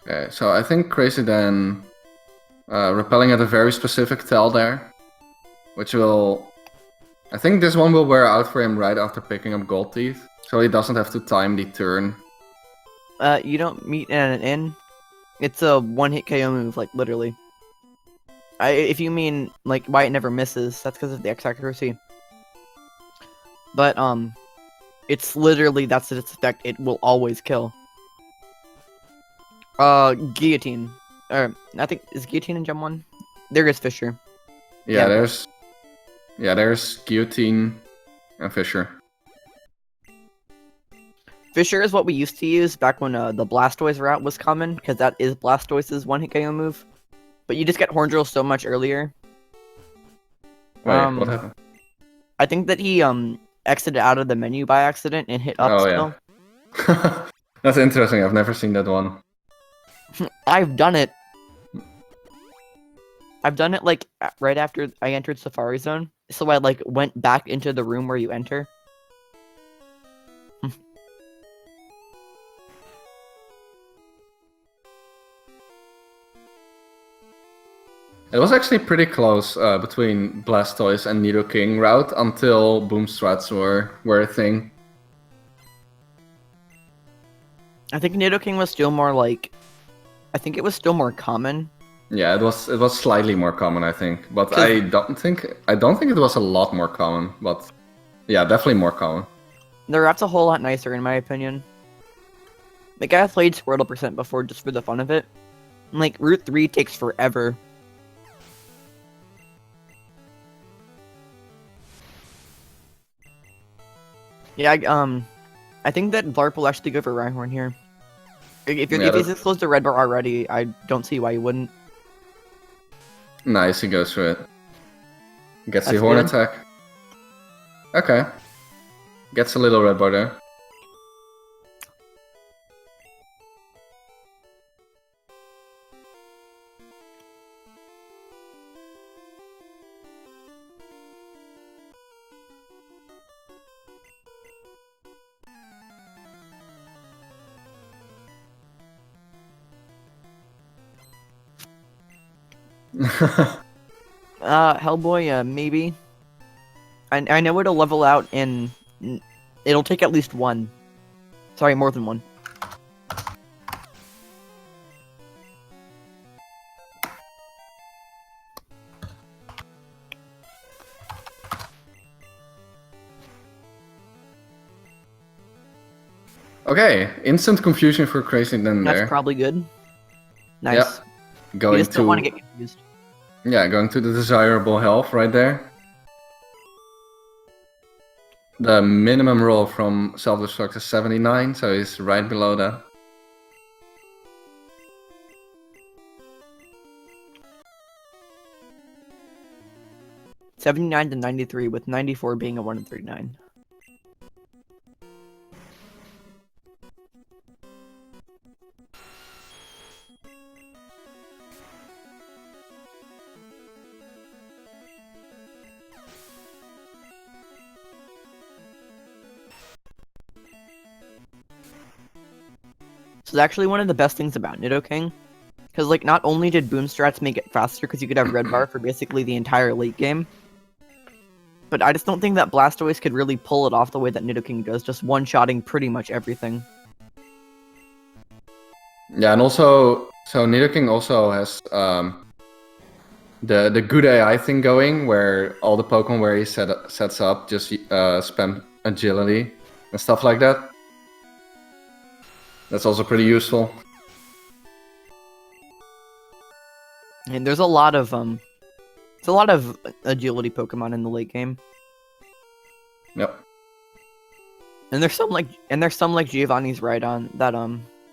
[SPEAKER 1] Okay, so I think krazyd4n repelling at a very specific tell there, which will... I think this one will wear out for him right after picking up Gold Teeth, so he doesn't have to time the turn.
[SPEAKER 2] You don't meet in an inn. It's a one-hit KO move, like, literally. If you mean, like, why it never misses, that's because of the X accuracy. But, it's literally, that's its effect, it will always kill. Guillotine. I think, is Guillotine in Gem 1? There is Fissure.
[SPEAKER 1] Yeah, there's Guillotine and Fissure.
[SPEAKER 2] Fissure is what we used to use back when the Blastoise route was common, because that is Blastoise's one-hit KO move. But you just get Horn Drill so much earlier.
[SPEAKER 1] Wait, what happened?
[SPEAKER 2] I think that he exited out of the menu by accident and hit up still.
[SPEAKER 1] Yeah. That's interesting, I've never seen that one.
[SPEAKER 2] I've done it. I've done it like right after I entered Safari Zone. So I like went back into the room where you enter.
[SPEAKER 1] It was actually pretty close between Blastoise and Nidoking route until Boom Strats were a thing.
[SPEAKER 2] I think Nidoking was still more like... I think it was still more common.
[SPEAKER 1] Yeah, it was slightly more common, I think, but I don't think it was a lot more common. But yeah, definitely more common.
[SPEAKER 2] The routes a whole lot nicer, in my opinion. Like, I played Squirtle % before just for the fun of it. And, like, Route 3 takes forever. Yeah, I think that Varp will actually go for Rhyhorn here. If he's this close to Red Bar already, I don't see why you wouldn't.
[SPEAKER 1] Nice, he goes for it. Gets the Horn attack. Okay. Gets a little Red Bar there.
[SPEAKER 2] Hellboy, maybe. I know it'll level out in... It'll take at least one. Sorry, more than one.
[SPEAKER 1] Okay, instant confusion for krazyd4n there.
[SPEAKER 2] That's probably good. Nice.
[SPEAKER 1] Yep. Going
[SPEAKER 2] you just don't want to get confused.
[SPEAKER 1] Yeah, going to the desirable health right there. The minimum roll from self-destruct is 79, so he's right below that.
[SPEAKER 2] $79 to 93, with 94 being a 1 in 39. So it's actually one of the best things about Nidoking. Because, like, not only did boom strats make it faster because you could have red bar for basically the entire late game, but I just don't think that Blastoise could really pull it off the way that Nidoking does, just one-shotting pretty much everything.
[SPEAKER 3] Yeah, and also, so Nidoking also has the good AI thing going, where all the Pokemon where he sets up just spam agility and stuff like that. That's also pretty useful.
[SPEAKER 2] And there's a lot of agility Pokemon in the late game.
[SPEAKER 3] Yep.
[SPEAKER 2] And there's some like Giovanni's Rhydon that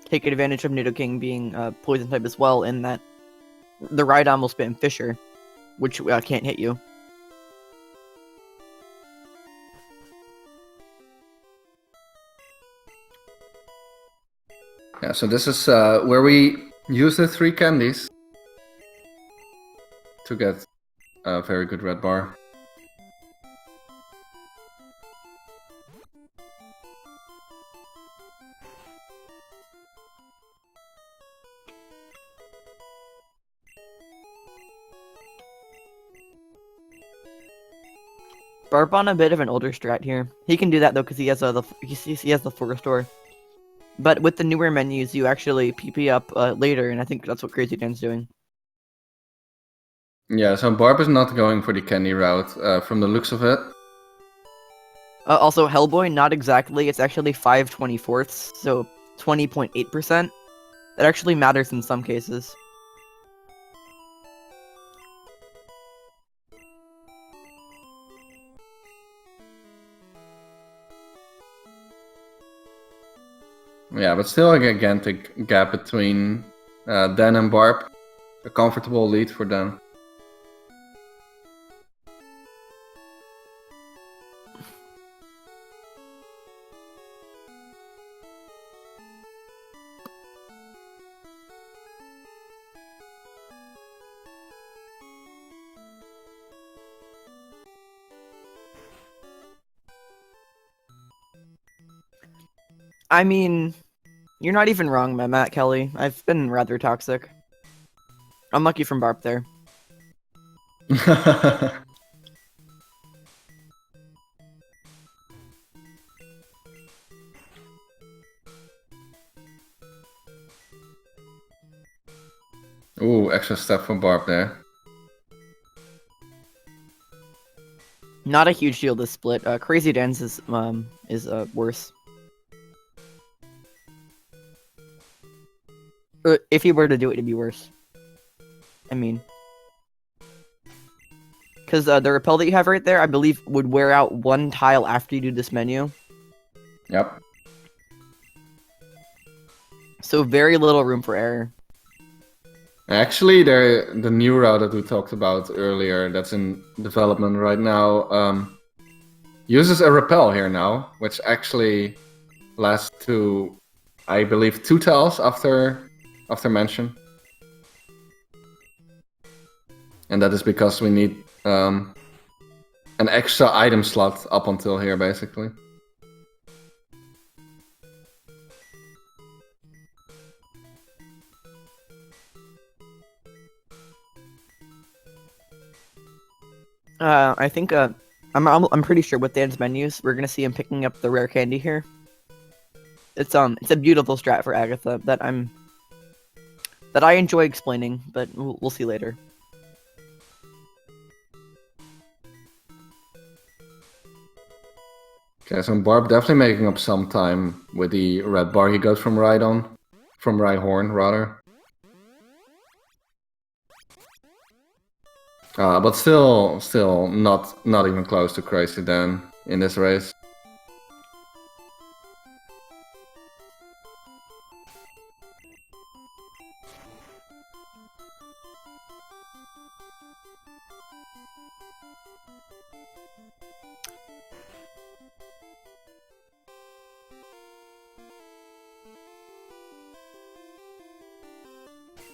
[SPEAKER 2] take advantage of Nidoking being poison type as well, in that the Rhydon will spam Fissure, which can't hit you.
[SPEAKER 3] Yeah, so this is where we use the 3 candies to get a very good red bar.
[SPEAKER 2] Barp on a bit of an older strat here. He can do that though because he has he has the Forest Door. But with the newer menus, you actually PP up later, and I think that's what krazyd4n's doing.
[SPEAKER 3] Yeah, so Barb is not going for the candy route from the looks of it.
[SPEAKER 2] Also, Hellboy, not exactly. It's actually 5/24ths, so 20.8%. That actually matters in some cases.
[SPEAKER 3] Yeah, but still a gigantic gap between Dan and Barb. A comfortable lead for Dan.
[SPEAKER 2] I mean, you're not even wrong, Matt Kelly. I've been rather toxic. Unlucky from Barp there.
[SPEAKER 3] Ooh, extra step for Barb there.
[SPEAKER 2] Not a huge deal this split. krazyd4n's is worse. If he were to do it, it'd be worse. I mean, because the repel that you have right there, I believe, would wear out 1 tile after you do this menu.
[SPEAKER 3] Yep.
[SPEAKER 2] So very little room for error.
[SPEAKER 3] Actually, the new route that we talked about earlier, that's in development right now, uses a repel here now, which actually lasts to, I believe, 2 tiles after mention. And that is because we need an extra item slot up until here, basically.
[SPEAKER 2] I think I'm pretty sure with Dan's menus, we're gonna see him picking up the rare candy here. It's a beautiful strat for Agatha that I enjoy explaining, but we'll see later.
[SPEAKER 3] Okay, so Barb definitely making up some time with the red bar he got from Rhyhorn, rather. But still not even close to krazyd4n in this race.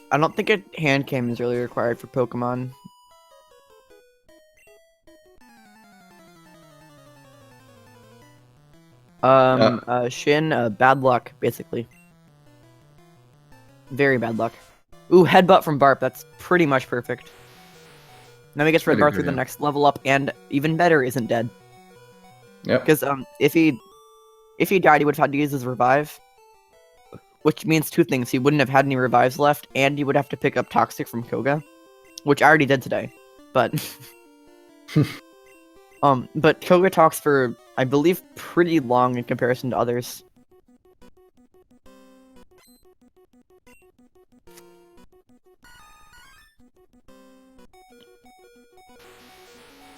[SPEAKER 2] I don't think a hand cam is really required for Pokemon. Shin, bad luck, basically. Very bad luck. Ooh, headbutt from Barp. That's pretty much perfect. Now he gets Red
[SPEAKER 3] Pretty
[SPEAKER 2] Bar
[SPEAKER 3] good,
[SPEAKER 2] through the
[SPEAKER 3] yeah.
[SPEAKER 2] next level up, and even better, isn't dead.
[SPEAKER 3] Yep.
[SPEAKER 2] Because if he died, he would have had to use his revive, which means two things: he wouldn't have had any revives left, and he would have to pick up Toxic from Koga, which I already did today. But but Koga talks for, I believe, pretty long in comparison to others.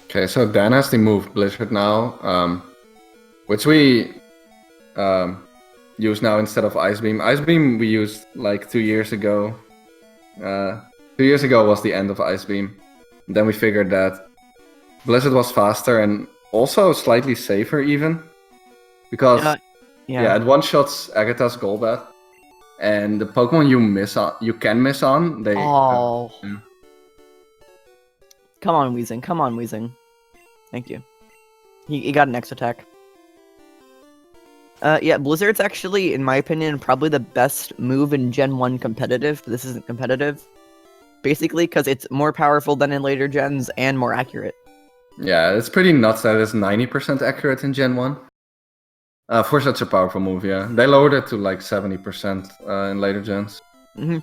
[SPEAKER 3] Okay, so Dan has the move Blizzard now, which we use now instead of Ice Beam. Ice Beam we used like 2 years ago. 2 years ago was the end of Ice Beam. Then we figured that Blizzard was faster and also slightly safer even. Because yeah, it one-shots Agatha's Golbat. And the Pokemon you can miss on, they...
[SPEAKER 2] Oh.
[SPEAKER 3] yeah.
[SPEAKER 2] Come on, Weezing. Come on, Weezing. Thank you. He got an X attack. Yeah, Blizzard's actually, in my opinion, probably the best move in Gen 1 competitive, but this isn't competitive. Basically, because it's more powerful than in later gens and more accurate.
[SPEAKER 3] Yeah, it's pretty nuts that it's 90% accurate in Gen 1. For such a powerful move, yeah. They lowered it to like 70% in later gens.
[SPEAKER 2] Mhm.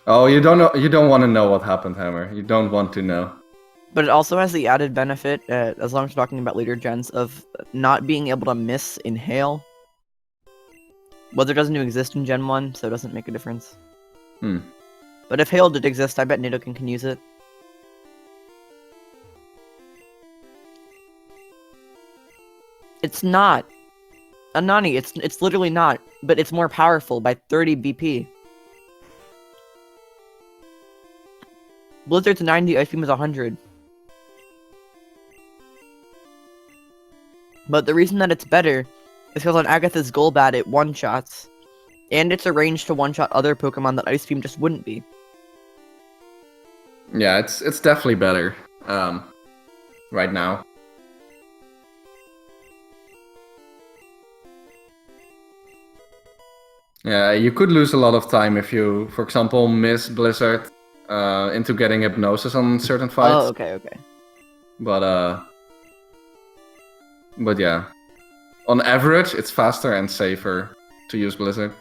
[SPEAKER 3] Oh, you don't know. You don't want to know what happened, Hammer. You don't want to know.
[SPEAKER 2] But it also has the added benefit, as long as we're talking about later gens, of not being able to miss in Hail. Weather doesn't exist in Gen 1, so it doesn't make a difference. But if Hail did exist, I bet Nidoking can use it. It's not. Anani, it's literally not, but it's more powerful by 30 BP. Blizzard's 90, Ice Beam is 100. But the reason that it's better is because on Agatha's Golbat it one-shots, and it's arranged to one-shot other Pokemon that Ice Beam just wouldn't be.
[SPEAKER 3] Yeah, it's definitely better right now. Yeah, you could lose a lot of time if you, for example, miss Blizzard into getting Hypnosis on certain fights.
[SPEAKER 2] Oh, okay.
[SPEAKER 3] But yeah, on average, it's faster and safer to use Blizzard.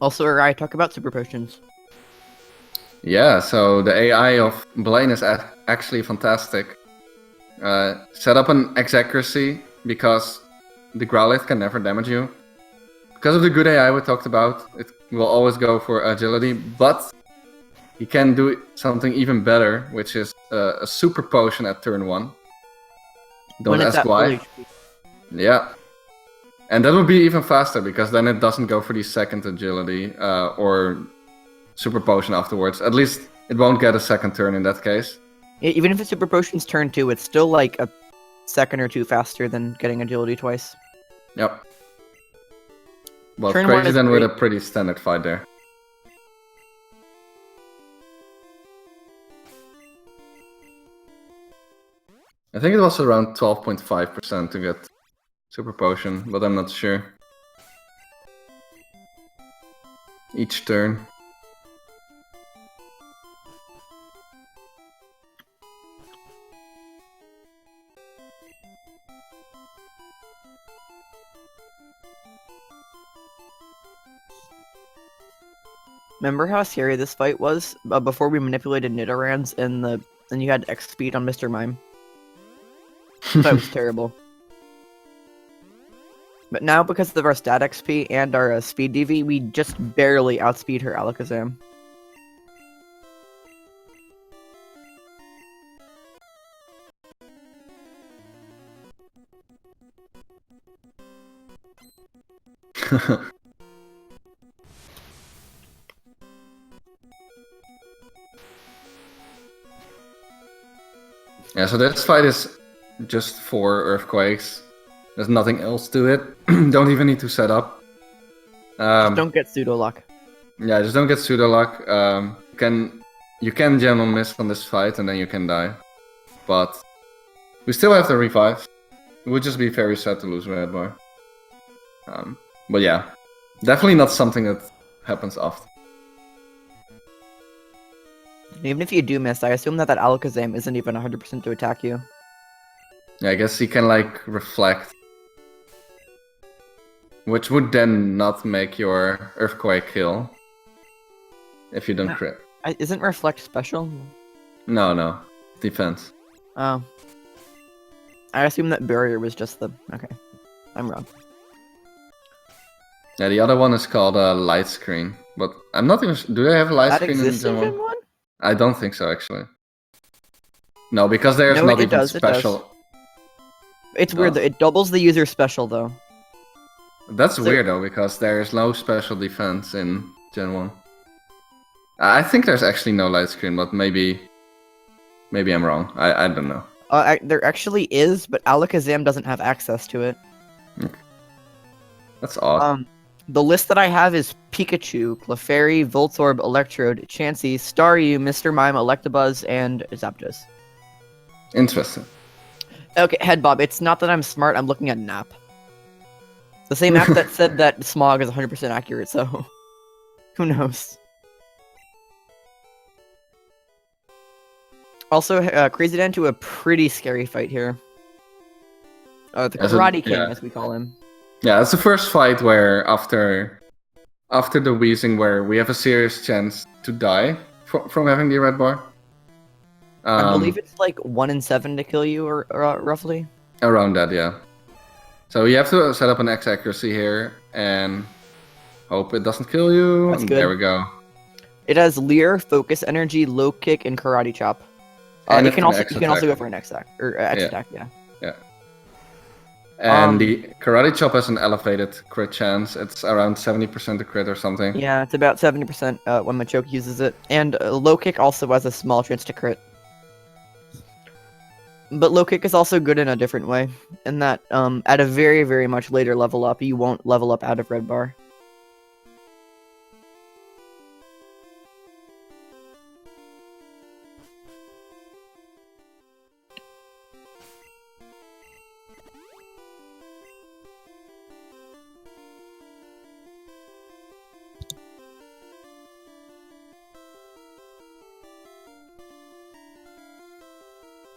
[SPEAKER 2] Also, Arai, talk about Super Potions.
[SPEAKER 3] Yeah, so the AI of Blaine is actually fantastic. Set up an Exaccuracy because the Growlithe can never damage you. Because of the good AI we talked about, it will always go for Agility, but he can do something even better, which is a Super Potion at turn 1. Don't ask why. Yeah. And that would be even faster, because then it doesn't go for the second Agility or Super Potion afterwards. At least it won't get a second turn in that case.
[SPEAKER 2] Even if it's Super Potion's turn 2, it's still like a second or two faster than getting Agility twice.
[SPEAKER 3] Yep. Well,
[SPEAKER 2] Turn 1
[SPEAKER 3] crazy
[SPEAKER 2] is
[SPEAKER 3] then with
[SPEAKER 2] great.
[SPEAKER 3] a pretty standard fight there. I think it was around 12.5% to get Super Potion, but I'm not sure. Each turn.
[SPEAKER 2] Remember how scary this fight was before we manipulated Nidorans and you had X speed on Mr. Mime? That was terrible. But now, because of our stat XP and our speed DV, we just barely outspeed her Alakazam.
[SPEAKER 3] Yeah, so this fight is just 4 earthquakes. There's nothing else to it. Don't even need to set up.
[SPEAKER 2] Just don't get pseudo luck.
[SPEAKER 3] Yeah, just don't get pseudo luck. You can general miss on this fight and then you can die. But we still have the revive. It would just be very sad to lose Red Bar. But yeah, definitely not something that happens often.
[SPEAKER 2] Even if you do miss, I assume that Alakazam isn't even 100% to attack you.
[SPEAKER 3] Yeah, I guess he can like reflect. Which would then not make your earthquake kill. If you don't crit.
[SPEAKER 2] Isn't reflect special?
[SPEAKER 3] No. Defense.
[SPEAKER 2] Oh. I assume that barrier was just the... Okay. I'm wrong.
[SPEAKER 3] Yeah, the other one is called a light screen. But I'm not even... Do they have a light
[SPEAKER 2] That
[SPEAKER 3] screen
[SPEAKER 2] exists
[SPEAKER 3] in
[SPEAKER 2] in
[SPEAKER 3] Gen
[SPEAKER 2] Gen
[SPEAKER 3] 1?
[SPEAKER 2] 1?
[SPEAKER 3] I don't think so, actually. No, because there's
[SPEAKER 2] No,
[SPEAKER 3] not
[SPEAKER 2] it
[SPEAKER 3] even
[SPEAKER 2] does, it does.
[SPEAKER 3] special...
[SPEAKER 2] It's weird though. It doubles the user special though.
[SPEAKER 3] That's weird though, because there's no special defense in Gen 1. I think there's actually no light screen, but maybe I'm wrong. I don't know.
[SPEAKER 2] There actually is, but Alakazam doesn't have access to it.
[SPEAKER 3] Okay. That's odd.
[SPEAKER 2] The list that I have is Pikachu, Clefairy, Voltorb, Electrode, Chansey, Staryu, Mr. Mime, Electabuzz, and Zapdos.
[SPEAKER 3] Interesting.
[SPEAKER 2] Okay, Head Bob, it's not that I'm smart, I'm looking at an app. The same app that said that Smog is 100% accurate, so... Who knows? Also, krazyd4n to a pretty scary fight here. The Karate King, as we call him.
[SPEAKER 3] Yeah, it's the first fight where after the wheezing where we have a serious chance to die from having the red bar.
[SPEAKER 2] I believe it's like 1 in 7 to kill you, or roughly.
[SPEAKER 3] Around that, yeah. So you have to set up an X accuracy here and hope it doesn't kill you.
[SPEAKER 2] That's
[SPEAKER 3] and
[SPEAKER 2] good.
[SPEAKER 3] There we go.
[SPEAKER 2] It has Leer, Focus Energy, Low Kick, and Karate Chop. You can also go for an X attack attack, yeah.
[SPEAKER 3] Yeah. And the Karate Chop has an elevated crit chance. It's around 70% to crit or something.
[SPEAKER 2] Yeah, it's about 70% when Machoke uses it. And Low Kick also has a small chance to crit. But Low Kick is also good in a different way. In that, at a very, very much later level up, you won't level up out of Red Bar.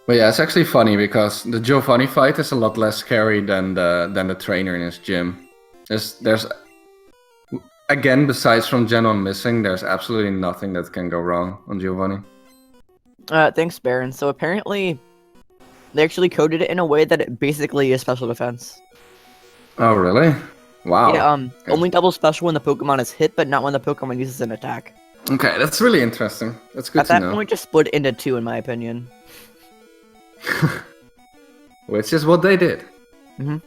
[SPEAKER 3] But yeah, it's actually funny because the Giovanni fight is a lot less scary than the trainer in his gym. There's again, besides from Gen 1 missing, there's absolutely nothing that can go wrong on Giovanni.
[SPEAKER 2] Thanks, Baron. So apparently, they actually coded it in a way that it basically is special defense.
[SPEAKER 3] Oh, really? Wow.
[SPEAKER 2] Yeah,
[SPEAKER 3] Okay.
[SPEAKER 2] only double special when the Pokemon is hit, but not when the Pokemon uses an attack.
[SPEAKER 3] Okay, that's really interesting. That's good to
[SPEAKER 2] At
[SPEAKER 3] know.
[SPEAKER 2] that point, just split into 2, in my opinion.
[SPEAKER 3] Which is what they did.
[SPEAKER 2] Mm-hmm.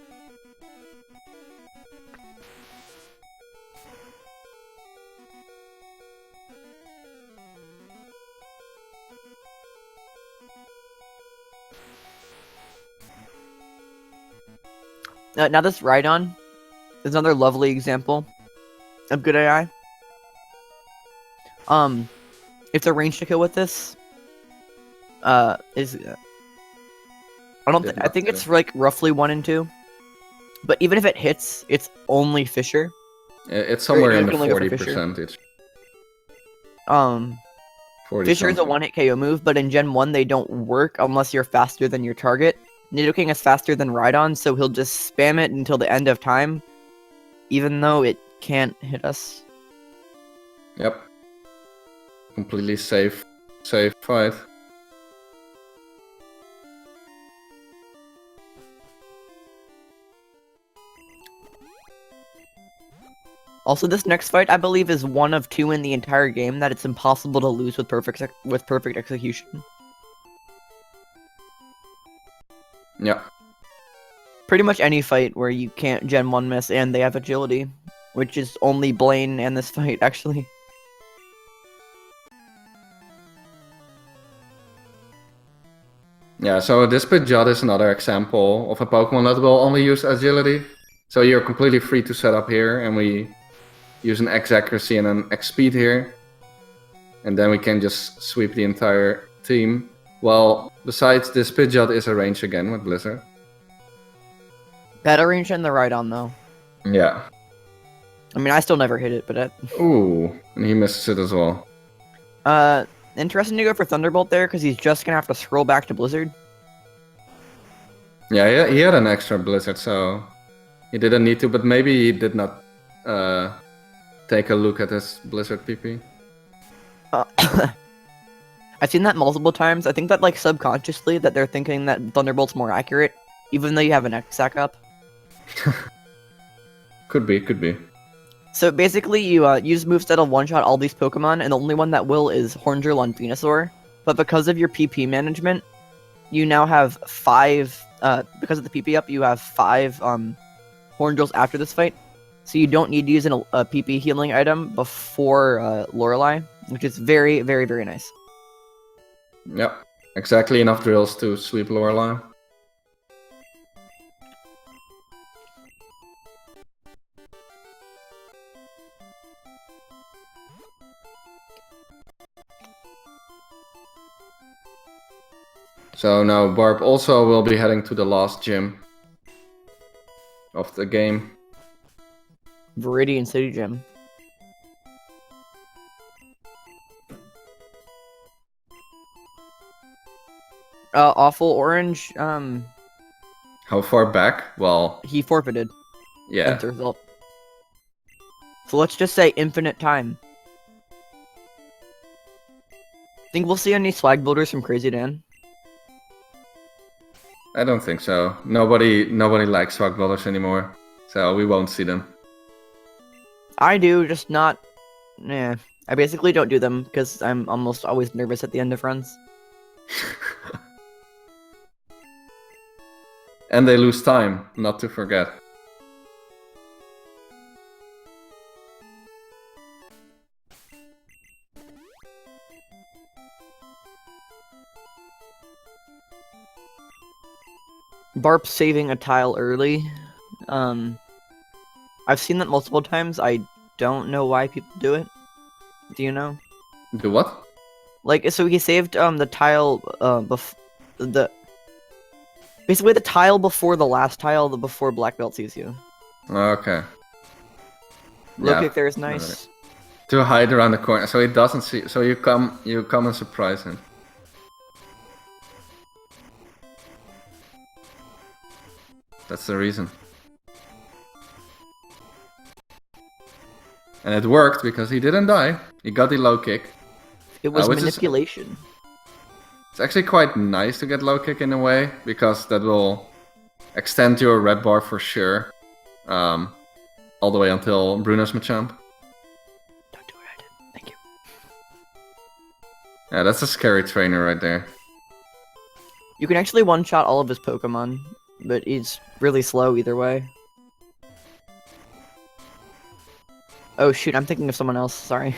[SPEAKER 2] Now this Rhydon is another lovely example of good AI. If the range to kill with this is I think it's like roughly 1 in 2. But even if it hits, it's only Fissure.
[SPEAKER 3] It's somewhere in the
[SPEAKER 2] you can only go
[SPEAKER 3] 40
[SPEAKER 2] for Fissure.
[SPEAKER 3] percentage. 40
[SPEAKER 2] Fissure is a
[SPEAKER 3] something.
[SPEAKER 2] 1-hit KO move, but in Gen 1 they don't work unless you're faster than your target. Nidoking is faster than Rhydon, so he'll just spam it until the end of time, even though it can't hit us.
[SPEAKER 3] Yep. Completely safe fight.
[SPEAKER 2] Also, this next fight, I believe, is 1 of 2 in the entire game that it's impossible to lose with perfect execution.
[SPEAKER 3] Yeah.
[SPEAKER 2] Pretty much any fight where you can't Gen 1 miss and they have agility which is only Blaine and this fight, actually.
[SPEAKER 3] Yeah, so this Pidgeot is another example of a Pokemon that will only use agility. So you're completely free to set up here, and we use an X accuracy and an X speed here. And then we can just sweep the entire team. Well, besides this Pidgeot is a range again with Blizzard.
[SPEAKER 2] Better range than the Rhydon, though.
[SPEAKER 3] Yeah.
[SPEAKER 2] I mean, I still never hit it, but...
[SPEAKER 3] Ooh, and he misses it as well.
[SPEAKER 2] Interesting to go for Thunderbolt there, because he's just gonna have to scroll back to Blizzard.
[SPEAKER 3] Yeah, he had an extra Blizzard, so he didn't need to, but maybe he did not take a look at his Blizzard PP.
[SPEAKER 2] I've seen that multiple times. I think that, like, subconsciously, that they're thinking that Thunderbolt's more accurate, even though you have an X-Sack up.
[SPEAKER 3] Could be.
[SPEAKER 2] So basically, you use moves that'll one-shot all these Pokemon, and the only one that will is Hornedrill on Venusaur. But because of your PP management, you now have 5. Because of the PP up, you have 5 Hornedrills after this fight. So you don't need to use a PP healing item before Lorelei, which is very, very, very nice.
[SPEAKER 3] Yep, exactly enough drills to sweep Lorelei. So now Barb also will be heading to the last gym of the game.
[SPEAKER 2] Viridian City Gym. Awful Orange,
[SPEAKER 3] How far back? Well,
[SPEAKER 2] he forfeited.
[SPEAKER 3] yeah.
[SPEAKER 2] That's the result. So let's just say infinite time. Think we'll see any swag builders from krazyd4n?
[SPEAKER 3] I don't think so. Nobody likes swag builders anymore, so we won't see them.
[SPEAKER 2] I do, just not... Nah. I basically don't do them, because I'm almost always nervous at the end of runs.
[SPEAKER 3] And they lose time, not to forget.
[SPEAKER 2] Barp saving a tile early. I've seen that multiple times. I don't know why people do it. Do you know?
[SPEAKER 3] Do what?
[SPEAKER 2] Like, so he saved the tile basically the tile before the last tile, before Black Belt sees you.
[SPEAKER 3] Okay.
[SPEAKER 2] Low kick there is nice.
[SPEAKER 3] To hide around the corner, so he doesn't see. So you come and surprise him. That's the reason. And it worked because he didn't die. He got the low kick.
[SPEAKER 2] It was
[SPEAKER 3] which is-
[SPEAKER 2] manipulation.
[SPEAKER 3] It's actually quite nice to get low kick in a way, because that will extend your red bar for sure. All the way until Bruno's Machamp.
[SPEAKER 2] Don't do what I did. Thank you.
[SPEAKER 3] Yeah, that's a scary trainer right there.
[SPEAKER 2] You can actually one-shot all of his Pokemon, but he's really slow either way. Oh shoot, I'm thinking of someone else, sorry.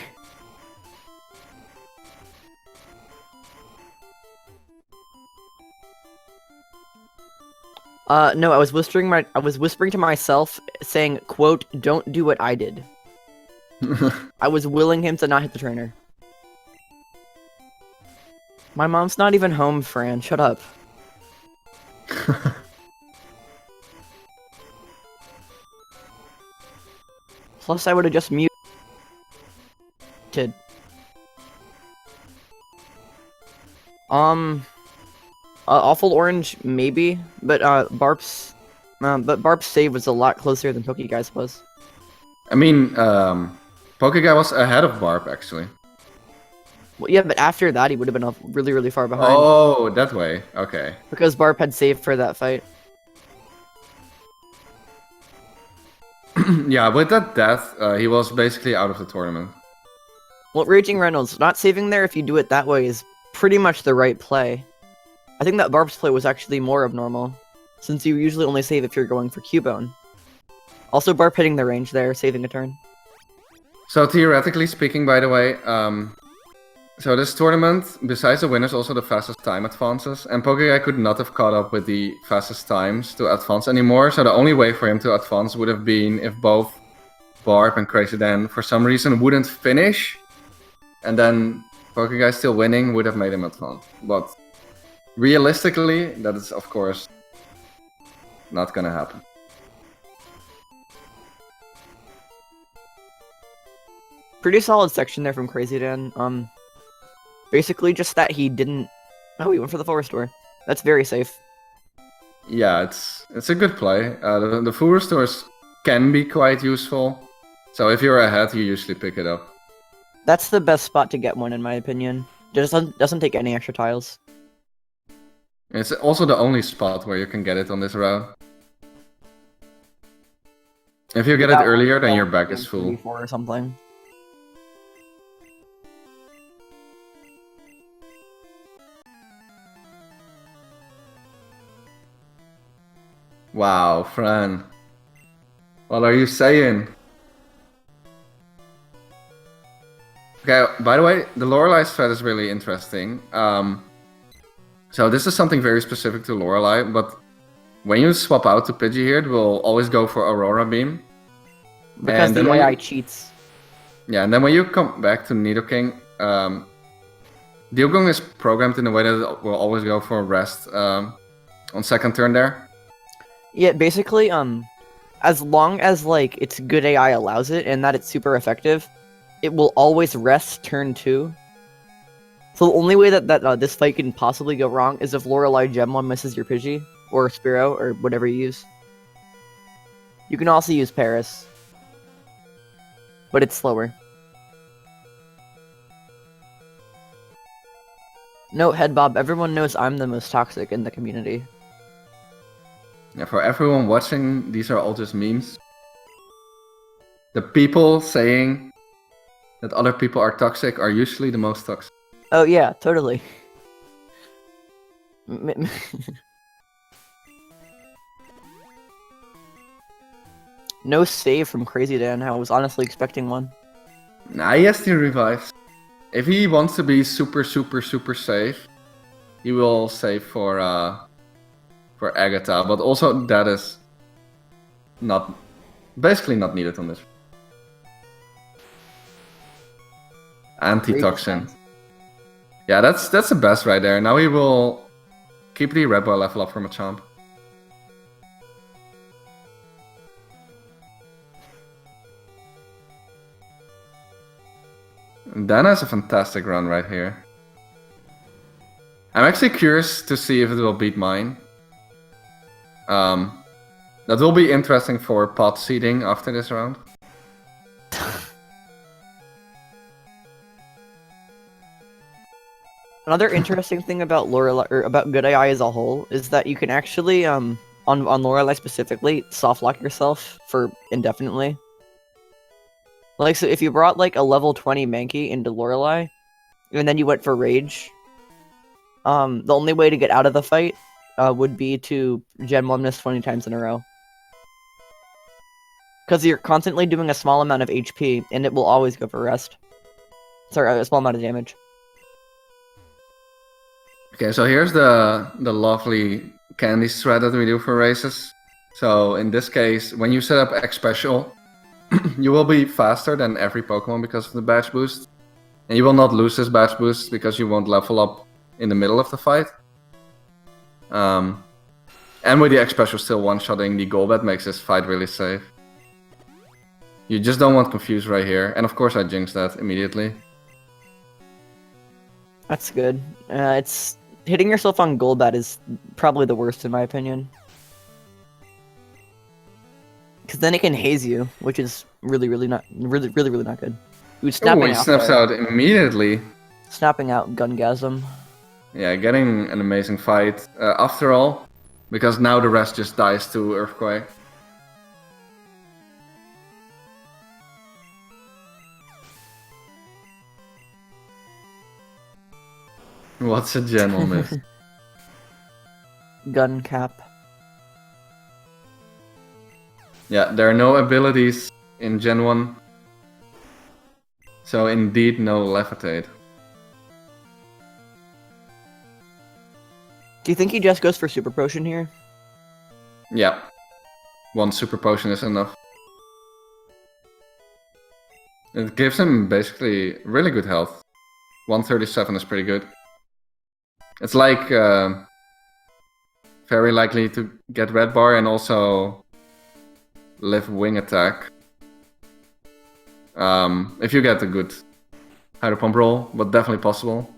[SPEAKER 2] No, I was whispering to myself, saying, quote, "Don't do what I did." I was willing him to not hit the trainer. My mom's not even home, Fran. Shut up. Plus, I would have just muted. Awful Orange, maybe, but Barp's save was a lot closer than Pokeguy's was.
[SPEAKER 3] I mean, Pokeguy was ahead of Barb, actually.
[SPEAKER 2] Well, yeah, but after that, he would have been really, really far behind.
[SPEAKER 3] Oh, that way. Okay.
[SPEAKER 2] Because Barp had saved for that fight.
[SPEAKER 3] Yeah, with that death, he was basically out of the tournament.
[SPEAKER 2] Well, Raging Reynolds, not saving there if you do it that way is pretty much the right play. I think that Barb's play was actually more abnormal, since you usually only save if you're going for Cubone. Also, Barp hitting the range there, saving a turn.
[SPEAKER 1] So theoretically speaking, by the way, so this tournament, besides the winners, also the fastest time advances, and Pokeguy could not have caught up with the fastest times to advance anymore, so the only way for him to advance would have been if both Barp and krazyd4n for some reason wouldn't finish, and then Pokeguy still winning would have made him advance. But realistically, that is of course not gonna happen.
[SPEAKER 2] Pretty solid section there from krazyd4n. Basically just that he didn't... Oh, he went for the full restore. That's very safe.
[SPEAKER 1] Yeah, it's a good play. The full restores can be quite useful, so if you're ahead, you usually pick it up.
[SPEAKER 2] That's the best spot to get one, in my opinion. Doesn't take any extra tiles.
[SPEAKER 1] It's also the only spot where you can get it on this route. If you get it earlier, then your back is full.
[SPEAKER 2] Or something.
[SPEAKER 1] Wow, Fran. What are you saying? Okay, by the way, the Lorelei strat is really interesting. So this is something very specific to Lorelei, but when you swap out to Pidgey here, it will always go for Aurora Beam.
[SPEAKER 2] Because the AI cheats.
[SPEAKER 1] Yeah, and then when you come back to Nidoking, Dialga is programmed in a way that it will always go for rest on second turn there.
[SPEAKER 2] Yeah, basically, as long as, like, its good AI allows it, and that it's super effective, it will always rest turn 2. So the only way that this fight can possibly go wrong is if Lorelei Gem 1 misses your Pidgey, or Spearow, or whatever you use. You can also use Paris. But it's slower. Note, Head Bob, everyone knows I'm the most toxic in the community.
[SPEAKER 1] Yeah, for everyone watching, these are all just memes. The people saying that other people are toxic are usually the most toxic.
[SPEAKER 2] Oh yeah, totally. No save from krazyd4n. I was honestly expecting one.
[SPEAKER 1] Nah, yes, he revives. If he wants to be super safe, he will save for Agatha, but also that is basically not needed on this. Antitoxin. Yeah, that's the best right there. Now he will keep the Red Ball level up from a Machamp. Dana has a fantastic run right here. I'm actually curious to see if it will beat mine. That will be interesting for pot seeding after this round.
[SPEAKER 2] Another interesting thing about Lorelei, or about Good AI as a whole, is that you can actually, on Lorelei specifically, soft lock yourself for indefinitely. Like, so if you brought like a level 20 Mankey into Lorelei, and then you went for Rage, the only way to get out of the fight would be to Gen 1 miss 20 times in a row. Because you're constantly doing a small amount of HP, and it will always go for rest. Sorry, a small amount of damage.
[SPEAKER 1] Okay, so here's the lovely candy strat that we do for races. So in this case, when you set up X Special, you will be faster than every Pokemon because of the badge boost. And you will not lose this badge boost because you won't level up in the middle of the fight. And with the X Special still one-shotting the Golbat makes this fight really safe. You just don't want Confuse right here. And of course I jinxed that immediately.
[SPEAKER 2] That's good. It's hitting yourself on Golbat is probably the worst in my opinion. Because then it can haze you, which is really not good. Ooh, snapping
[SPEAKER 1] he
[SPEAKER 2] out
[SPEAKER 1] snaps
[SPEAKER 2] there.
[SPEAKER 1] out immediately.
[SPEAKER 2] Snapping out Gungasm.
[SPEAKER 1] Yeah, getting an amazing fight after all, because now the rest just dies to Earthquake. What's a general miss?
[SPEAKER 2] Gun cap.
[SPEAKER 3] Yeah, there are no abilities in Gen 1. So indeed, no Levitate.
[SPEAKER 2] Do you think he just goes for Super Potion here?
[SPEAKER 3] Yeah. One Super Potion is enough. It gives him basically really good health. 137 is pretty good. It's like very likely to get red bar and also live wing attack. If you get a good Hydro Pump roll, but definitely possible.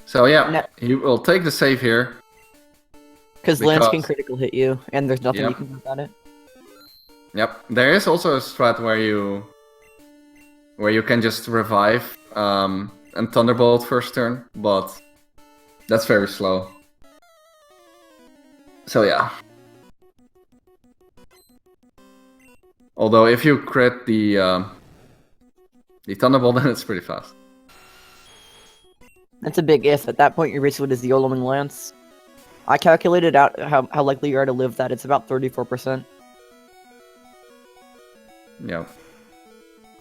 [SPEAKER 3] So yeah, he will take the save here.
[SPEAKER 2] Because Lance can critical hit you, and there's nothing
[SPEAKER 3] Yep.
[SPEAKER 2] you can do about it.
[SPEAKER 3] Yep, there is also a strat where you can just revive and Thunderbolt first turn, but that's very slow. So yeah. Although if you crit the Thunderbolt, then it's pretty fast.
[SPEAKER 2] That's a big if. At that point, you're basically just YOLOing Lance. I calculated out how likely you are to live that. It's about 34%.
[SPEAKER 3] Yeah.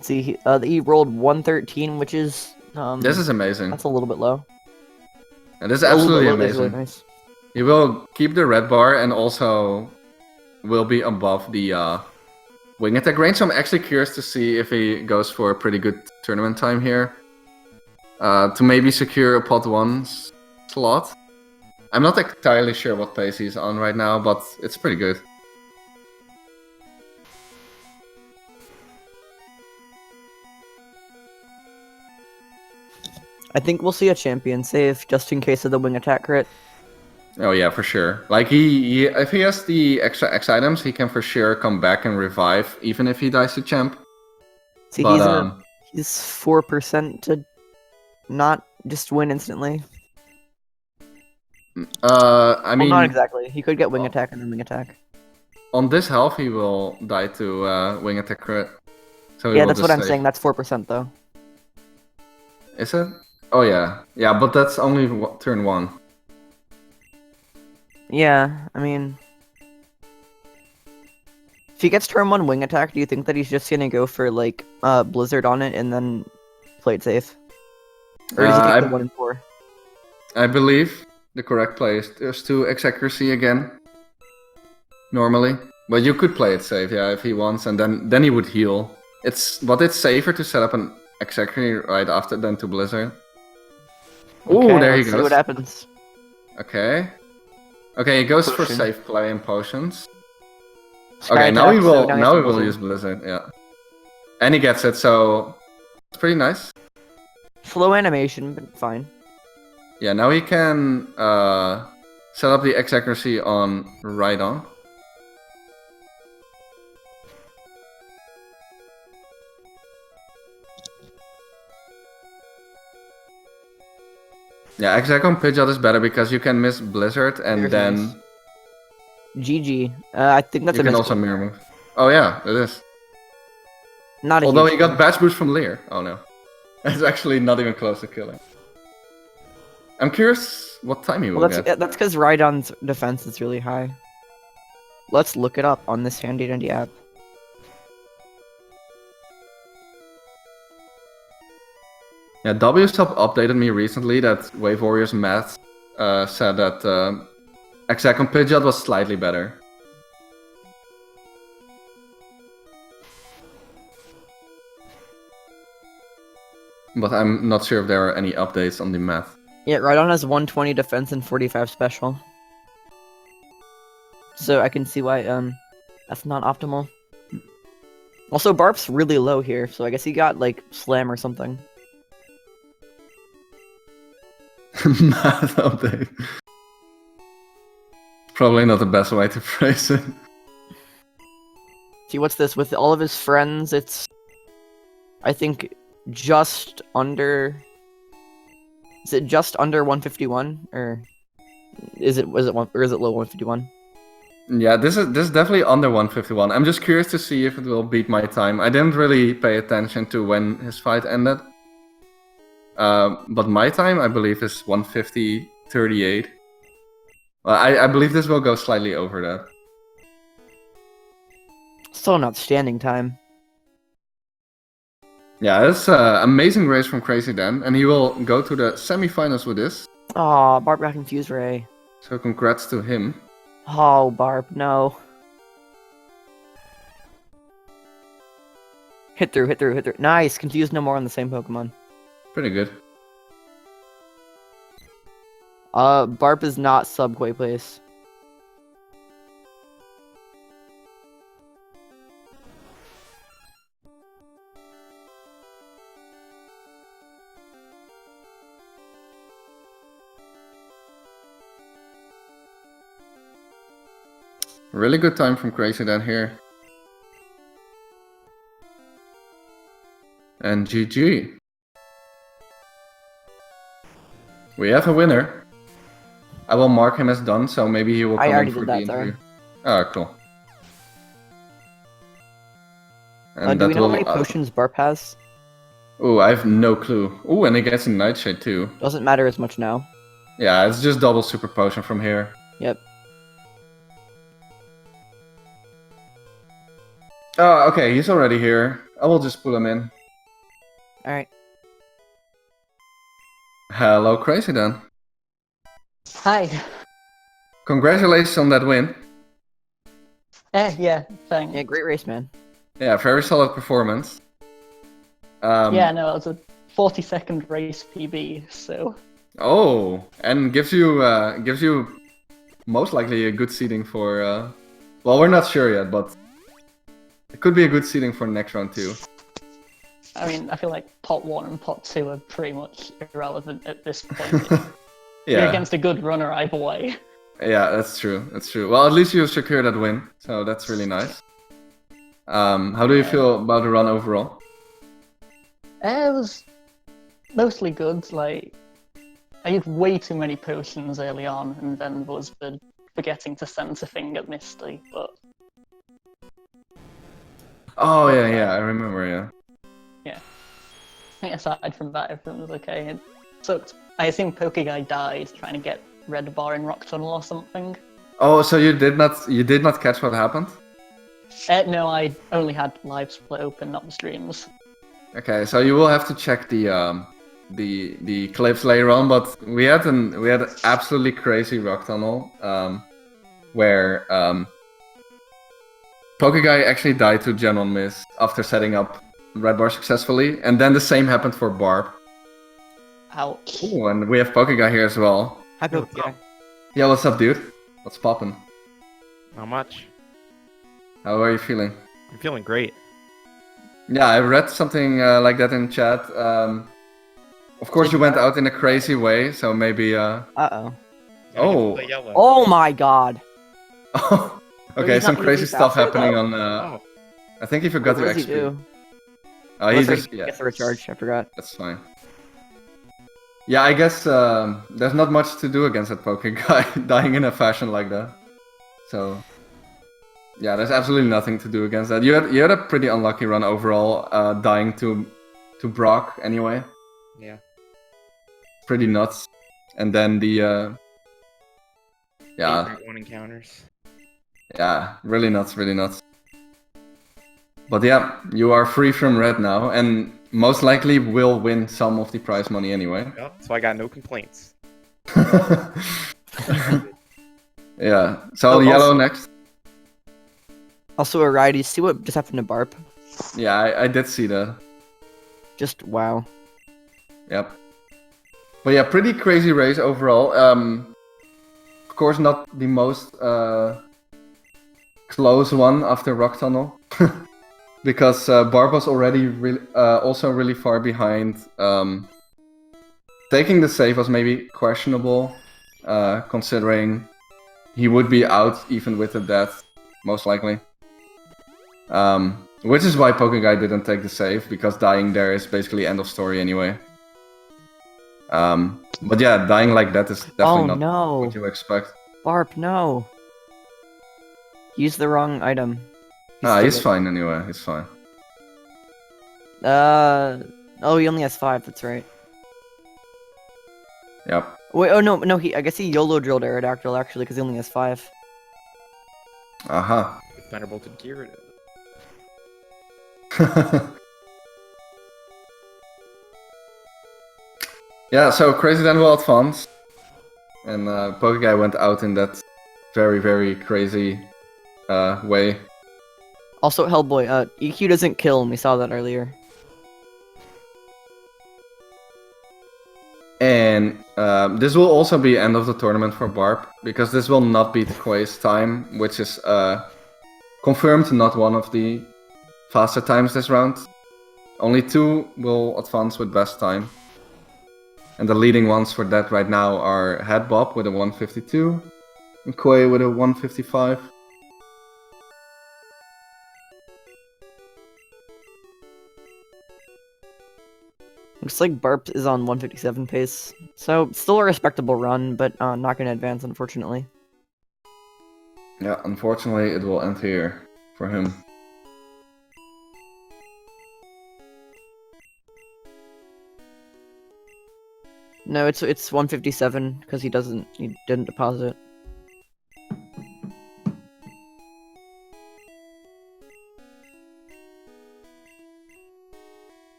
[SPEAKER 2] See, he rolled 113, which is...
[SPEAKER 3] this is amazing.
[SPEAKER 2] That's a little bit low.
[SPEAKER 3] And this is absolutely
[SPEAKER 2] That's
[SPEAKER 3] amazing.
[SPEAKER 2] really nice.
[SPEAKER 3] He will keep the red bar and also will be above the wing attack range. So I'm actually curious to see if he goes for a pretty good tournament time here. To maybe secure a pot 1 slot. I'm not entirely sure what pace he's on right now, but it's pretty good.
[SPEAKER 2] I think we'll see a champion save just in case of the wing attack crit.
[SPEAKER 3] Oh yeah, for sure. Like if he has the extra X items, he can for sure come back and revive, even if he dies to champ.
[SPEAKER 2] See,
[SPEAKER 3] But,
[SPEAKER 2] he's 4% to not just win instantly.
[SPEAKER 3] I mean,
[SPEAKER 2] well, not exactly. He could get wing attack and then wing attack.
[SPEAKER 3] on this health, he will die to wing attack crit. So
[SPEAKER 2] Yeah, that's what I'm saying. That's 4% though.
[SPEAKER 3] Is it? Oh yeah, yeah, but that's only turn 1.
[SPEAKER 2] Yeah, I mean... If he gets turn 1 wing attack, do you think that he's just gonna go for, like, Blizzard on it and then play it safe? Or does he take the 1 and 4?
[SPEAKER 3] I believe the correct play is just to Execucy again. Normally. But you could play it safe, yeah, if he wants, and then he would heal. But it's safer to set up an Execucy right after than to Blizzard. Ooh,
[SPEAKER 2] Okay,
[SPEAKER 3] there he
[SPEAKER 2] let's
[SPEAKER 3] goes.
[SPEAKER 2] see what happens.
[SPEAKER 3] Okay. Okay, he goes for
[SPEAKER 2] Potion.
[SPEAKER 3] safe play and potions.
[SPEAKER 2] Sky
[SPEAKER 3] Okay, now he
[SPEAKER 2] attack, so
[SPEAKER 3] will
[SPEAKER 2] now
[SPEAKER 3] now
[SPEAKER 2] he
[SPEAKER 3] he
[SPEAKER 2] has
[SPEAKER 3] will use Blizzard, yeah. And he gets it, so it's pretty nice.
[SPEAKER 2] Slow animation, but fine.
[SPEAKER 3] Yeah, now he can set up the Execucy on Rhydon. Yeah, Exec on Pidgeot is better because you can miss Blizzard and
[SPEAKER 2] There's
[SPEAKER 3] then
[SPEAKER 2] nice. GG. I think that's
[SPEAKER 3] you
[SPEAKER 2] a
[SPEAKER 3] can
[SPEAKER 2] miss.
[SPEAKER 3] also mirror move. Oh yeah, it is.
[SPEAKER 2] Not a
[SPEAKER 3] Although
[SPEAKER 2] huge
[SPEAKER 3] he got Batch Boost from Leer. Oh no. It's actually not even close to killing. I'm curious what time he will
[SPEAKER 2] Well,
[SPEAKER 3] get.
[SPEAKER 2] that's because Rhydon's defense is really high. Let's look it up on this handy dandy app.
[SPEAKER 3] Yeah, WSub updated me recently that Wave Warriors Math said that Exec on Pidgeot was slightly better. But I'm not sure if there are any updates on the math.
[SPEAKER 2] Yeah, Rhydon has 120 defense and 45 special. So I can see why that's not optimal. Also, Barp's really low here, so I guess he got like Slam or something.
[SPEAKER 3] Math update. Probably not the best way to phrase it.
[SPEAKER 2] See, what's this? With all of his friends, it's... I think just under... Is it just under 151? Or is it low 151?
[SPEAKER 3] Yeah, this is definitely under 151. I'm just curious to see if it will beat my time. I didn't really pay attention to when his fight ended. But my time, I believe, is 150 38. Well, I believe this will go slightly over that.
[SPEAKER 2] Still an outstanding time.
[SPEAKER 3] Yeah, that's an amazing race from krazyd4n, and he will go to the semifinals with this.
[SPEAKER 2] Oh, Barp got confused, Ray.
[SPEAKER 3] So congrats to him.
[SPEAKER 2] Oh, Barp, no. Hit through, hit through, hit through. Nice, confused no more on the same Pokemon.
[SPEAKER 3] Pretty good.
[SPEAKER 2] Barp is not Subway place.
[SPEAKER 3] Really good time from krazyd4n here. And GG. We have a winner. I will mark him as done, so maybe he will come in for the interview. Oh, cool. And
[SPEAKER 2] do we know how many potions Barp has?
[SPEAKER 3] Oh, I have no clue. Oh, and he gets a Nightshade too.
[SPEAKER 2] Doesn't matter as much now.
[SPEAKER 3] Yeah, it's just double super potion from here.
[SPEAKER 2] Yep.
[SPEAKER 3] Oh, okay, he's already here. I will just put him in.
[SPEAKER 2] Alright.
[SPEAKER 3] Hello, krazyd4n.
[SPEAKER 4] Hi.
[SPEAKER 3] Congratulations on that win.
[SPEAKER 4] Yeah, thanks.
[SPEAKER 2] Yeah, great race, man.
[SPEAKER 3] Yeah, very solid performance.
[SPEAKER 4] Yeah, no, it was a 40-second race PB, so...
[SPEAKER 3] Oh, and gives you most likely a good seeding for... Well, we're not sure yet, but... It could be a good seeding for next round too.
[SPEAKER 4] I mean, I feel like pot 1 and pot 2 are pretty much irrelevant at this point.
[SPEAKER 3] Yeah.
[SPEAKER 4] You're against a good runner either way.
[SPEAKER 3] Yeah, that's true. That's true. Well, at least you secure that win, so that's really nice. How do you feel about the run overall?
[SPEAKER 4] It was mostly good. Like, I used way too many potions early on, and then was forgetting to sense a thing at Misty, but...
[SPEAKER 3] Oh, yeah, I remember, yeah.
[SPEAKER 4] Yeah. I think aside from that, everything was okay. It sucked. I assume pokeguy died trying to get red bar in rock tunnel or something.
[SPEAKER 3] Oh, so you did not catch what happened?
[SPEAKER 4] No, I only had live split open, not the streams.
[SPEAKER 3] Okay, so you will have to check the clips later on, but we had an absolutely crazy rock tunnel where Pokeguy actually died to Gen 1 miss after setting up red bar successfully, and then the same happened for Barp.
[SPEAKER 4] Ouch.
[SPEAKER 3] Ooh, and we have Pokeguy here as well.
[SPEAKER 2] Hi, Pokeguy.
[SPEAKER 3] Yeah, what's up, dude? What's poppin'?
[SPEAKER 5] Not much.
[SPEAKER 3] How are you feeling?
[SPEAKER 5] I'm feeling great.
[SPEAKER 3] Yeah, I read something like that in chat. Of course, you went out in a crazy way, so maybe...
[SPEAKER 2] Uh-oh.
[SPEAKER 3] Oh.
[SPEAKER 2] Oh my god.
[SPEAKER 3] Okay, some crazy stuff happening
[SPEAKER 2] though?
[SPEAKER 3] on...
[SPEAKER 5] Oh.
[SPEAKER 3] I think he forgot to
[SPEAKER 2] What does he
[SPEAKER 3] XP.
[SPEAKER 2] do?
[SPEAKER 3] Oh, he just...
[SPEAKER 2] He gets a recharge, I forgot.
[SPEAKER 3] That's fine. Yeah, I guess there's not much to do against that Pokeguy dying in a fashion like that. So... Yeah, there's absolutely nothing to do against that. You had a pretty unlucky run overall, dying to Brock anyway.
[SPEAKER 5] Yeah.
[SPEAKER 3] Pretty nuts. And then the... yeah.
[SPEAKER 5] 1 encounters.
[SPEAKER 3] Yeah, really nuts, really nuts. But yeah, you are free from red now, and most likely will win some of the prize money anyway.
[SPEAKER 5] Well, so I got no complaints.
[SPEAKER 3] Yeah, so yellow next.
[SPEAKER 2] Also, Arai, do you see what just happened to Barp?
[SPEAKER 3] Yeah, I did see that.
[SPEAKER 2] Just wow.
[SPEAKER 3] Yep. But yeah, pretty crazy race overall. Of course, not the most close one after Rock Tunnel. Because Barp was already also really far behind. Taking the save was maybe questionable, considering he would be out even with the death, most likely. Which is why Pokeguy didn't take the save, because dying there is basically end of story anyway. But yeah, dying like that is definitely not what you expect.
[SPEAKER 2] Barp, no! Use the wrong item.
[SPEAKER 3] He's fine anyway, he's fine.
[SPEAKER 2] Oh, he only has 5, that's right.
[SPEAKER 3] Yep.
[SPEAKER 2] Wait, oh no, no, I guess he YOLO drilled Aerodactyl actually, because he only has 5.
[SPEAKER 3] Aha.
[SPEAKER 5] Thunderbolted Gyarados.
[SPEAKER 3] Yeah, so krazyd4n will advance. And Pokeguy went out in that very, very crazy way.
[SPEAKER 2] Also, Hellboy, EQ doesn't kill, and we saw that earlier.
[SPEAKER 3] And this will also be end of the tournament for Barp, because this will not beat Quay's time, which is confirmed not one of the faster times this round. Only 2 will advance with best time. And the leading ones for that right now are Head Bob with a 152 and Quay with a 155.
[SPEAKER 2] Looks like Barp is on 157 pace, so still a respectable run, but not going to advance, unfortunately.
[SPEAKER 3] Yeah, unfortunately it will end here for him.
[SPEAKER 2] No, it's 157 because he didn't deposit.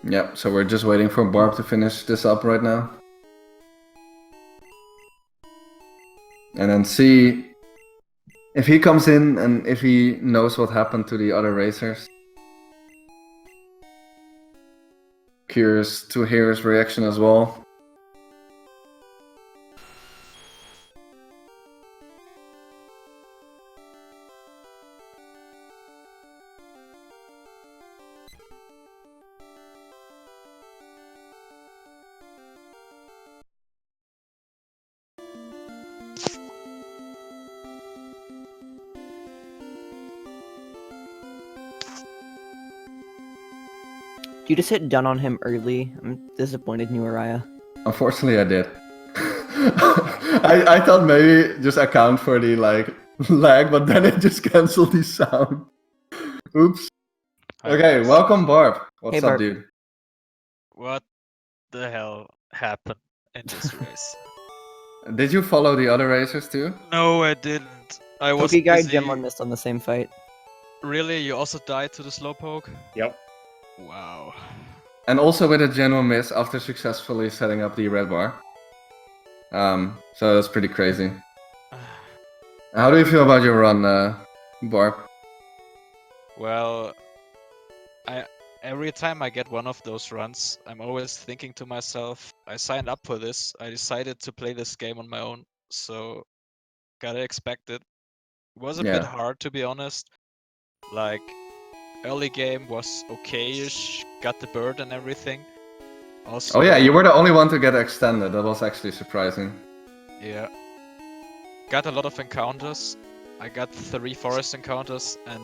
[SPEAKER 3] Yeah, so we're just waiting for Barb to finish this up right now. And then see if he comes in and if he knows what happened to the other racers. Curious to hear his reaction as well.
[SPEAKER 2] You just hit done on him early. I'm disappointed in you, Araya.
[SPEAKER 3] Unfortunately, I did. I thought maybe just account for the lag, but then it just canceled the sound. Oops. Okay, welcome Barb. What's
[SPEAKER 2] Hey,
[SPEAKER 3] up,
[SPEAKER 2] Barb.
[SPEAKER 3] dude?
[SPEAKER 6] What the hell happened in this race?
[SPEAKER 3] Did you follow the other racers too?
[SPEAKER 6] No, I didn't. I was
[SPEAKER 2] Pokeguy
[SPEAKER 6] busy.
[SPEAKER 2] Gemma missed on the same fight.
[SPEAKER 6] Really? You also died to the slowpoke?
[SPEAKER 5] Yep.
[SPEAKER 6] Wow.
[SPEAKER 3] And also with a general miss after successfully setting up the red bar. So that's pretty crazy. How do you feel about your run, Barb?
[SPEAKER 6] Well, every time I get one of those runs, I'm always thinking to myself, I signed up for this. I decided to play this game on my own, so gotta expect it. It was a bit
[SPEAKER 3] Yeah.
[SPEAKER 6] hard, to be honest. Like, early game was okay-ish, got the bird and everything. Also,
[SPEAKER 3] Oh yeah, you were the only one to get extended. That was actually surprising.
[SPEAKER 6] yeah. Got a lot of encounters. I got 3 forest encounters and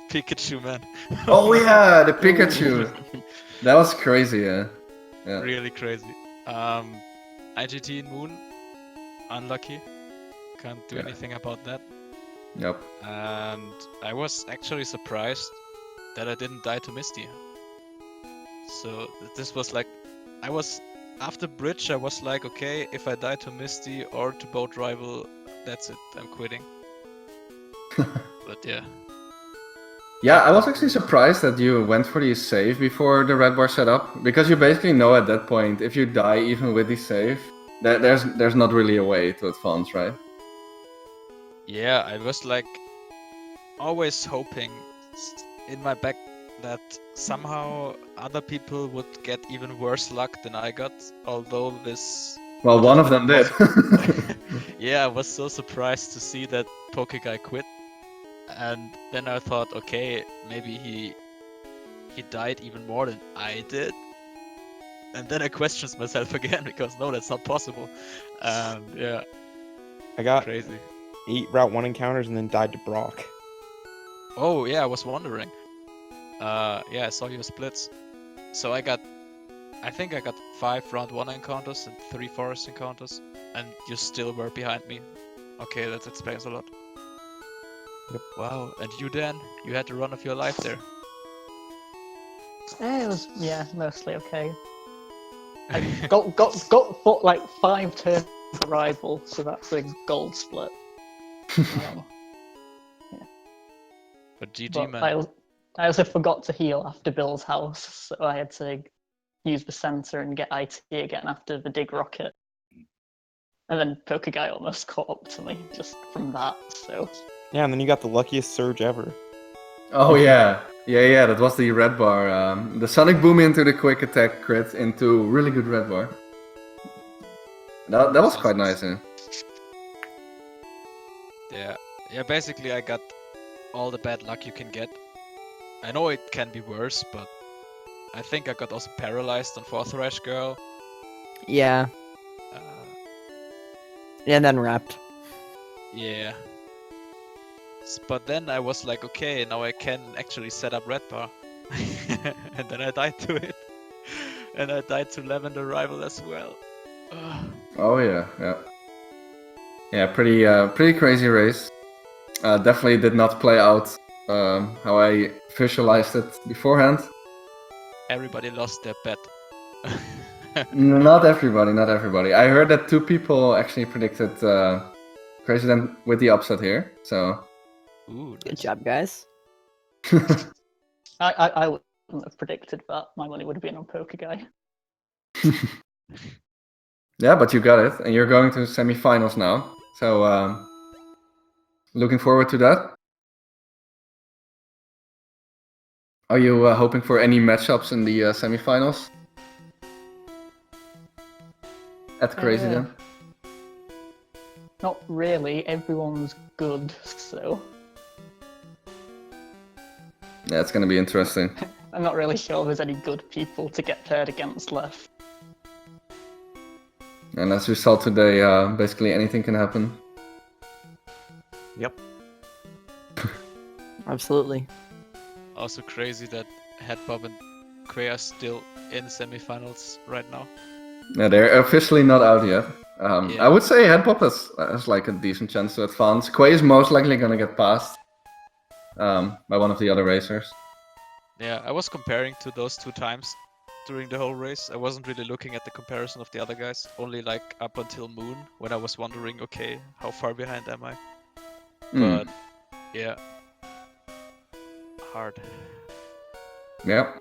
[SPEAKER 6] Pikachu, man.
[SPEAKER 3] Oh yeah, the Pikachu. That was crazy, yeah. Yeah.
[SPEAKER 6] Really crazy. IGT Moon, unlucky. Can't do
[SPEAKER 3] Yeah.
[SPEAKER 6] anything about that.
[SPEAKER 3] Yep.
[SPEAKER 6] And I was actually surprised that I didn't die to Misty. So this was like, after Bridge I was like, okay, if I die to Misty or to Boat Rival, that's it, I'm quitting. But yeah.
[SPEAKER 3] Yeah, I was actually surprised that you went for the save before the red bar setup, because you basically know at that point if you die even with the save, there's not really a way to advance, right?
[SPEAKER 6] Yeah, I was like always hoping in my back that somehow other people would get even worse luck than I got, although this...
[SPEAKER 3] Well, one of them did.
[SPEAKER 6] Yeah, I was so surprised to see that Pokeguy quit. And then I thought, okay, maybe he died even more than I did. And then I questioned myself again, because no, that's not possible. And yeah,
[SPEAKER 5] I got
[SPEAKER 6] crazy.
[SPEAKER 5] 8 Route 1 encounters and then died to Brock.
[SPEAKER 6] Oh yeah, I was wondering. Yeah, I saw your splits. So I think I got 5 round 1 encounters and 3 forest encounters, and you still were behind me. Okay, that explains a lot.
[SPEAKER 5] Yep.
[SPEAKER 6] Wow, and you Dan? You had the run of your life there.
[SPEAKER 4] It was, yeah, mostly okay. I got for like 5 turns of rival, so that's a gold split. Um,
[SPEAKER 6] But GG,
[SPEAKER 4] but
[SPEAKER 6] man.
[SPEAKER 4] I also forgot to heal after Bill's house, so I had to use the center and get IT again after the dig rocket. And then Pokeguy almost caught up to me just from that, so...
[SPEAKER 5] Yeah, and then you got the luckiest surge ever.
[SPEAKER 1] Oh yeah, yeah. That was the red bar. The Sonic Boom into the quick attack crit into really good red bar. That was quite nice. Eh?
[SPEAKER 6] Yeah, basically I got all the bad luck you can get. I know it can be worse, but I think I got also paralyzed on 4th Rash Girl.
[SPEAKER 2] Yeah,
[SPEAKER 6] Uh,
[SPEAKER 2] and then wrapped.
[SPEAKER 6] yeah. But then I was like, okay, now I can actually set up red bar. And then I died to it. And I died to Lavender Rival as well. Ugh.
[SPEAKER 1] Oh yeah. Yeah, pretty crazy race. Definitely did not play out how I visualized it beforehand.
[SPEAKER 6] Everybody lost their bet.
[SPEAKER 1] Not everybody. I heard that 2 people actually predicted krazyd4n with the upset here. So
[SPEAKER 6] Ooh,
[SPEAKER 2] Good
[SPEAKER 6] nice.
[SPEAKER 2] job, guys.
[SPEAKER 4] I wouldn't have predicted that. My money would have been on Pokeguy.
[SPEAKER 1] yeah, but you got it, and you're going to semifinals now. So looking forward to that. Are you hoping for any matchups in the semifinals at krazyd4n?
[SPEAKER 4] Not really. Everyone's good, so
[SPEAKER 1] Yeah, it's gonna be interesting.
[SPEAKER 4] I'm not really sure there's any good people to get paired against left.
[SPEAKER 1] And as we saw today, basically anything can happen.
[SPEAKER 5] Yep.
[SPEAKER 2] Absolutely.
[SPEAKER 6] Also crazy that Headpop and Quay are still in semifinals right now.
[SPEAKER 1] Yeah, they're officially not out yet.
[SPEAKER 6] Yeah.
[SPEAKER 1] I would say Headpop has like a decent chance to advance. Quay is most likely gonna get passed by one of the other racers.
[SPEAKER 6] Yeah, I was comparing to those 2 times during the whole race. I wasn't really looking at the comparison of the other guys, only like up until Moon, when I was wondering, okay, how far behind am I? But yeah, hard.
[SPEAKER 1] Yeah.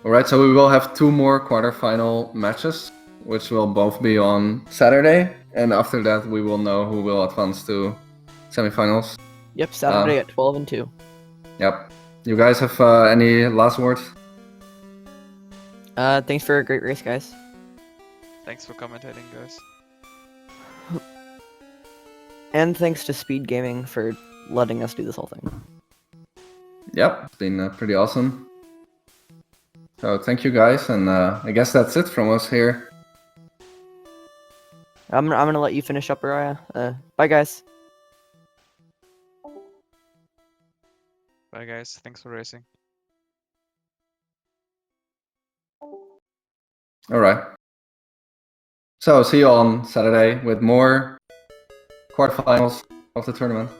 [SPEAKER 1] Alright, so we will have 2 more quarterfinal matches, which will both be on Saturday, and after that we will know who will advance to semifinals.
[SPEAKER 2] Yep, Saturday at 12 and 2.
[SPEAKER 1] Yep. You guys have any last words?
[SPEAKER 2] Thanks for a great race, guys.
[SPEAKER 6] Thanks for commentating, guys.
[SPEAKER 2] And thanks to SpeedGaming for letting us do this whole thing.
[SPEAKER 1] Yep, it's been pretty awesome. So thank you guys, and I guess that's it from us here.
[SPEAKER 2] I'm gonna let you finish up, Araya. Bye, guys.
[SPEAKER 6] Bye, guys. Thanks for racing.
[SPEAKER 1] Alright. So see you on Saturday with more quarterfinals of the tournament.